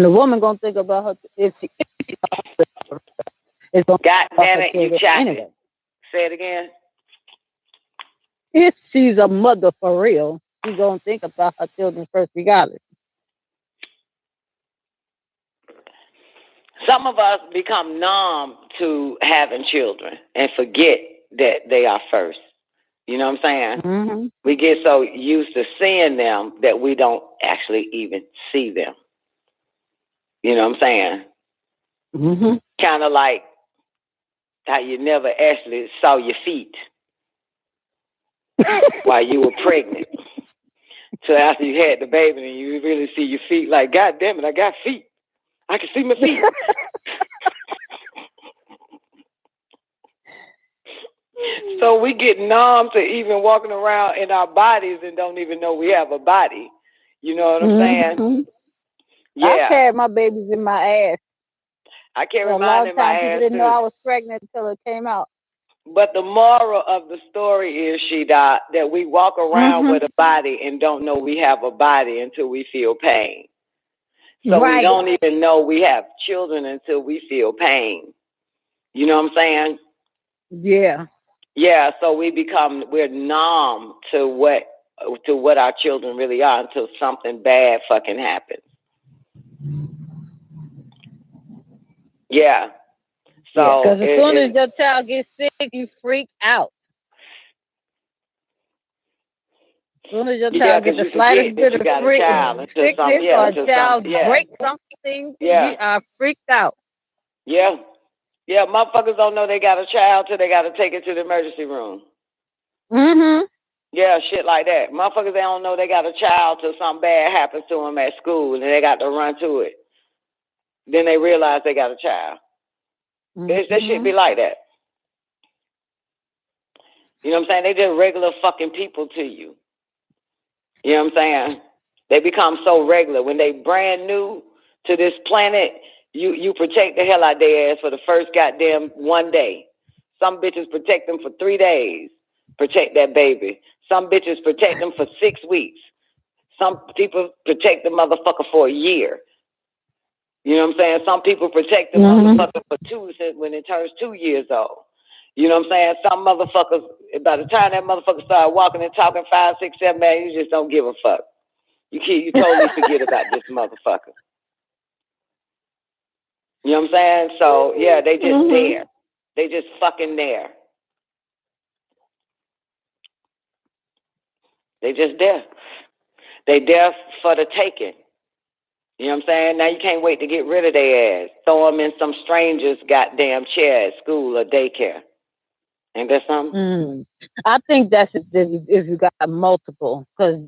Speaker 7: the woman gonna think about her if she is gonna.
Speaker 6: God damn it, you anyway. Say it again.
Speaker 7: If she's a mother for real, she's gonna think about her children first, regardless.
Speaker 6: Some of us become numb to having children and forget that they are first. You know what I'm saying? We get so used to seeing them that we don't actually even see them. You know what I'm saying? Kind of like how you never actually saw your feet while you were pregnant. So after you had the baby and you really see your feet, like, God damn it, I got feet. I can see my feet. So we get numb to even walking around in our bodies and don't even know we have a body. You know what I'm saying? Yeah.
Speaker 7: I carried my babies in my ass.
Speaker 6: I carried mine in my ass.
Speaker 7: People didn't know I was pregnant until it came out.
Speaker 6: But the moral of the story is, Shida, that we walk around with a body and don't know we have a body until we feel pain. So we don't even know we have children until we feel pain. You know what I'm saying?
Speaker 7: Yeah.
Speaker 6: Yeah, so we're numb to what our children really are until something bad fucking happens. Yeah. So
Speaker 7: because as soon as your child gets sick, you freak out. As soon as your child gets the slightest bit of sickness or a child breaks something, you are freaked out.
Speaker 6: Yeah. Yeah, motherfuckers don't know they got a child till they got to take it to the emergency room. Yeah, shit like that. Motherfuckers, they don't know they got a child till something bad happens to them at school and they got to run to it. Then they realize they got a child. That shit be like that. You know what I'm saying? They just regular fucking people to you. You know what I'm saying? They become so regular. When they brand new to this planet, you protect the hell out their ass for the first goddamn 1 day. Some bitches protect them for 3 days. Protect that baby. Some bitches protect them for 6 weeks. Some people protect the motherfucker for a year. You know what I'm saying? Some people protect the motherfucker for when it turns 2 years old. You know what I'm saying? Some motherfuckers, by the time that motherfucker start walking and talking 5, 6, 7, 8, you just don't give a fuck. You totally forget about this motherfucker. You know what I'm saying? So, yeah, they just there. They just fucking there. They just there. They there for the taking. You know what I'm saying? Now you can't wait to get rid of their ass. Throw them in some stranger's goddamn chair at school or daycare. Ain't that something?
Speaker 7: I think that's if you got multiple, because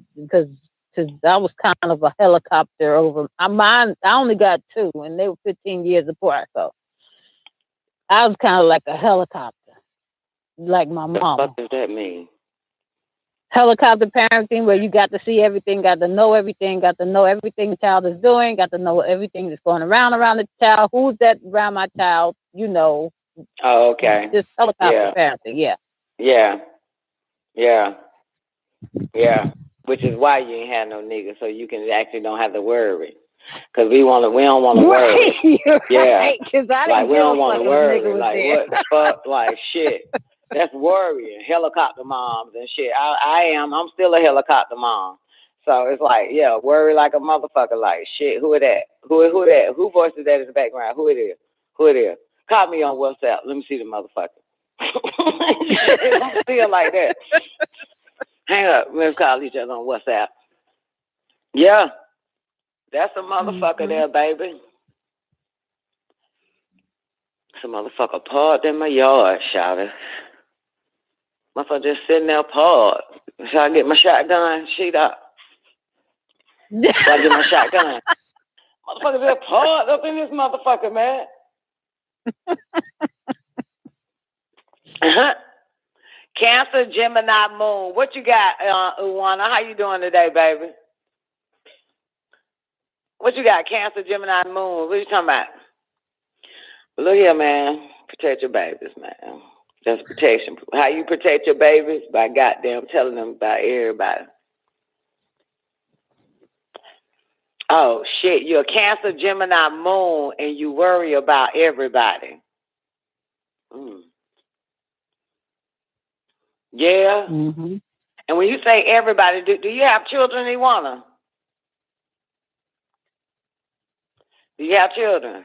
Speaker 7: I was kind of a helicopter over mine. I only got 2, and they were 15 years apart. So I was kind of like a helicopter, like my mom.
Speaker 6: What does that mean?
Speaker 7: Helicopter parenting, where you got to see everything, got to know everything the child is doing, got to know everything that's going around the child, who's that around my child, you know.
Speaker 6: Oh, okay.
Speaker 7: Just helicopter parenting,
Speaker 6: Yeah. Which is why you ain't had no nigga, so you can actually don't have to worry. Cause we don't want to worry.
Speaker 7: Yeah, cause I
Speaker 6: like
Speaker 7: didn't
Speaker 6: we
Speaker 7: give
Speaker 6: don't
Speaker 7: a
Speaker 6: want
Speaker 7: fuck
Speaker 6: to
Speaker 7: if a
Speaker 6: worry.
Speaker 7: nigga was
Speaker 6: Like
Speaker 7: there.
Speaker 6: what the fuck? Like shit. That's worrying. Helicopter moms and shit. I'm still a helicopter mom. So it's like, yeah, worry like a motherfucker. Like shit. Who is that? Who that? Who voice is that in the background? Who it is? Who it is? Call me on WhatsApp. Let me see the motherfucker. I'm still like that. Hang up. Let's call each other on WhatsApp. Yeah. That's a motherfucker there, baby. It's a motherfucker parked in my yard, shouted. Motherfucker just sitting there parked. Should I get my shotgun? Sheet up. Should I get my shotgun? Motherfucker just parked up in this motherfucker, man. Cancer, Gemini, Moon. What you got, Uwana? How you doing today, baby? What you got, Cancer, Gemini, Moon? What you talking about? Look here, man. Protect your babies, man. That's protection. How you protect your babies? By goddamn telling them about everybody. Oh, shit. You're a Cancer, Gemini, Moon, and you worry about everybody. Yeah. Mm-hmm. And when you say everybody, do you have children, Iwana? Do you have children?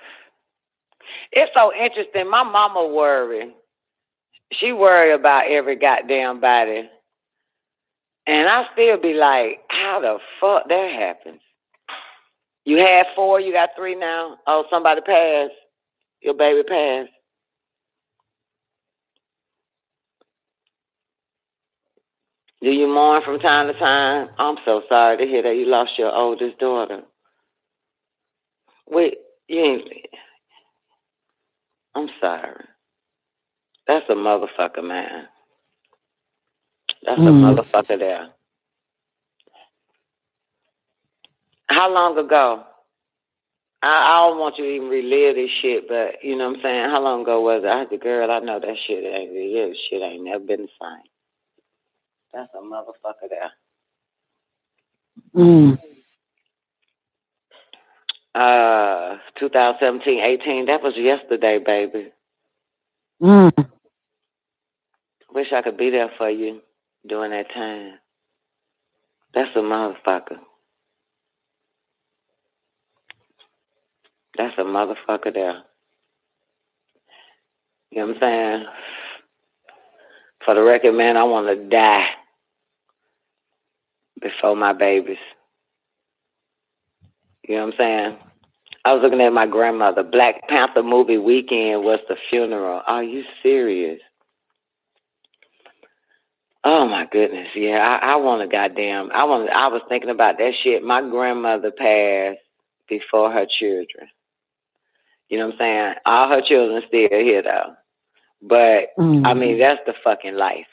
Speaker 6: It's so interesting. My mama worry. She worry about every goddamn body. And I still be like, how the fuck that happens? You had 4, you got 3 now? Oh, somebody passed. Your baby passed. Do you mourn from time to time? I'm so sorry to hear that you lost your oldest daughter. Wait, you ain't... I'm sorry. That's a motherfucker, man. That's a motherfucker there. How long ago? I don't want you to even relive this shit, but you know what I'm saying? How long ago was it? I was a girl, I know that shit ain't real. Shit ain't never been the same. That's a motherfucker there. 2017, 18, that was yesterday, baby. Wish I could be there for you during that time. That's a motherfucker. That's a motherfucker there. You know what I'm saying? For the record, man, I want to die before my babies. You know what I'm saying? I was looking at my grandmother. Black Panther movie weekend was the funeral. Are you serious? Oh my goodness, yeah. I want to goddamn. I was thinking about that shit. My grandmother passed before her children. You know what I'm saying? All her children still here though. But I mean, that's the fucking life.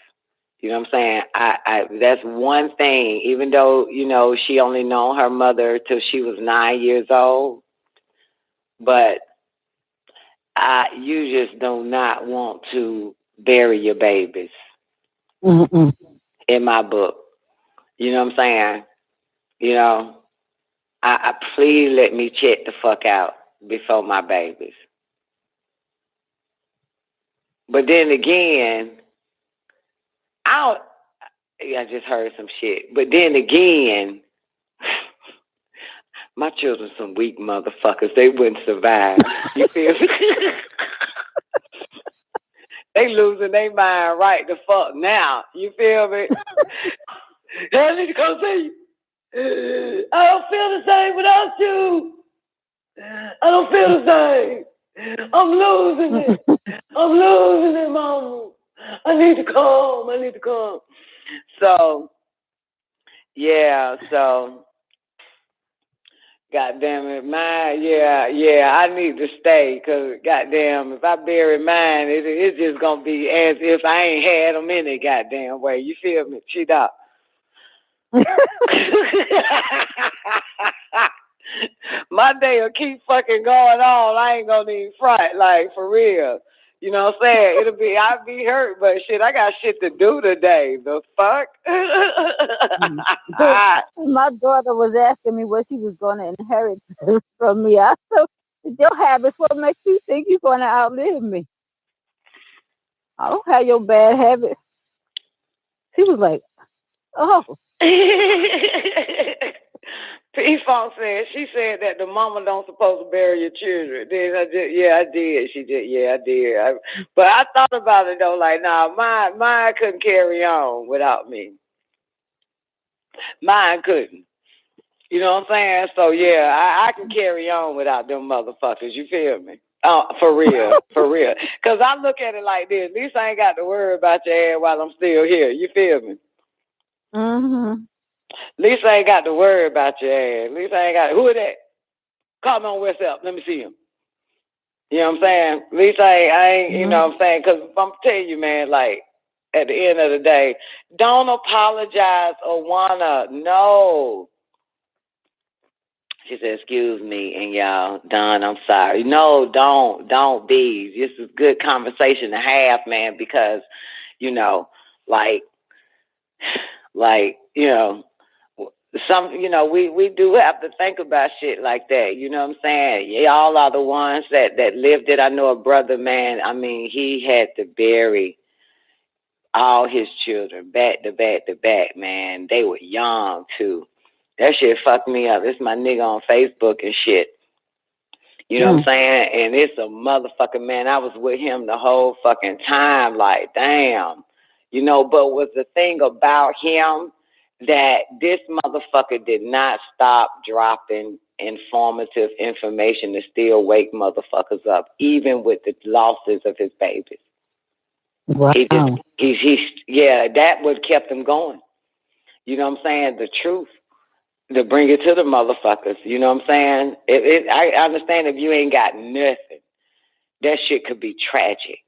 Speaker 6: You know what I'm saying? That's one thing. Even though she only known her mother till she was 9 years old, but you just do not want to bury your babies. In my book. You know what I'm saying? I please let me check the fuck out before my babies. But then again, I just heard some shit. But then again, my children some weak motherfuckers. They wouldn't survive. You feel me? They losing their mind right the fuck now. You feel me? I need to come see you. I don't feel the same without you. I don't feel the same. I'm losing it. I'm losing it, Mama. I need to come. So, yeah, goddamn it, mine, yeah, I need to stay, because goddamn, if I bury mine, it's just going to be as if I ain't had them any goddamn way. You feel me? She dog. My day will keep fucking going on. I ain't going to even front, like, for real. You know what I'm saying? I'd be hurt, but shit, I got shit to do today. The fuck?
Speaker 7: My daughter was asking me what she was going to inherit from me. I said, your habits, what makes you think you're going to outlive me? I don't have your bad habits. She was like, oh.
Speaker 6: P-Funk said, she said that the mama don't supposed to bury your children. Then I did. She did, I did. But I thought about it though, like, nah, mine couldn't carry on without me. Mine couldn't. You know what I'm saying? So yeah, I can carry on without them motherfuckers. You feel me? Oh, for real. Cause I look at it like this. At least I ain't got to worry about your ass while I'm still here. You feel me?
Speaker 7: Mm-hmm.
Speaker 6: At least I ain't got to worry about your ass. At least I ain't got. Who is that? Call me on WhatsApp. Let me see him. You know what I'm saying? At least I ain't. You know what I'm saying? Cause I'm telling you, man. Like at the end of the day, don't apologize or wanna. No. She said, excuse me, and y'all, Don, I'm sorry. No, don't be. This is good conversation to have, man, because, you know, like, you know, we do have to think about shit like that. You know what I'm saying? Y'all are the ones that lived it. I know a brother, man, I mean, he had to bury all his children back to back to back, man. They were young, too. That shit fucked me up. It's my nigga on Facebook and shit. You know what I'm saying? And it's a motherfucking man. I was with him the whole fucking time. Like, damn. You know, but was the thing about him that this motherfucker did not stop dropping informative information to still wake motherfuckers up, even with the losses of his babies.
Speaker 7: Wow.
Speaker 6: That would kept him going. You know what I'm saying? The truth. To bring it to the motherfuckers, you know what I'm saying? I understand if you ain't got nothing, that shit could be tragic.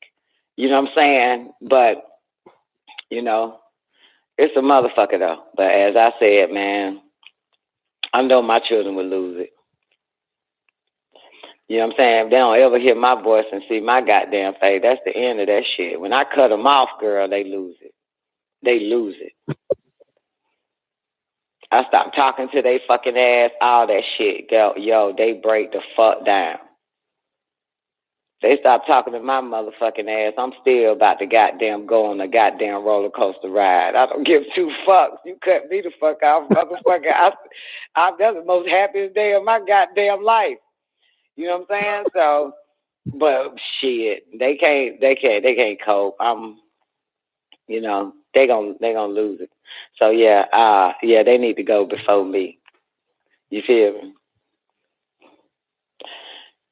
Speaker 6: You know what I'm saying? But, you know, it's a motherfucker though. But as I said, man, I know my children will lose it. You know what I'm saying? If they don't ever hear my voice and see my goddamn face, that's the end of that shit. When I cut them off, girl, they lose it. They lose it. I stopped talking to they fucking ass, all that shit. Yo, they break the fuck down. They stop talking to my motherfucking ass. I'm still about to goddamn go on a goddamn roller coaster ride. I don't give two fucks. You cut me the fuck off, motherfucker. That's the most happiest day of my goddamn life. You know what I'm saying? So, but shit, they can't cope. You know, they gonna lose it. So they need to go before me. You feel me?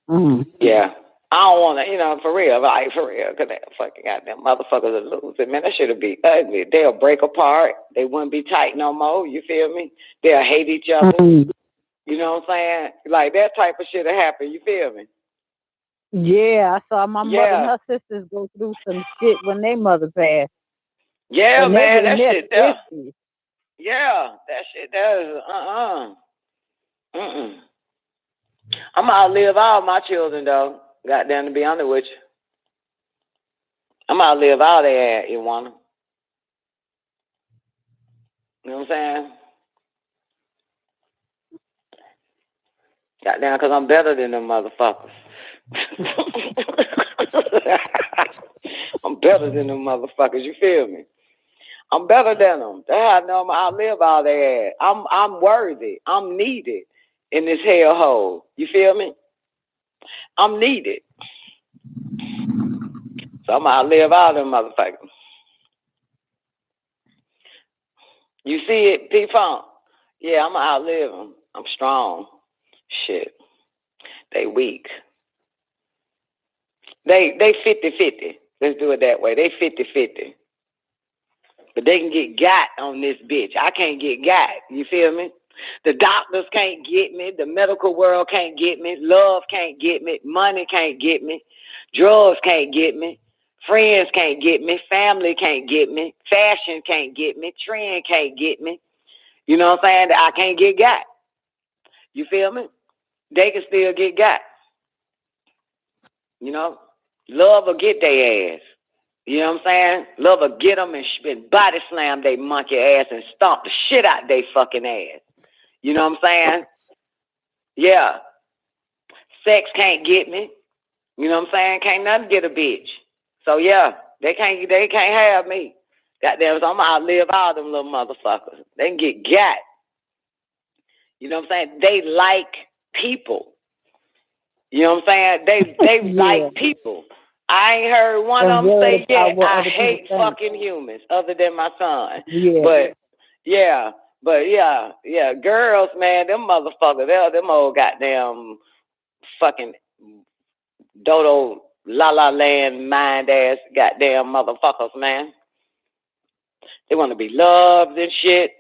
Speaker 7: Mm-hmm.
Speaker 6: Yeah. I don't want to, you know, for real, because they fucking goddamn motherfuckers are losing. Man, that shit'll be ugly. They'll break apart. They wouldn't be tight no more. You feel me? They'll hate each other.
Speaker 7: Mm-hmm.
Speaker 6: You know what I'm saying? Like that type of shit'll happen. You feel me?
Speaker 7: Yeah, I saw my mother and her sisters go through some shit when their mother passed.
Speaker 6: Yeah, man, that shit does.
Speaker 7: 50s.
Speaker 6: Yeah, that shit does. I'm gonna outlive all my children, though. Goddamn, to be honest with you. I'm gonna outlive all their ass, you want them. You know what I'm saying? Goddamn, because I'm better than them motherfuckers. I'm better than them motherfuckers, you feel me? I'm better than them. That's how I know I'm gonna outlive all their ass. I'm worthy. I'm needed in this hellhole. You feel me? I'm needed. So I'm gonna outlive all them motherfuckers. You see it, P-Funk? Yeah, I'm gonna outlive them. I'm strong. Shit. They weak. They 50-50. Let's do it that way. They 50-50. But they can get got on this bitch. I can't get got. You feel me? The doctors can't get me. The medical world can't get me. Love can't get me. Money can't get me. Drugs can't get me. Friends can't get me. Family can't get me. Fashion can't get me. Trend can't get me. You know what I'm saying? I can't get got. You feel me? They can still get got. You know? Love will get their ass. You know what I'm saying? Love will get them and body slam they monkey ass and stomp the shit out they fucking ass. You know what I'm saying? Yeah. Sex can't get me. You know what I'm saying? Can't nothing get a bitch. So yeah, they can't have me. Goddamn, so I'm gonna outlive all them little motherfuckers. They can get got. You know what I'm saying? They like people. You know what I'm saying? They like people. I ain't heard one of them say yet, I hate fucking humans other than my son.
Speaker 7: Yeah.
Speaker 6: But yeah, girls, man, them motherfuckers, them old goddamn fucking dodo la la land mind ass goddamn motherfuckers, man. They want to be loved and shit.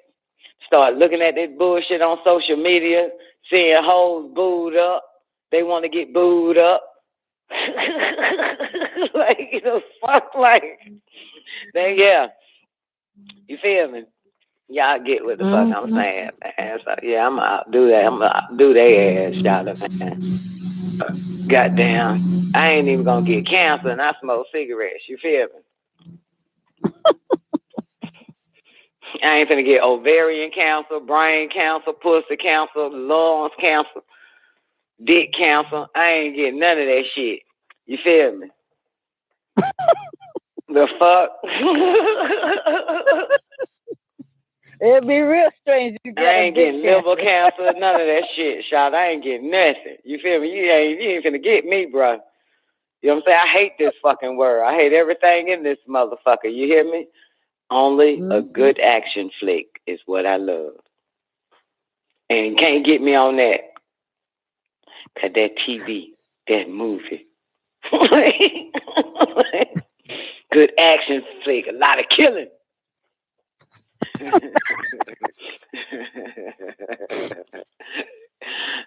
Speaker 6: Start looking at this bullshit on social media, seeing hoes booed up. They want to get booed up. Like, you know, fuck, like, then, yeah. You feel me? Y'all get what the fuck I'm saying, man. So, yeah, I'm going to do that. I'm going to do their ass, y'all, man. Goddamn. I ain't even going to get cancer and I smoke cigarettes. You feel me? I ain't finna get ovarian cancer, brain cancer, pussy cancer, lungs cancer, dick cancer. I ain't getting none of that shit. You feel me? The fuck?
Speaker 7: It'd be real strange if you get
Speaker 6: I ain't getting liver cancer, none of that shit, shot. I ain't getting nothing. You feel me? You ain't finna get me, bro. You know what I'm saying? I hate this fucking world. I hate everything in this motherfucker. You hear me? Only a good action flick is what I love. And you can't get me on that. Cause that TV, that movie. Good action flick, a lot of killing. That's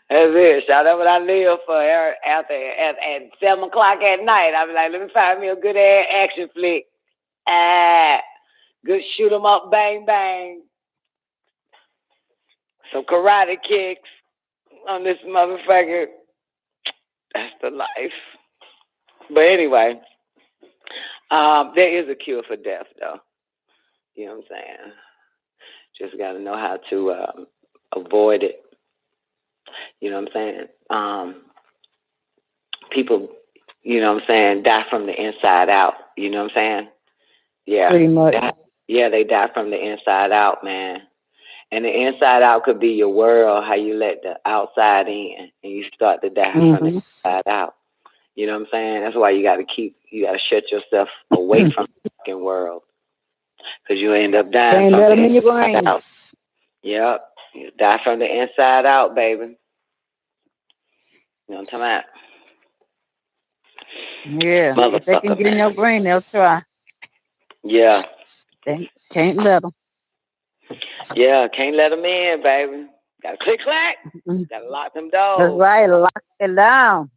Speaker 6: it. Shout out what I live for. At 7 o'clock at night, I be like, let me find me a good action flick. Good shoot 'em up, bang bang. Some karate kicks on this motherfucker. That's the life. But anyway, there is a cure for death, though. You know what I'm saying? Just got to know how to avoid it. You know what I'm saying? People, you know what I'm saying, die from the inside out. You know what I'm saying? Yeah.
Speaker 7: Pretty much.
Speaker 6: They die from the inside out, man. And the inside out could be your world, how you let the outside in, and you start to die from the inside out. You know what I'm saying? That's why you got to shut yourself away from the fucking world. Because you end up dying from the inside out. Yep. You die from the inside out, baby. You know what I'm talking about?
Speaker 7: Yeah. If they can get in your brain, they'll try.
Speaker 6: Yeah.
Speaker 7: They can't let them.
Speaker 6: Yeah, can't let them in, baby. Gotta click clack. Gotta lock them doors.
Speaker 7: That's right, lock it down.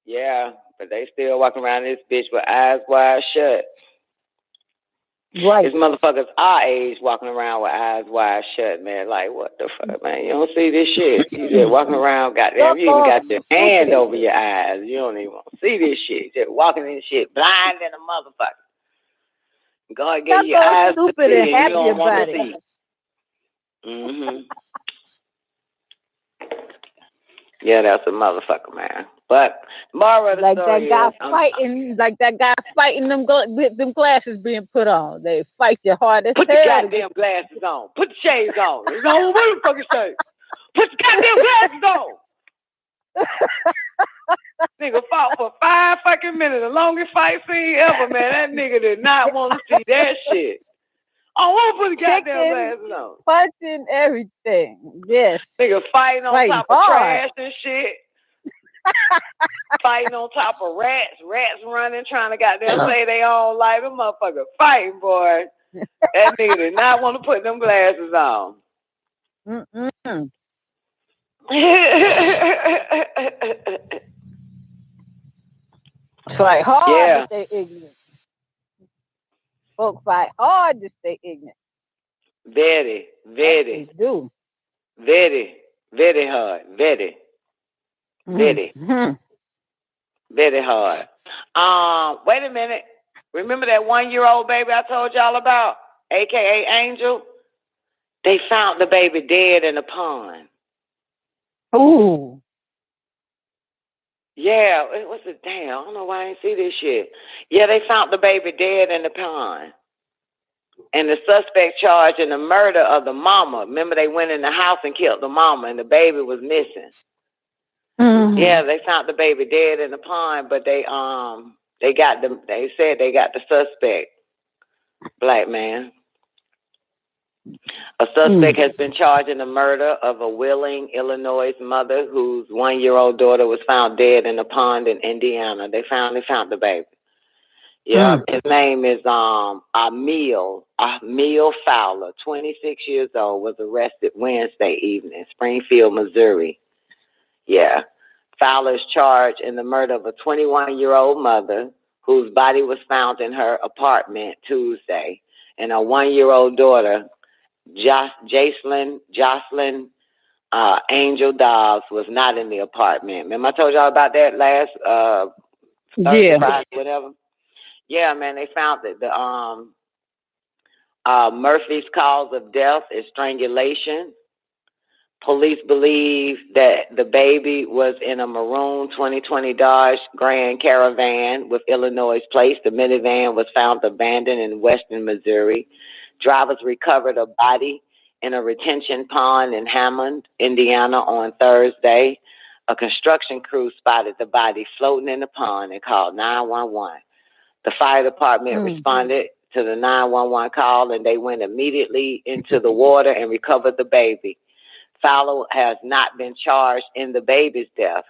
Speaker 6: Yeah, but they still walking around this bitch with eyes wide shut.
Speaker 7: Right.
Speaker 6: These motherfuckers our age walking around with eyes wide shut, man. Like, what the fuck, man? You don't see this shit. You just walking around, goddamn, you even got your hand over your eyes. You don't even see this shit. Just walking in shit blind than a motherfucker. God gave you eyes to see and you don't want to see. Yeah, that's a motherfucker, man. But moral of the story
Speaker 7: that guy fighting them glasses being put on. They fight you hard as hell.
Speaker 6: Put the goddamn glasses on. Put the shades on. There's no motherfucking shades. Put the goddamn glasses on. Nigga fought for 5 fucking minutes. The longest fight scene ever, man. That nigga did not want to see that shit. I want to put the goddamn glasses on.
Speaker 7: Punching everything. Yes.
Speaker 6: Nigga fighting on top of trash and shit. Fighting on top of rats. Rats running, trying to goddamn say they own life. A motherfucker fighting, boy. That nigga did not want to put them glasses on.
Speaker 7: Fight hard to stay ignorant. Folks fight hard to stay ignorant.
Speaker 6: Very, very.
Speaker 7: They do.
Speaker 6: Very, very hard. Very. Very. Very hard. Wait a minute. Remember that 1-year-old baby I told y'all about, aka Angel? They found the baby dead in the pond.
Speaker 7: Ooh.
Speaker 6: Yeah, it was a damn. I don't know why I didn't see this shit. Yeah, they found the baby dead in the pond. And the suspect charged in the murder of the mama. Remember, they went in the house and killed the mama, and the baby was missing.
Speaker 7: Mm-hmm.
Speaker 6: Yeah, they found the baby dead in the pond, but they said they got the suspect, black man. A suspect has been charged in the murder of a Wheeling, Illinois mother whose 1-year-old daughter was found dead in a pond in Indiana. They finally found the baby. Yeah, his name is Emil Fowler, 26 years old, was arrested Wednesday evening, Springfield, Missouri. Yeah. Fowler is charged in the murder of a 21-year-old mother whose body was found in her apartment Tuesday, and a 1-year-old daughter, Jocelyn Angel Dobbs, was not in the apartment. Remember I told y'all about that last Thursday, Friday, whatever? Yeah, man, they found that the Murphy's cause of death is strangulation. Police believe that the baby was in a maroon 2020 Dodge Grand Caravan with Illinois plates. The minivan was found abandoned in western Missouri. Drivers recovered a body in a retention pond in Hammond, Indiana on Thursday. A construction crew spotted the body floating in the pond and called 911. The fire department responded to the 911 call, and they went immediately into the water and recovered the baby. Fowler has not been charged in the baby's death.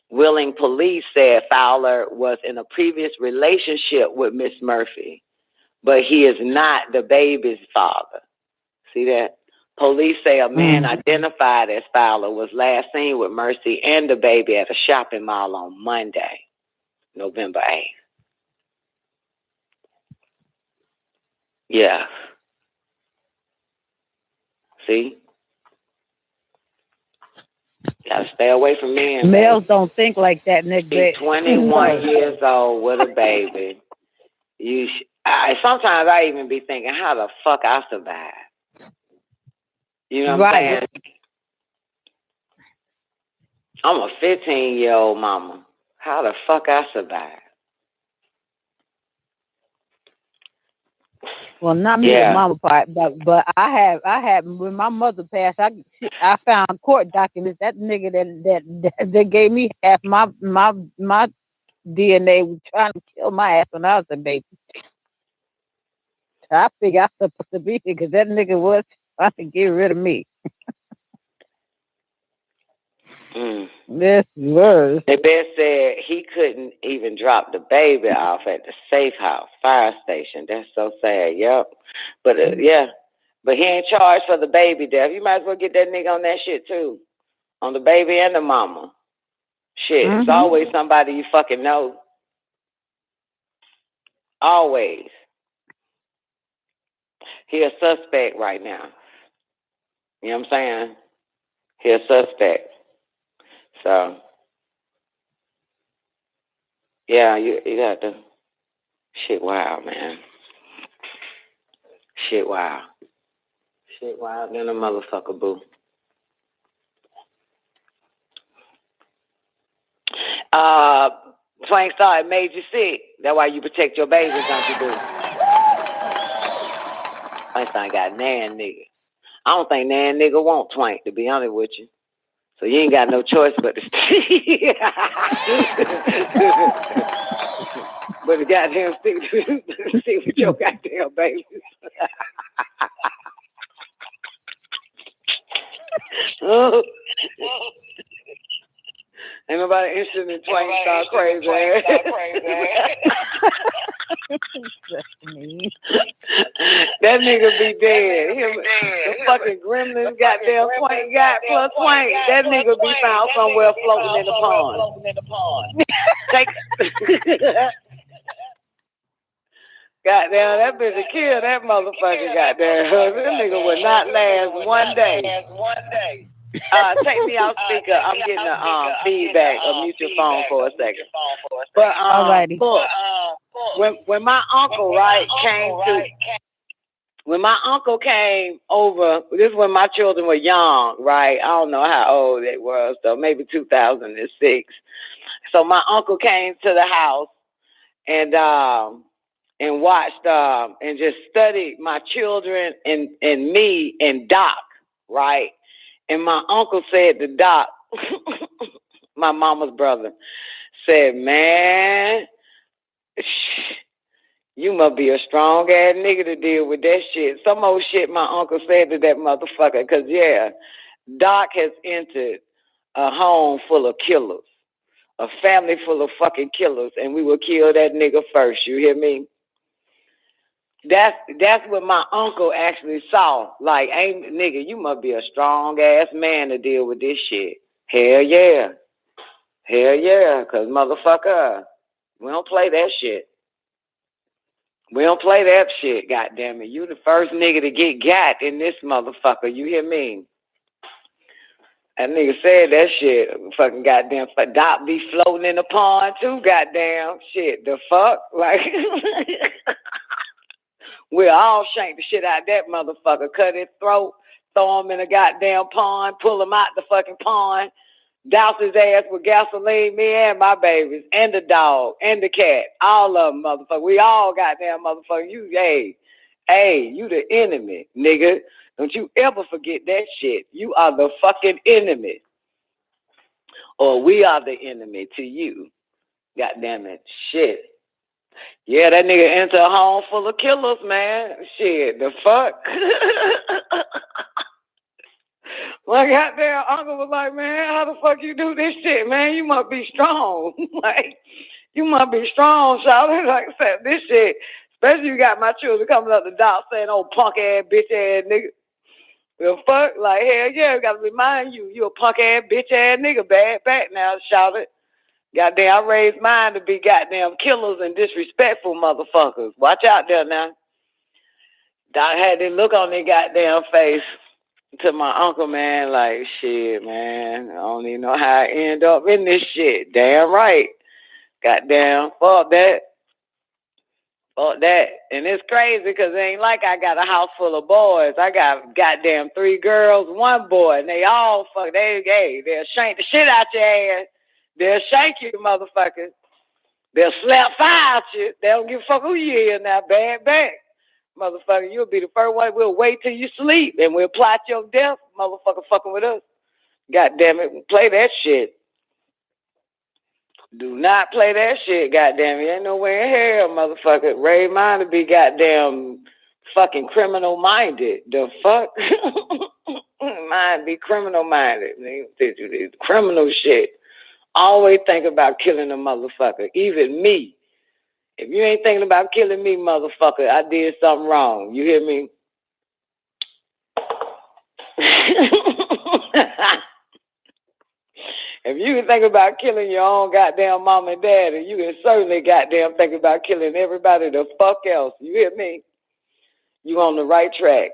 Speaker 6: Wheeling police said Fowler was in a previous relationship with Miss Murphy, but he is not the baby's father. See that? Police say a man identified as Fowler was last seen with Mercy and the baby at a shopping mall on Monday, November 8th. Yeah. See? Gotta stay away from men.
Speaker 7: Males don't think like that, Nick.
Speaker 6: He's 21 years old with a baby. Sometimes I even be thinking, how the fuck I survived? You know what I'm saying? I'm a 15-year-old mama. How the fuck I survived?
Speaker 7: Well, not me, the mama part, but I have when my mother passed, I found court documents. That nigga that gave me half my DNA was trying to kill my ass when I was a baby. I figured I was supposed to be here because that nigga was trying to get rid of me. This was.
Speaker 6: The best said he couldn't even drop the baby off at the safe house fire station. That's so sad. Yep. But but he ain't charged for the baby death. You might as well get that nigga on that shit too, on the baby and the mama. Shit, it's always somebody you fucking know. Always. He a suspect right now. You know what I'm saying? He a suspect. So, yeah, you got to, shit wild, man. Shit wild. Shit wild than a motherfucker, boo. Twank Star, it made you sick. That's why you protect your babies, don't you, boo? Twank Star got nan nigga. I don't think nan nigga want Twank, to be honest with you. So you ain't got no choice but to but the goddamn stick with your goddamn babies. Ain't nobody interested in Twank Star crazy. That nigga be dead. The fucking gremlins goddamn Twank got plus Twank. That nigga be found somewhere floating in the pond. Goddamn, that bitch will kill that motherfucker, goddamn. That nigga would not last one day. Take me off speaker. I'm getting a feedback. Mute your phone for a second. But
Speaker 7: Alrighty.
Speaker 6: when my uncle when my uncle came over, this is when my children were young, right? I don't know how old they were, so maybe 2006. So my uncle came to the house and watched and just studied my children and me and Doc, right? And my uncle said to Doc, my mama's brother, said, man, you must be a strong ass nigga to deal with that shit. Some old shit my uncle said to that motherfucker. Because, yeah, Doc has entered a home full of killers, a family full of fucking killers, and we will kill that nigga first. You hear me? That's what my uncle actually saw. Like, ain't nigga, you must be a strong ass man to deal with this shit. Hell yeah. Hell yeah. Because, motherfucker, we don't play that shit. We don't play that shit, goddammit. You the first nigga to get got in this motherfucker. You hear me? That nigga said that shit. Fucking goddamn. Doc be floating in the pond too, goddamn. Shit, the fuck? Like, we'll all shank the shit out of that motherfucker. Cut his throat, throw him in a goddamn pond, pull him out the fucking pond, douse his ass with gasoline, me and my babies, and the dog, and the cat. All of them, motherfucker. We all goddamn motherfucker. You, hey, you the enemy, nigga. Don't you ever forget that shit. You are the fucking enemy. Or we are the enemy to you. Goddamn it. Shit. Yeah, that nigga entered a home full of killers, man. Shit, the fuck? My goddamn uncle was like, man, how the fuck you do this shit, man? You must be strong. Like, you must be strong, shawty. Like I said, this shit, especially you got my children coming up the dock saying, oh, punk ass, bitch ass nigga. The fuck? Like, hell yeah, gotta remind you, you a punk ass, bitch ass nigga, bad back now, shawty. Goddamn, I raised mine to be goddamn killers and disrespectful motherfuckers. Watch out there now. Doc had this look on their goddamn face to my uncle, man, like, shit, man, I don't even know how I end up in this shit. Damn right. Goddamn, fuck that. Fuck that. And it's crazy because it ain't like I got a house full of boys. I got goddamn 3 girls, 1 boy, and they all fuck, they'll shank the shit out your ass. They'll shank you, motherfuckers. They'll slap fire at you. They don't give a fuck who you is now, bad back. Motherfucker, you'll be the first one. We'll wait till you sleep and we'll plot your death, motherfucker, fucking with us. God damn it, play that shit. Do not play that shit, goddamn it. Ain't nowhere in hell, motherfucker. Raise mine to be goddamn fucking criminal minded. The fuck? Mine be criminal minded. Criminal shit. Always think about killing a motherfucker. Even me. If you ain't thinking about killing me, motherfucker, I did something wrong. You hear me? If you can think about killing your own goddamn mom and daddy, you can certainly goddamn think about killing everybody the fuck else. You hear me? You on the right track.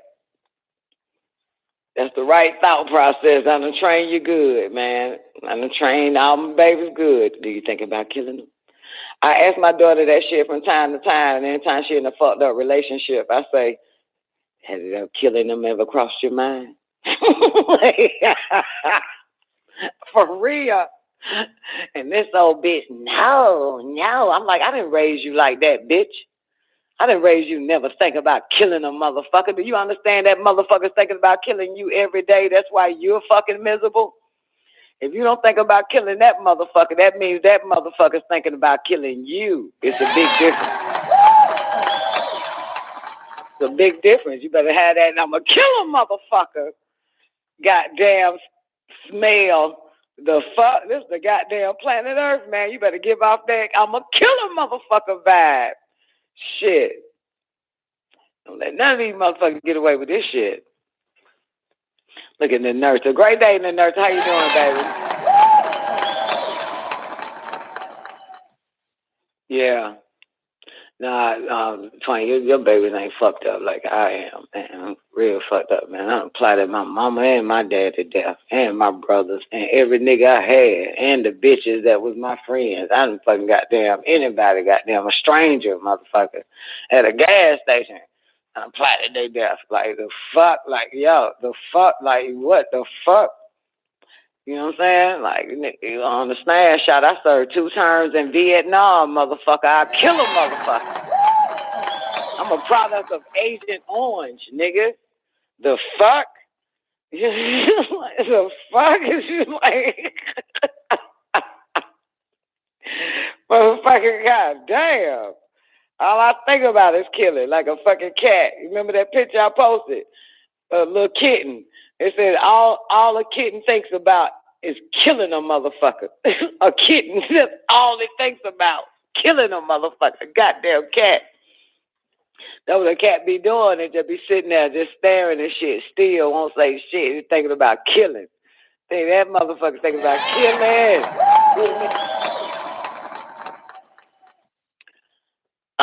Speaker 6: That's the right thought process. I'm gonna train you good, man. I'm gonna train all my babies good. Do you think about killing them? I ask my daughter that shit from time to time, and anytime she in a fucked up relationship, I say, has killing them ever crossed your mind? For real. And this old bitch, no. I'm like, I didn't raise you like that, bitch. I didn't raise you never think about killing a motherfucker. Do you understand that motherfucker's thinking about killing you every day? That's why you're fucking miserable. If you don't think about killing that motherfucker, that means that motherfucker's thinking about killing you. It's a big difference. It's a big difference. You better have that, and I'm going to kill a motherfucker. Goddamn smell. The fuck? This is the goddamn planet Earth, man. You better give off that I'm going to kill a motherfucker vibe. Shit. Don't let none of these motherfuckers get away with this shit. Look at the nurse. A great day, the nurse. How you doing, baby? Yeah. Nah, funny, your babies ain't fucked up like I am, man. real fucked up, man. I done plotted my mama and my dad to death, and my brothers, and every nigga I had, and the bitches that was my friends. I done fucking goddamn anybody, goddamn a stranger, motherfucker, at a gas station. I done plotted their death. Like, the fuck? Like, yo, the fuck? Like, what the fuck? You know what I'm saying? Like, on the snapshot, I served 2 terms in Vietnam, motherfucker. I'll kill a motherfucker. I'm a product of Agent Orange, nigga. The fuck? The fuck is you like? Motherfucking goddamn. All I think about is killing, like a fucking cat. You remember that picture I posted? A little kitten. It said all a kitten thinks about is killing a motherfucker. A kitten, that's all it thinks about. Killing a motherfucker. Goddamn cat. That's what a cat be doing. It just be sitting there just staring and shit. Still won't say shit. He's thinking about killing. Think that motherfucker's thinking about killing.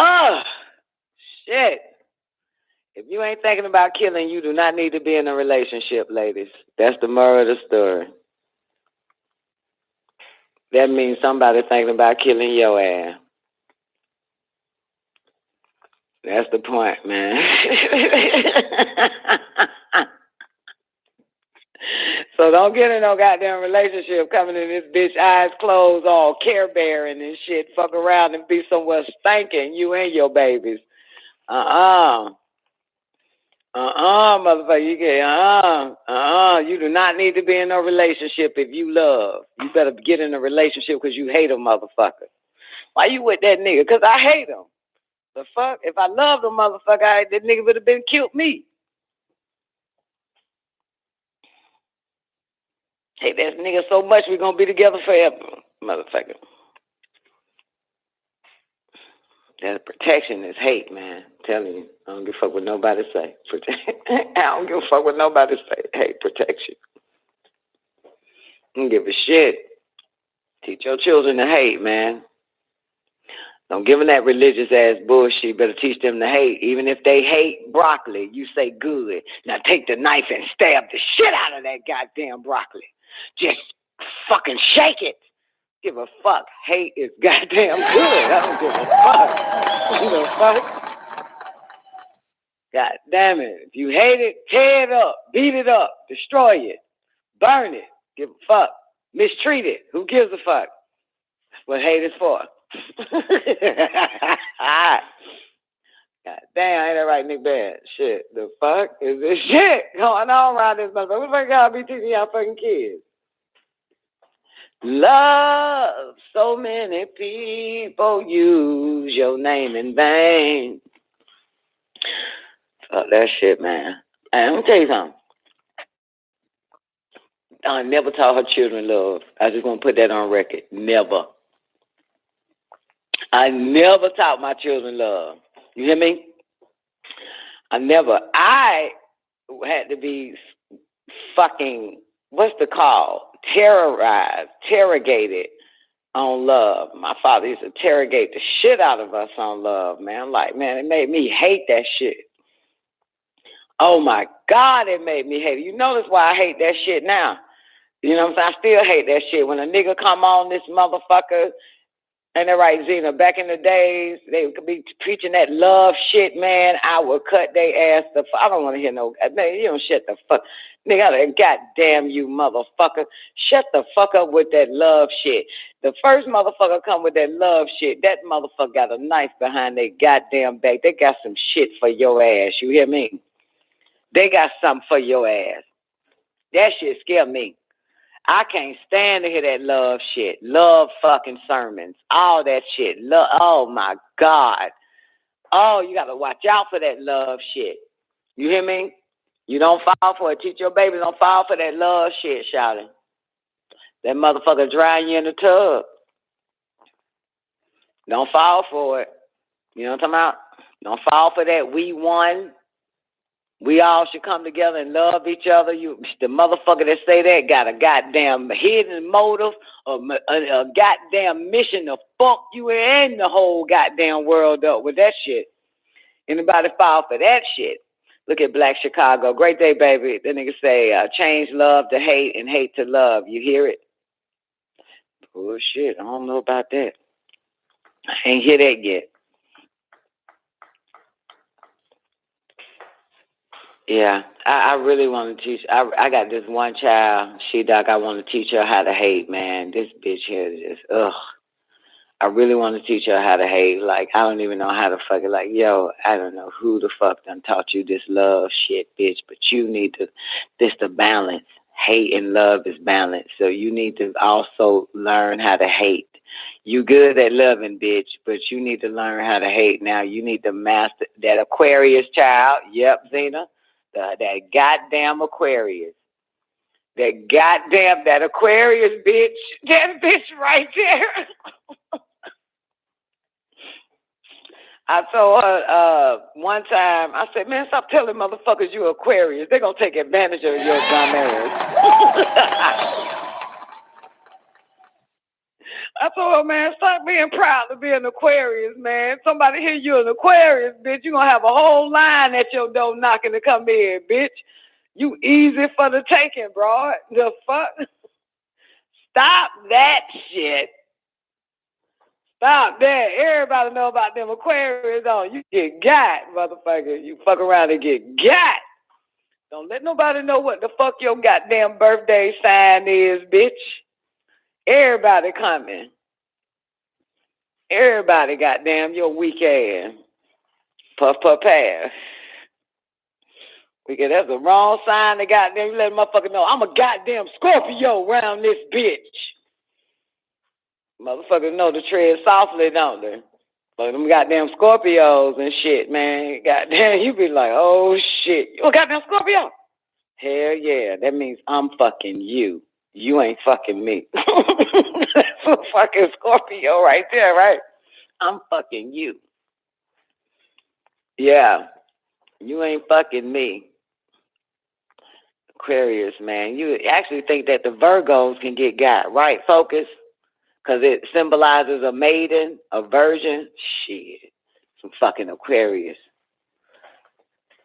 Speaker 6: Oh, shit. If you ain't thinking about killing, you do not need to be in a relationship, ladies. That's the moral of the story. That means somebody thinking about killing your ass. That's the point, man. So don't get in no goddamn relationship coming in this bitch eyes closed, all care bearing and shit. Fuck around and be somewhere stinking, you and your babies. Motherfucker, you get, you do not need to be in a relationship if you love. You better get in a relationship because you hate a motherfucker. Why you with that nigga? Because I hate him. The fuck? If I loved a motherfucker, that nigga would have been killed me. Hate that nigga so much we're gonna be together forever, motherfucker. That protection is hate, man. I'm telling you, I don't give a fuck what nobody say. I don't give a fuck what nobody say. Hate protection. I don't give a shit. Teach your children to hate, man. Don't give them that religious ass bullshit. Better teach them to hate. Even if they hate broccoli, you say good. Now take the knife and stab the shit out of that goddamn broccoli. Just fucking shake it. Give a fuck. Hate is goddamn good. I don't give a fuck. You know, fuck. God damn it. If you hate it, tear it up, beat it up, destroy it, burn it, give a fuck. Mistreat it. Who gives a fuck? That's what hate is for. God damn, ain't that right, Nick Bad? Shit, the fuck is this shit going on around this motherfucker? What the fuck y'all be teaching y'all fucking kids? Love, so many people use your name in vain. Fuck that shit, man. Hey, let me tell you something. I never taught her children love. I just want to put that on record. Never. I never taught my children love. You hear me? I had to be fucking, what's the call? Interrogated on love. My father used to interrogate the shit out of us on love, man. I'm like, man, it made me hate that shit. Oh my God, it made me hate it. You notice why I hate that shit now. You know what I'm saying? I still hate that shit. When a nigga come on this motherfucker, and they're right, Zena, back in the days, they could be preaching that love shit, man. I would cut their ass the fuck. I don't want to hear no, man, you don't shut the fuck. Nigga, goddamn you, motherfucker. Shut the fuck up with that love shit. The first motherfucker come with that love shit, that motherfucker got a knife behind their goddamn back. They got some shit for your ass. You hear me? They got something for your ass. That shit scare me. I can't stand to hear that love shit. Love fucking sermons. All that shit. Love. Oh, my God. Oh, you got to watch out for that love shit. You hear me? You don't fall for it. Teach your baby don't fall for that love shit, shouting. That motherfucker drying you in the tub. Don't fall for it. You know what I'm talking about? Don't fall for that we won. We all should come together and love each other. The motherfucker that say that got a goddamn hidden motive or a goddamn mission to fuck you and the whole goddamn world up with that shit. Anybody fall for that shit? Look at Black Chicago. Great day, baby. The nigga say, change love to hate and hate to love. You hear it? Bullshit. I don't know about that. I ain't hear that yet. Yeah, I really want to teach. I got this one child, I want to teach her how to hate, man. This bitch here is just, ugh. I really want to teach her how to hate. Like, I don't even know how to fuck it. Like, yo, I don't know who the fuck done taught you this love shit, bitch. But you need to, this the balance. Hate and love is balance. So you need to also learn how to hate. You good at loving, bitch, but you need to learn how to hate. Now you need to master that Aquarius child. Yep, Zena. That goddamn Aquarius. That Aquarius bitch. That bitch right there. I told her one time, I said, man, stop telling motherfuckers you Aquarius. They're going to take advantage of your dumb ass. I told her, man, stop being proud to be an Aquarius, man. Somebody hear you an Aquarius, bitch. You're going to have a whole line at your door knocking to come in, bitch. You easy for the taking, bro. The fuck? Stop that shit. Stop that. Everybody know about them Aquarius on. You get got, motherfucker. You fuck around and get got. Don't let nobody know what the fuck your goddamn birthday sign is, bitch. Everybody coming. Everybody goddamn your weak ass. Puff, puff, pass. Because that's the wrong sign to goddamn. You let a motherfucker know I'm a goddamn Scorpio around this bitch. Motherfuckers know to tread softly, don't they? But them goddamn Scorpios and shit, man. Goddamn, you be like, oh shit. You a goddamn Scorpio? Hell yeah. That means I'm fucking you. You ain't fucking me. That's a fucking Scorpio right there, right? I'm fucking you. Yeah. You ain't fucking me. Aquarius, man. You actually think that the Virgos can get got, right? Focus. Because it symbolizes a maiden, a virgin. Shit. Some fucking Aquarius.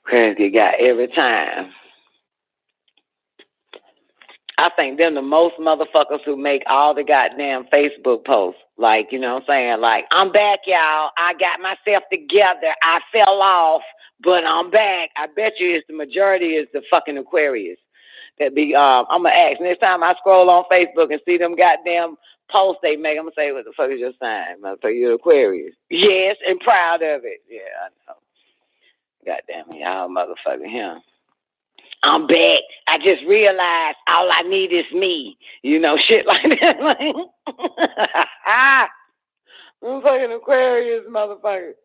Speaker 6: Aquarius get got every time. I think them the most motherfuckers who make all the goddamn Facebook posts. Like, you know what I'm saying? Like, I'm back, y'all. I got myself together. I fell off, but I'm back. I bet you it's the majority is the fucking Aquarius. That be, I'm going to ask. Next time I scroll on Facebook and see them goddamn posts they make, I'm going to say, what the fuck is your sign? Motherfucker, you're Aquarius. Yes, and proud of it. Yeah, I know. Goddamn, y'all motherfucking him. I'm back. I just realized all I need is me. You know, shit like that. I'm fucking Aquarius, motherfuckers.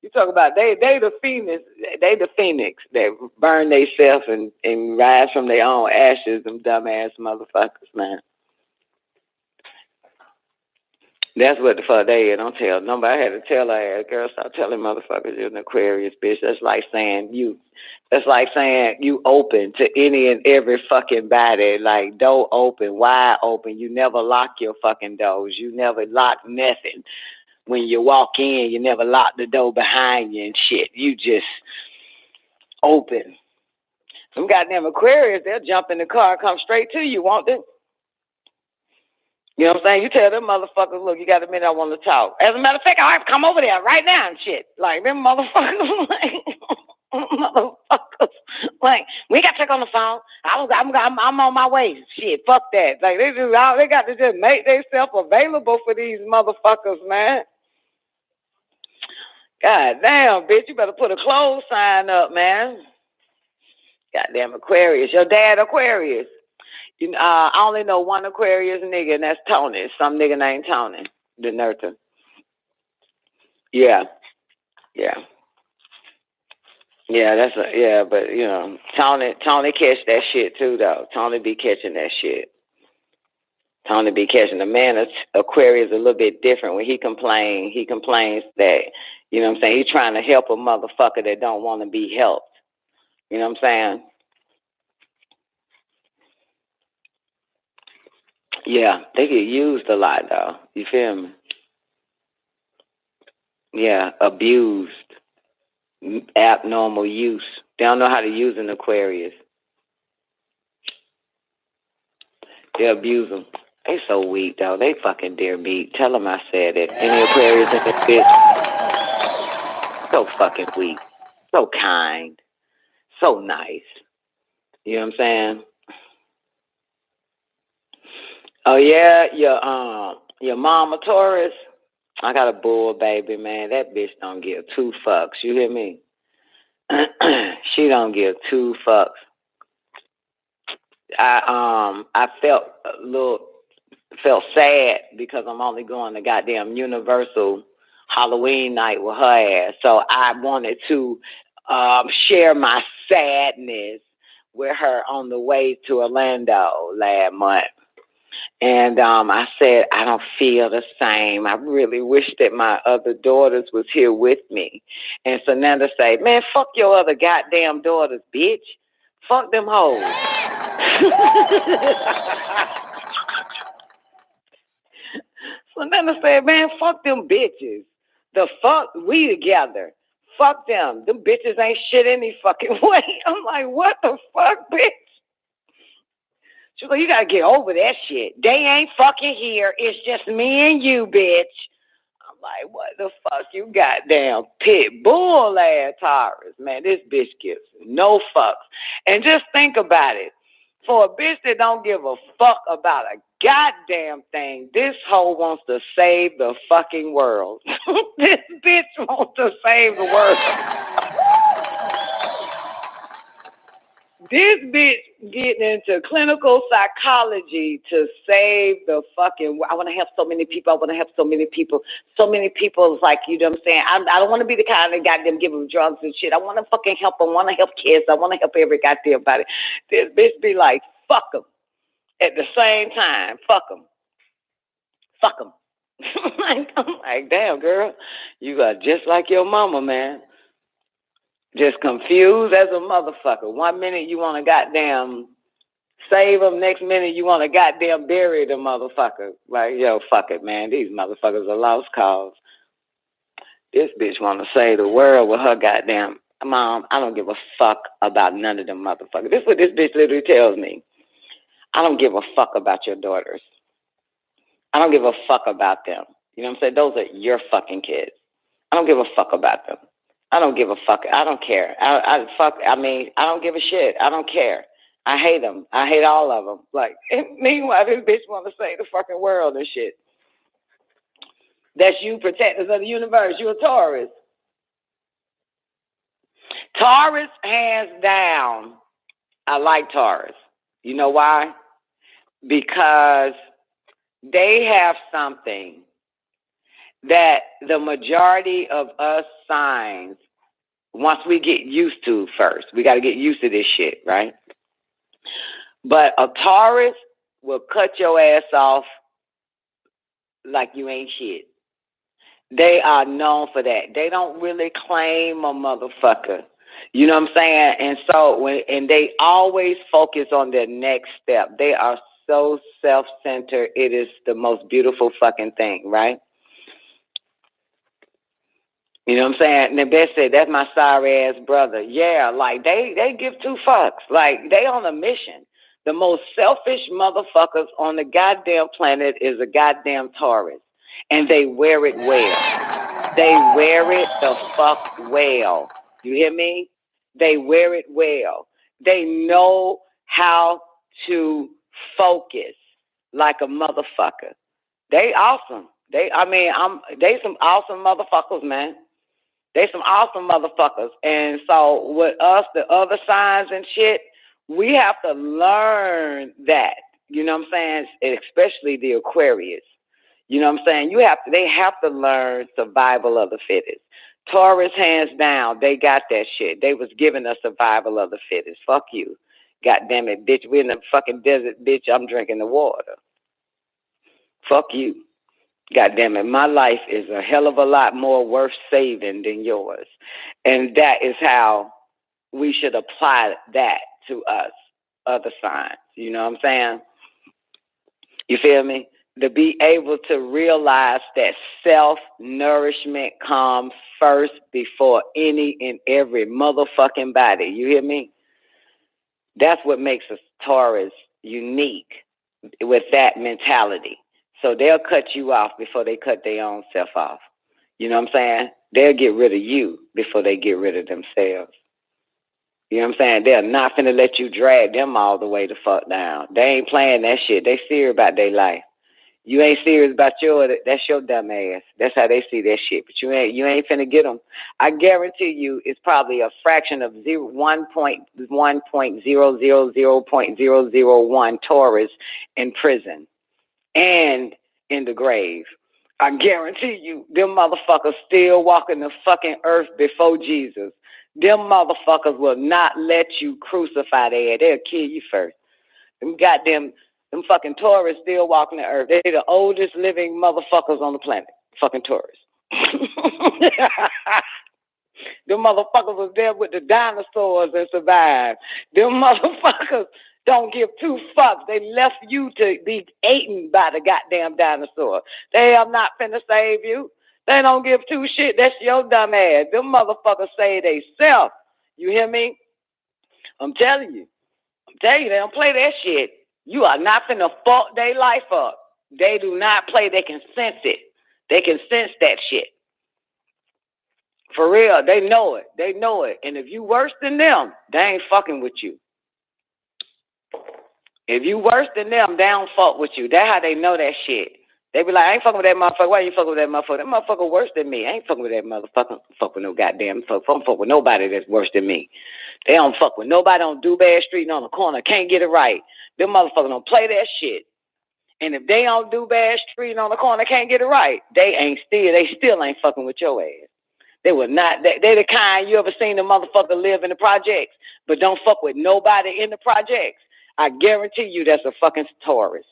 Speaker 6: You talk about they the phoenix. They the phoenix that burn themselves and rise from their own ashes. Them dumbass motherfuckers, man. That's what the fuck they is. Don't tell nobody. I had to tell her ass, girl, stop telling motherfuckers you're an Aquarius, bitch. That's like saying you open to any and every fucking body. Like, door open, wide open. You never lock your fucking doors. You never lock nothing. When you walk in, you never lock the door behind you and shit. You just open. Some goddamn Aquarius, they'll jump in the car and come straight to you, won't they? You know what I'm saying? You tell them motherfuckers, look, you got a minute, I want to talk. As a matter of fact, all right, come over there right now and shit. Like, them motherfuckers, like, we got to check on the phone. I'm on my way. Shit, fuck that. Like, they got to just make themselves available for these motherfuckers, man. God damn, bitch, you better put a clothes sign up, man. Goddamn Aquarius. Your dad Aquarius. You know, I only know one Aquarius nigga, and that's Tony. Some nigga named Tony, the Nerta. Yeah. But you know, Tony catch that shit too, though. Tony be catching that shit. Tony be catching. The man Aquarius a little bit different. When he complains that, you know what I'm saying, he's trying to help a motherfucker that don't want to be helped. You know what I'm saying? Yeah, they get used a lot, though. You feel me? Yeah, abused. abnormal use. They don't know how to use an Aquarius. They abuse them. They so weak, though. They fucking dear meat. Tell them I said it. Any Aquarius in this bitch? So fucking weak. So kind. So nice. You know what I'm saying? Oh, yeah? Your mama Taurus? I got a bull baby, man. That bitch don't give two fucks. You hear me? She don't give two fucks. I felt sad because I'm only going to goddamn Universal Halloween night with her ass. So I wanted to share my sadness with her on the way to Orlando last month. And I said, I don't feel the same. I really wish that my other daughters was here with me. And Sonanda said, man, fuck your other goddamn daughters, bitch. Fuck them hoes. Sonanda said, man, fuck them bitches. The fuck, we together. Fuck them. Them bitches ain't shit any fucking way. I'm like, what the fuck, bitch? She's like, you gotta get over that shit. They ain't fucking here. It's just me and you, bitch. I'm like, what the fuck, you goddamn pit bull ass Taurus, man. This bitch gives no fucks. And just think about it. For a bitch that don't give a fuck about a goddamn thing, this hoe wants to save the fucking world. This bitch wants to save the world. This bitch getting into clinical psychology to save the fucking world. I want to help so many people. So many people is like, you know what I'm saying? I don't want to be the kind that got them give them drugs and shit. I want to fucking help them. I want to help kids. I want to help every goddamn body. This bitch be like, fuck them. At the same time, fuck them. Fuck them. I'm like, damn, girl. You are just like your mama, man. Just confused as a motherfucker. 1 minute you want to goddamn save them. Next minute you want to goddamn bury the motherfucker. Like, yo, fuck it, man. These motherfuckers are lost cause. This bitch want to save the world with her goddamn mom. I don't give a fuck about none of them motherfuckers. This is what this bitch literally tells me. I don't give a fuck about your daughters. I don't give a fuck about them. You know what I'm saying? Those are your fucking kids. I don't give a fuck about them. I don't give a fuck. I don't care. I don't give a shit. I don't care. I hate them. I hate all of them. Like, meanwhile, this bitch want to save the fucking world and shit. That's you, protectors of the universe. You're a Taurus. Taurus, hands down. I like Taurus. You know why? Because they have something that the majority of us signs, once we get used to first, we got to get used to this shit, right? But a Taurus will cut your ass off like you ain't shit. They are known for that. They don't really claim a motherfucker. You know what I'm saying? And so, and they always focus on their next step. They are so self-centered. It is the most beautiful fucking thing, right? You know what I'm saying? And the best said, that's my sorry ass brother. Yeah, like they give two fucks. Like they on a mission. The most selfish motherfuckers on the goddamn planet is a goddamn Taurus. And they wear it well. They wear it the fuck well. You hear me? They wear it well. They know how to focus like a motherfucker. They awesome. They some awesome motherfuckers, man. They some awesome motherfuckers. And so with us, the other signs and shit, we have to learn that. You know what I'm saying? Especially the Aquarius. You know what I'm saying? They have to learn survival of the fittest. Taurus, hands down, they got that shit. They was giving us survival of the fittest. Fuck you. God damn it, bitch. We're in the fucking desert, bitch. I'm drinking the water. Fuck you. God damn it. My life is a hell of a lot more worth saving than yours. And that is how we should apply that to us, other signs. You know what I'm saying? You feel me? to be able to realize that self-nourishment comes first before any and every motherfucking body. You hear me? That's what makes a Taurus unique with that mentality. So they'll cut you off before they cut their own self off. You know what I'm saying? They'll get rid of you before they get rid of themselves. You know what I'm saying? They're not finna let you drag them all the way the fuck down. They ain't playing that shit. They serious about their life. You ain't serious about that's your dumb ass. That's how they see that shit. But you ain't finna get them. I guarantee you it's probably a fraction of 1.000.001 Taurus in prison and in the grave. I guarantee you them motherfuckers still walking the fucking earth before Jesus. Them motherfuckers will not let you crucify their ass. They'll kill you first. Them fucking Taurus still walking the earth. They're the oldest living motherfuckers on the planet. Fucking Taurus. Them motherfuckers was there with the dinosaurs and survived. Them motherfuckers don't give two fucks. They left you to be eaten by the goddamn dinosaur. They are not finna save you. They don't give two shit. That's your dumb ass. Them motherfuckers say they self. You hear me? I'm telling you. They don't play that shit. You are not finna fuck their life up. They do not play. They can sense it. They can sense that shit. For real, they know it. They know it. And if you worse than them, they ain't fucking with you. If you worse than them, they don't fuck with you. That's how they know that shit. They be like, I ain't fucking with that motherfucker. Why you fucking with that motherfucker? That motherfucker worse than me. I ain't fucking with that motherfucker. Fuck with no goddamn fuck. I don't fuck with nobody that's worse than me. They don't fuck with nobody on Dubad Street and on the corner. Can't get it right. Them motherfuckers don't play that shit. And if they on Dubad Street and on the corner can't get it right, they still ain't fucking with your ass. They will not. They the kind you ever seen a motherfucker live in the projects, but don't fuck with nobody in the projects. I guarantee you that's a fucking Taurus.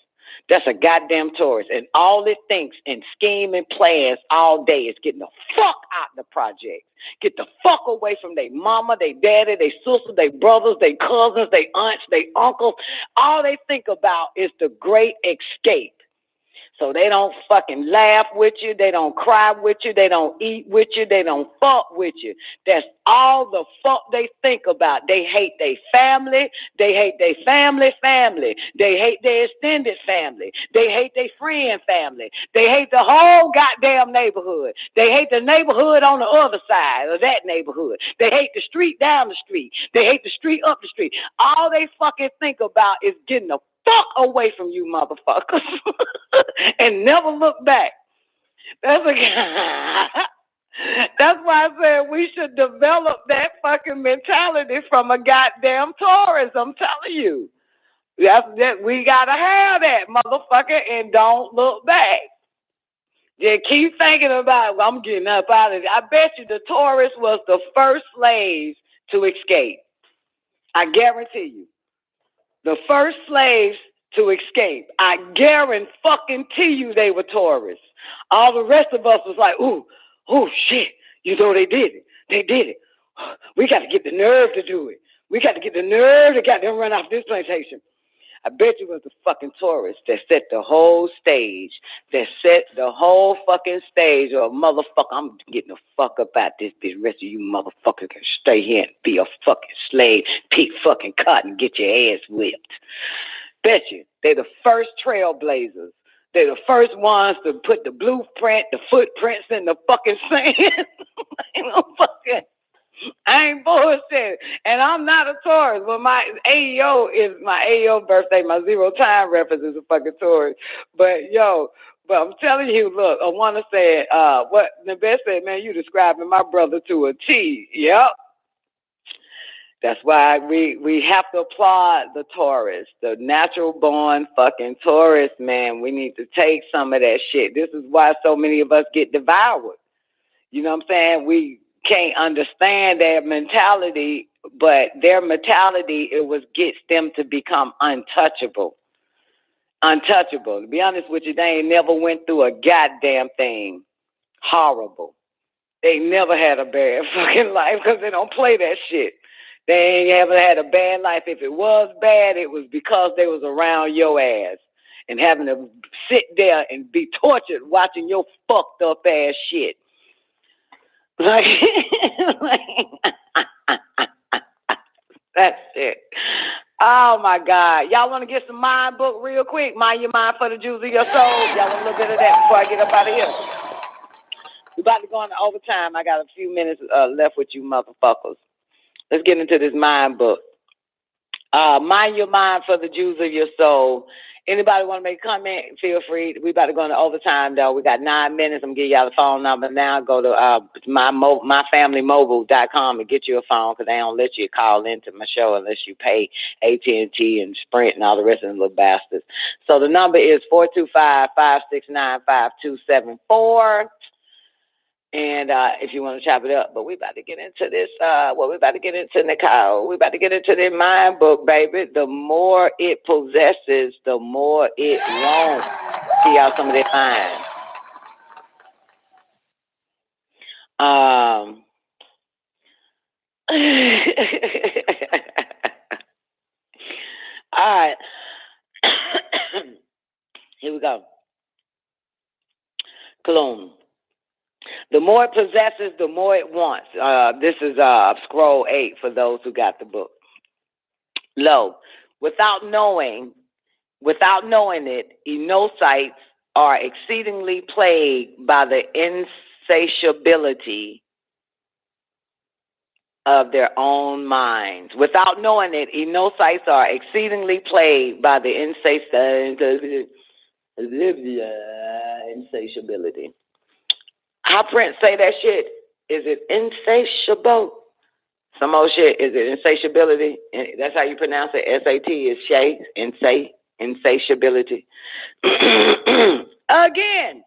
Speaker 6: That's a goddamn Taurus. And all it thinks and scheme and plans all day is getting the fuck out the project. Get the fuck away from their mama, their daddy, their sister, their brothers, their cousins, their aunts, their uncles. All they think about is the great escape. So they don't fucking laugh with you. They don't cry with you. They don't eat with you. They don't fuck with you. That's all the fuck they think about. They hate their family. They hate their family. They hate their extended family. They hate their friend family. They hate the whole goddamn neighborhood. They hate the neighborhood on the other side of that neighborhood. They hate the street down the street. They hate the street up the street. All they fucking think about is getting the fuck away from you motherfuckers and never look back. That's why I said we should develop that fucking mentality from a goddamn Taurus. I'm telling you. That we gotta have that motherfucker and don't look back. Just keep thinking about it. I'm getting up out of it. I bet you the Taurus was the first slaves to escape. I guarantee you. The first slaves to escape. I guarantee you they were Taurus. All the rest of us was like, oh shit, you know they did it. They did it. We got to get the nerve to do it. We got to get the nerve to get them run off this plantation. I bet you it was the fucking Taurus that set the whole stage, or motherfucker, I'm getting the fuck up out this bitch. Rest of you motherfuckers can stay here and be a fucking slave, pick fucking cotton, get your ass whipped. Bet you, they're the first trailblazers. They're the first ones to put the blueprint, the footprints in the fucking sand. I ain't bullshit. And I'm not a Taurus. Well, my AEO birthday, my 0 time reference is a fucking Taurus. But I'm telling you, look, I want to say, what Nabet said, man, you describing my brother to a T. Yep. That's why we have to applaud the Taurus, the natural born fucking Taurus, man. We need to take some of that shit. This is why so many of us get devoured. You know what I'm saying? We can't understand their mentality, but their mentality, gets them to become untouchable. Untouchable. To be honest with you, they ain't never went through a goddamn thing horrible. They never had a bad fucking life because they don't play that shit. They ain't ever had a bad life. If it was bad, it was because they was around your ass.
Speaker 4: and having to sit there and be tortured watching your fucked up ass shit. Like, that's it. Oh my God. Y'all want to get some mind book real quick? Mind your mind for the Jews of your soul. Y'all want a little bit of that before I get up out of here? We're about to go into overtime. I got a few minutes left with you motherfuckers. Let's get into this mind book. Mind your mind for the Jews of your soul. Anybody want to make a comment? Feel free. We about to go into overtime, though. We got 9 minutes. I'm going to give y'all the phone number now. Go to myfamilymobile.com and get you a phone, because they don't let you call into my show unless you pay AT&T and Sprint and all the rest of them little bastards. So the number is 425-569-5274. And if you want to chop it up, but we about to get into this, we about to get into, Nicole. We about to get into the mind book, baby. The more it possesses, the more it wants. See y'all some of their minds. All right. Here we go. Kuluwm. The more it possesses, the more it wants. This is scroll 8 for those who got the book. Lo, without knowing it, enocytes are exceedingly plagued by the insatiability of their own minds. Without knowing it, enocytes are exceedingly plagued by the insatiability. How Prince say that shit? Is it insatiable? Some old shit. Is it insatiability? That's how you pronounce it. SAT is shay, insatiability. Again,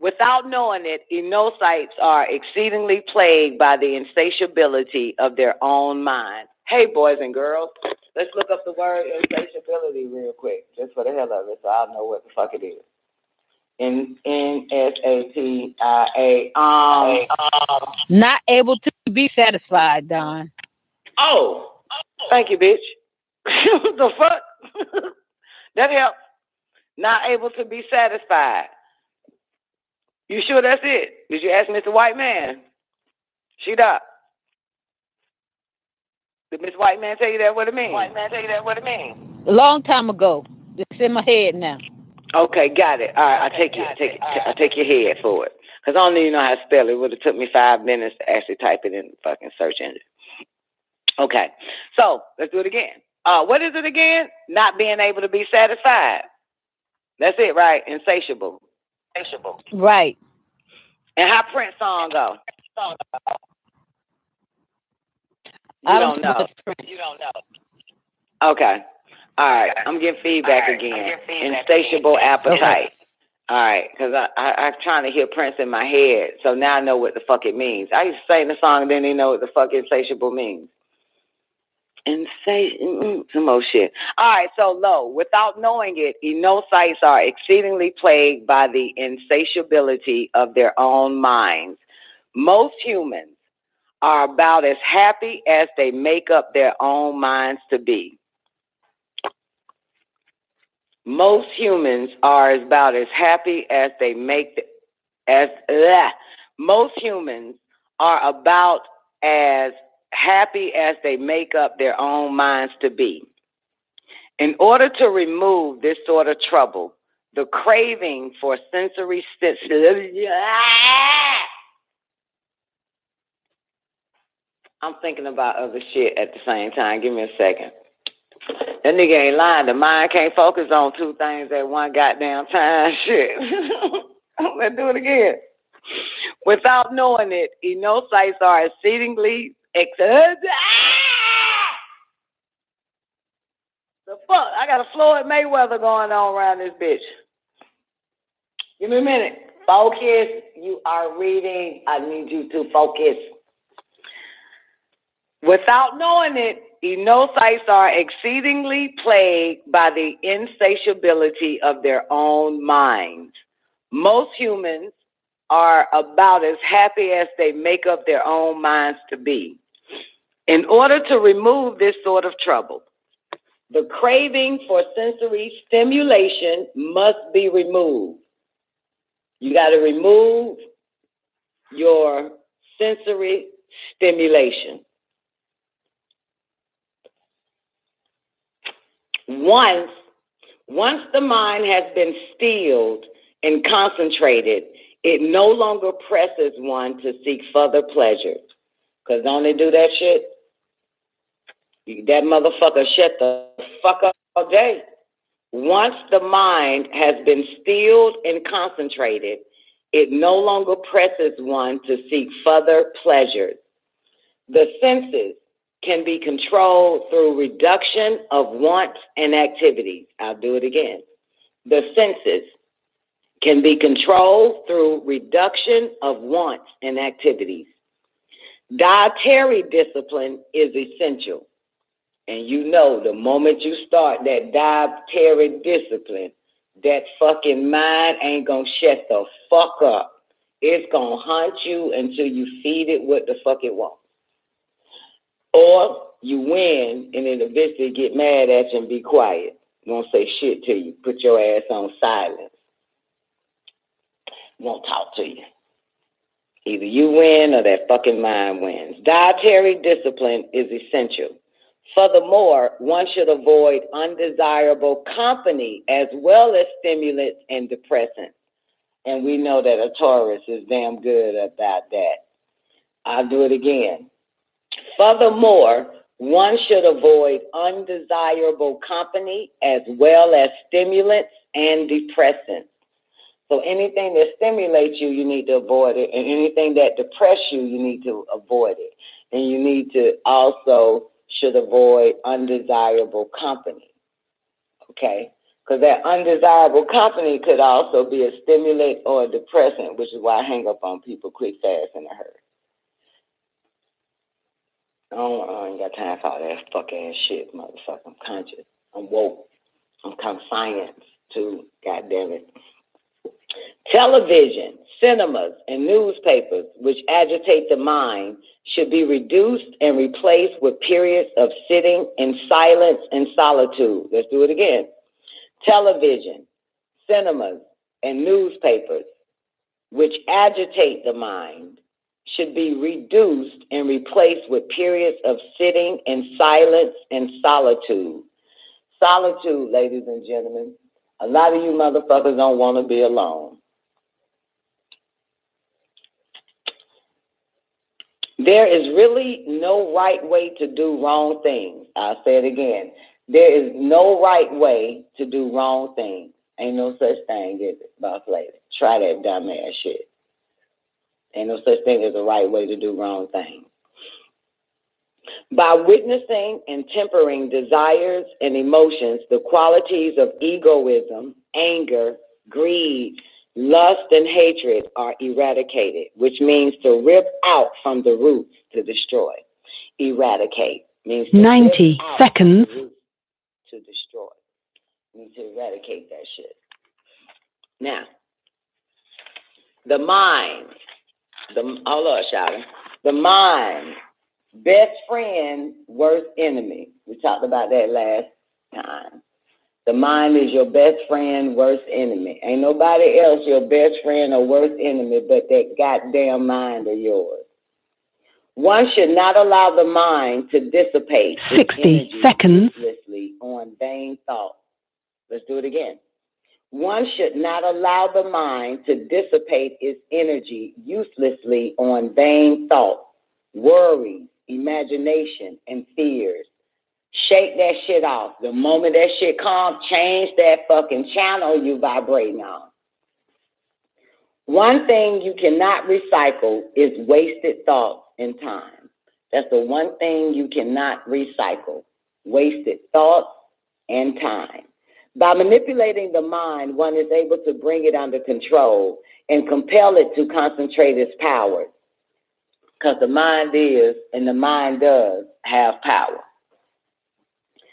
Speaker 4: without knowing it, enocytes are exceedingly plagued by the insatiability of their own mind. Hey, boys and girls, let's look up the word insatiability real quick, just for the hell of it, so I'll know what the fuck it is. N-S-A-T-I-A.
Speaker 7: Not able to be satisfied, Don.
Speaker 4: Oh, thank you, bitch. What the fuck? That helps. Not able to be satisfied. You sure that's it? Did you ask Mr. White Man? Sheet up. Did Mr. White Man tell you that what it means?
Speaker 7: A long time ago. It's in my head now.
Speaker 4: Okay, got it. All right, I take your head for it. Because I don't even know how to spell it. It would have took me 5 minutes to actually type it in the fucking search engine. Okay, so let's do it again. What is it again? Not being able to be satisfied. That's it, right? Insatiable.
Speaker 7: Right.
Speaker 4: And how Prince song go? You don't know. Okay. All right, I'm getting feedback again. Insatiable appetite. Okay. All right, because I'm trying to hear Prince in my head, so now I know what the fuck it means. I used to sing the song and then they know what the fuck insatiable means. Some more shit. All right, so low. Without knowing it, enocytes are exceedingly plagued by the insatiability of their own minds. Most humans are about as happy as they make up their own minds to be. Most humans are about as happy as they make most humans are about as happy as they make up their own minds to be. In order to remove this sort of trouble, the craving for sensory I'm thinking about other shit at the same time. Give me a second. That nigga ain't lying. The mind can't focus on 2 things at one goddamn time. Shit. Let's do it again. Without knowing it, enocytes are exceedingly the fuck? I got a Floyd Mayweather going on around this bitch. Give me a minute. Focus. You are reading. I need you to focus. Without knowing it, enocytes are exceedingly plagued by the insatiability of their own minds. Most humans are about as happy as they make up their own minds to be. In order to remove this sort of trouble,
Speaker 6: The craving for sensory stimulation must be removed. You got to remove your sensory stimulation. Once the mind has been stilled and concentrated, it no longer presses one to seek further pleasure. Because don't they do that shit? That motherfucker shut the fuck up all day. Once the mind has been stilled and concentrated, it no longer presses one to seek further pleasures. The senses can be controlled through reduction of wants and activities. I'll do it again. The senses can be controlled through reduction of wants and activities. Dietary discipline is essential. And you know, the moment you start that dietary discipline, that fucking mind ain't gonna shut the fuck up. It's gonna haunt you until you feed it what the fuck it wants. Or you win and then eventually get mad at you and be quiet. Won't say shit to you. Put your ass on silence. Won't talk to you. Either you win or that fucking mind wins. Dietary discipline is essential. Furthermore, one should avoid undesirable company as well as stimulants and depressants. And we know that a Taurus is damn good about that. I'll do it again. Furthermore, one should avoid undesirable company as well as stimulants and depressants. So anything that stimulates you, you need to avoid it. And anything that depresses you, you need to avoid it. And you need to also should avoid undesirable company. Okay? Because that undesirable company could also be a stimulant or a depressant, which is why I hang up on people quick, fast, in a hurry. I ain't got time for all that fucking shit, motherfucker. I'm conscious. I'm woke. I'm conscience too, goddamn it. Television, cinemas, and newspapers, which agitate the mind, should be reduced and replaced with periods of sitting in silence and solitude. Let's do it again. Television, cinemas, and newspapers, which agitate the mind, should be reduced and replaced with periods of sitting in silence and solitude. Solitude, ladies and gentlemen. A lot of you motherfuckers don't want to be alone. There is really no right way to do wrong things. I'll say it again. There is no right way to do wrong things. Ain't no such thing, is it, boss lady? Try that dumbass shit. Ain't no such thing as a right way to do wrong things. By witnessing and tempering desires and emotions, the qualities of egoism, anger, greed, lust, and hatred are eradicated, which means to rip out from the roots to destroy. Eradicate means to
Speaker 8: 90 seconds
Speaker 6: to destroy. You need to eradicate that shit. Now, the mind, hold on, shouting. The mind, best friend, worst enemy. We talked about that last time. The mind is your best friend, worst enemy. Ain't nobody else your best friend or worst enemy but that goddamn mind of yours. One should not allow the mind to dissipate
Speaker 8: 60 seconds
Speaker 6: uselessly on vain thoughts. Let's do it again. One should not allow the mind to dissipate its energy uselessly on vain thoughts, worries, imagination, and fears. Shake that shit off. The moment that shit comes, change that fucking channel you vibrating on. One thing you cannot recycle is wasted thoughts and time. That's the one thing you cannot recycle, wasted thoughts and time. By manipulating the mind, one is able to bring it under control and compel it to concentrate its power. Because the mind is, and the mind does, have power.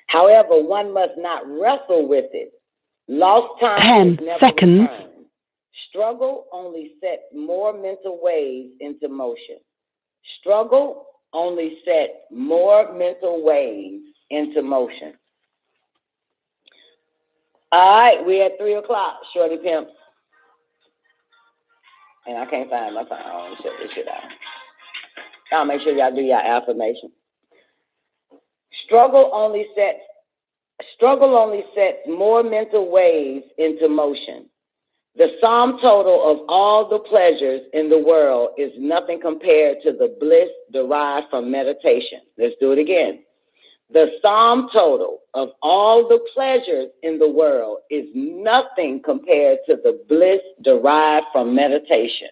Speaker 6: However, one must not wrestle with it. Lost time
Speaker 8: 10 seconds.
Speaker 6: Returned. Struggle only sets more mental waves into motion. Struggle only sets more mental waves into motion. All right, we at 3 o'clock, Shorty Pimp. And I can't find my phone. I'll shut this shit out. Y'all make sure y'all do your affirmation. Struggle only sets more mental waves into motion. The sum total of all the pleasures in the world is nothing compared to the bliss derived from meditation. Let's do it again. The sum total of all the pleasures in the world is nothing compared to the bliss derived from meditation.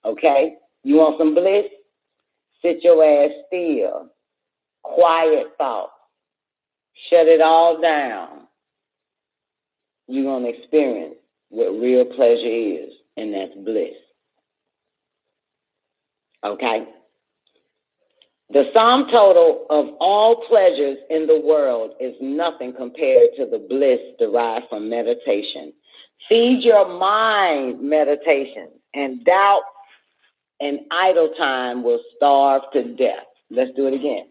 Speaker 6: Okay? You want some bliss? Sit your ass still. Quiet thoughts. Shut it all down. You're going to experience what real pleasure is, and that's bliss. Okay? The sum total of all pleasures in the world is nothing compared to the bliss derived from meditation. Feed your mind meditation, and doubt and idle time will starve to death. Let's do it again.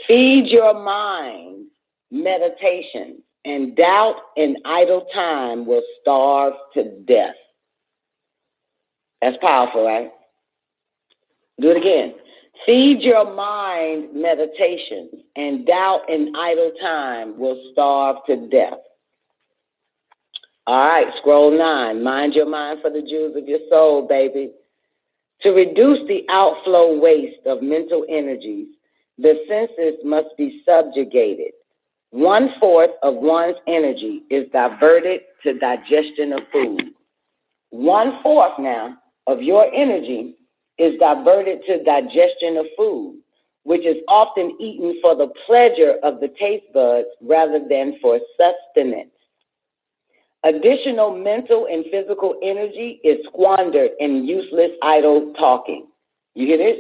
Speaker 6: Feed your mind meditation, and doubt and idle time will starve to death. That's powerful, right? Do it again. Feed your mind meditation, and doubt and idle time will starve to death. All right, scroll 9. Mind your mind for the jewels of your soul, baby. To reduce the outflow waste of mental energies, the senses must be subjugated. 1/4 of one's energy is diverted to digestion of food. 1/4 now of your energy is diverted to digestion of food, which is often eaten for the pleasure of the taste buds rather than for sustenance. Additional mental and physical energy is squandered in useless idle talking. You hear this?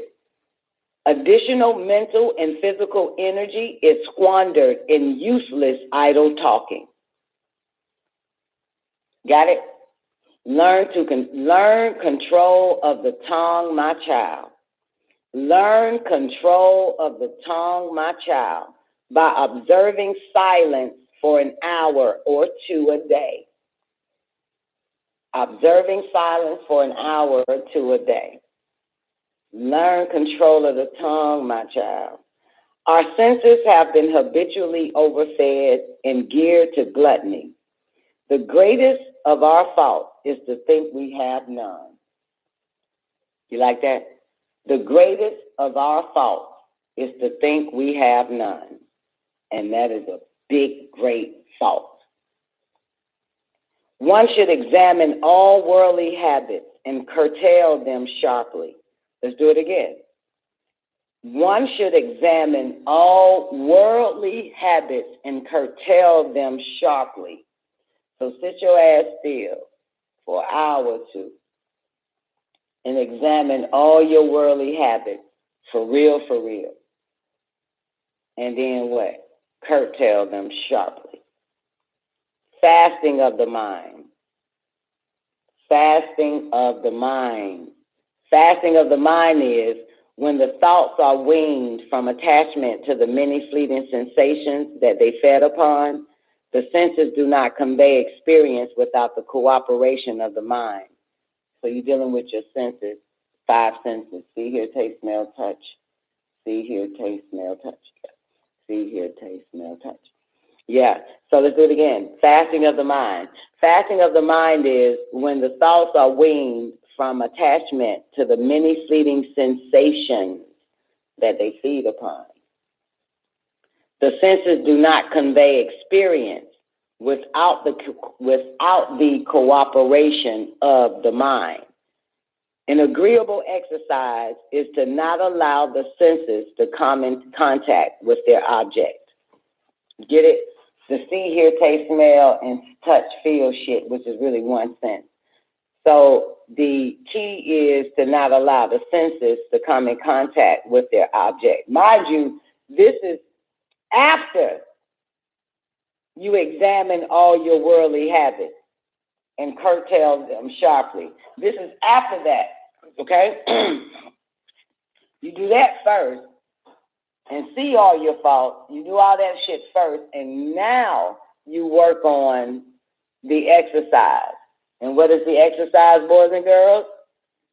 Speaker 6: Additional mental and physical energy is squandered in useless idle talking. Got it? Learn control of the tongue, my child. Learn control of the tongue, my child, by observing silence for an hour or two a day. Observing silence for an hour or two a day. Learn control of the tongue, my child. Our senses have been habitually overfed and geared to gluttony. The greatest of our faults is to think we have none. You like that? The greatest of our faults is to think we have none. And that is a big, great fault. One should examine all worldly habits and curtail them sharply. Let's do it again. One should examine all worldly habits and curtail them sharply. So sit your ass still for an hour or two and examine all your worldly habits for real. And then what? Curtail them sharply. Fasting of the mind. Fasting of the mind. Fasting of the mind is when the thoughts are weaned from attachment to the many fleeting sensations that they fed upon. The senses do not convey experience without the cooperation of the mind. So you're dealing with your senses, 5 senses. See, hear, taste, smell, touch. See, hear, taste, smell, touch. See, hear, taste, smell, touch. Yeah, so let's do it again. Fasting of the mind. Fasting of the mind is when the thoughts are weaned from attachment to the many fleeting sensations that they feed upon. The senses do not convey experience without the cooperation of the mind. An agreeable exercise is to not allow the senses to come in contact with their object. Get it? The see, hear, taste, smell, and touch, feel shit, which is really one sense. So the key is to not allow the senses to come in contact with their object. Mind you, this is after you examine all your worldly habits and curtail them sharply. This is after that, okay? You do that first and see all your faults. You do all that shit first, and now you work on the exercise. And what is the exercise, boys and girls?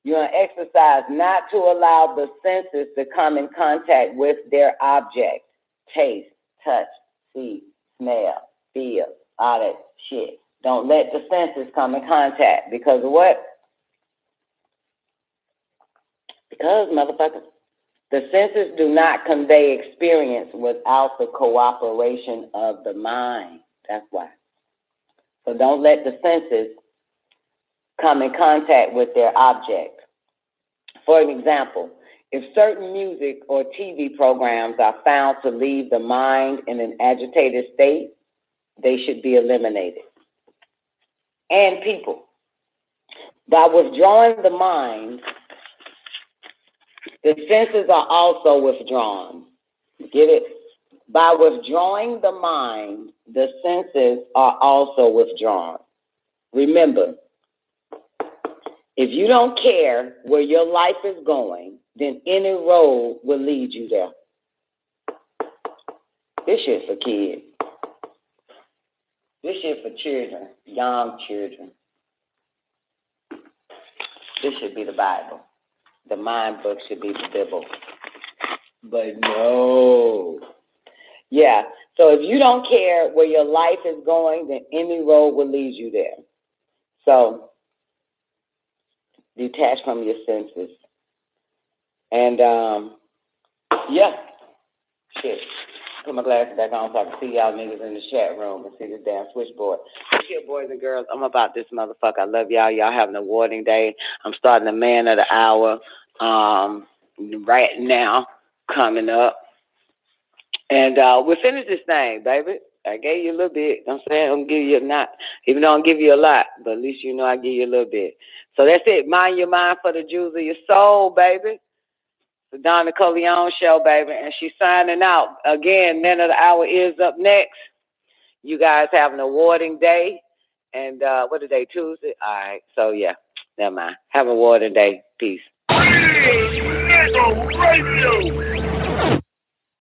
Speaker 6: You're going to exercise not to allow the senses to come in contact with their object. Taste, touch, see, smell, feel, all that shit. Don't let the senses come in contact. Because of what? Because, motherfuckers, the senses do not convey experience without the cooperation of the mind. That's why. So don't let the senses come in contact with their object. For an example, if certain music or TV programs are found to leave the mind in an agitated state, they should be eliminated. And people, by withdrawing the mind, the senses are also withdrawn. Get it? By withdrawing the mind, the senses are also withdrawn. Remember, if you don't care where your life is going, then any road will lead you there. This shit for kids. This shit for children, young children. This should be the Bible. The mind book should be the Bible. But no. Yeah, so if you don't care where your life is going, then any road will lead you there. So, detach from your senses. And, yeah, shit. Put my glasses back on so I can see y'all niggas in the chat room and see the damn switchboard. Shit, boys and girls, I'm about this motherfucker. I love y'all. Y'all have an awarding day. I'm starting the man of the hour right now coming up. And we'll finish this thing, baby. I gave you a little bit. I'm saying I'm give you not, even though I don't give you a lot, but at least you know I give you a little bit. So that's it. Mind your mind for the jewels of your soul, baby. The Don Nicoleone show, baby. And she's signing out. Again, Man of the Hour is up next. You guys have an awarding day. And what is day? Tuesday? All right. So, yeah. Never mind. Have an awarding day. Peace.
Speaker 2: Nicoleone Radio.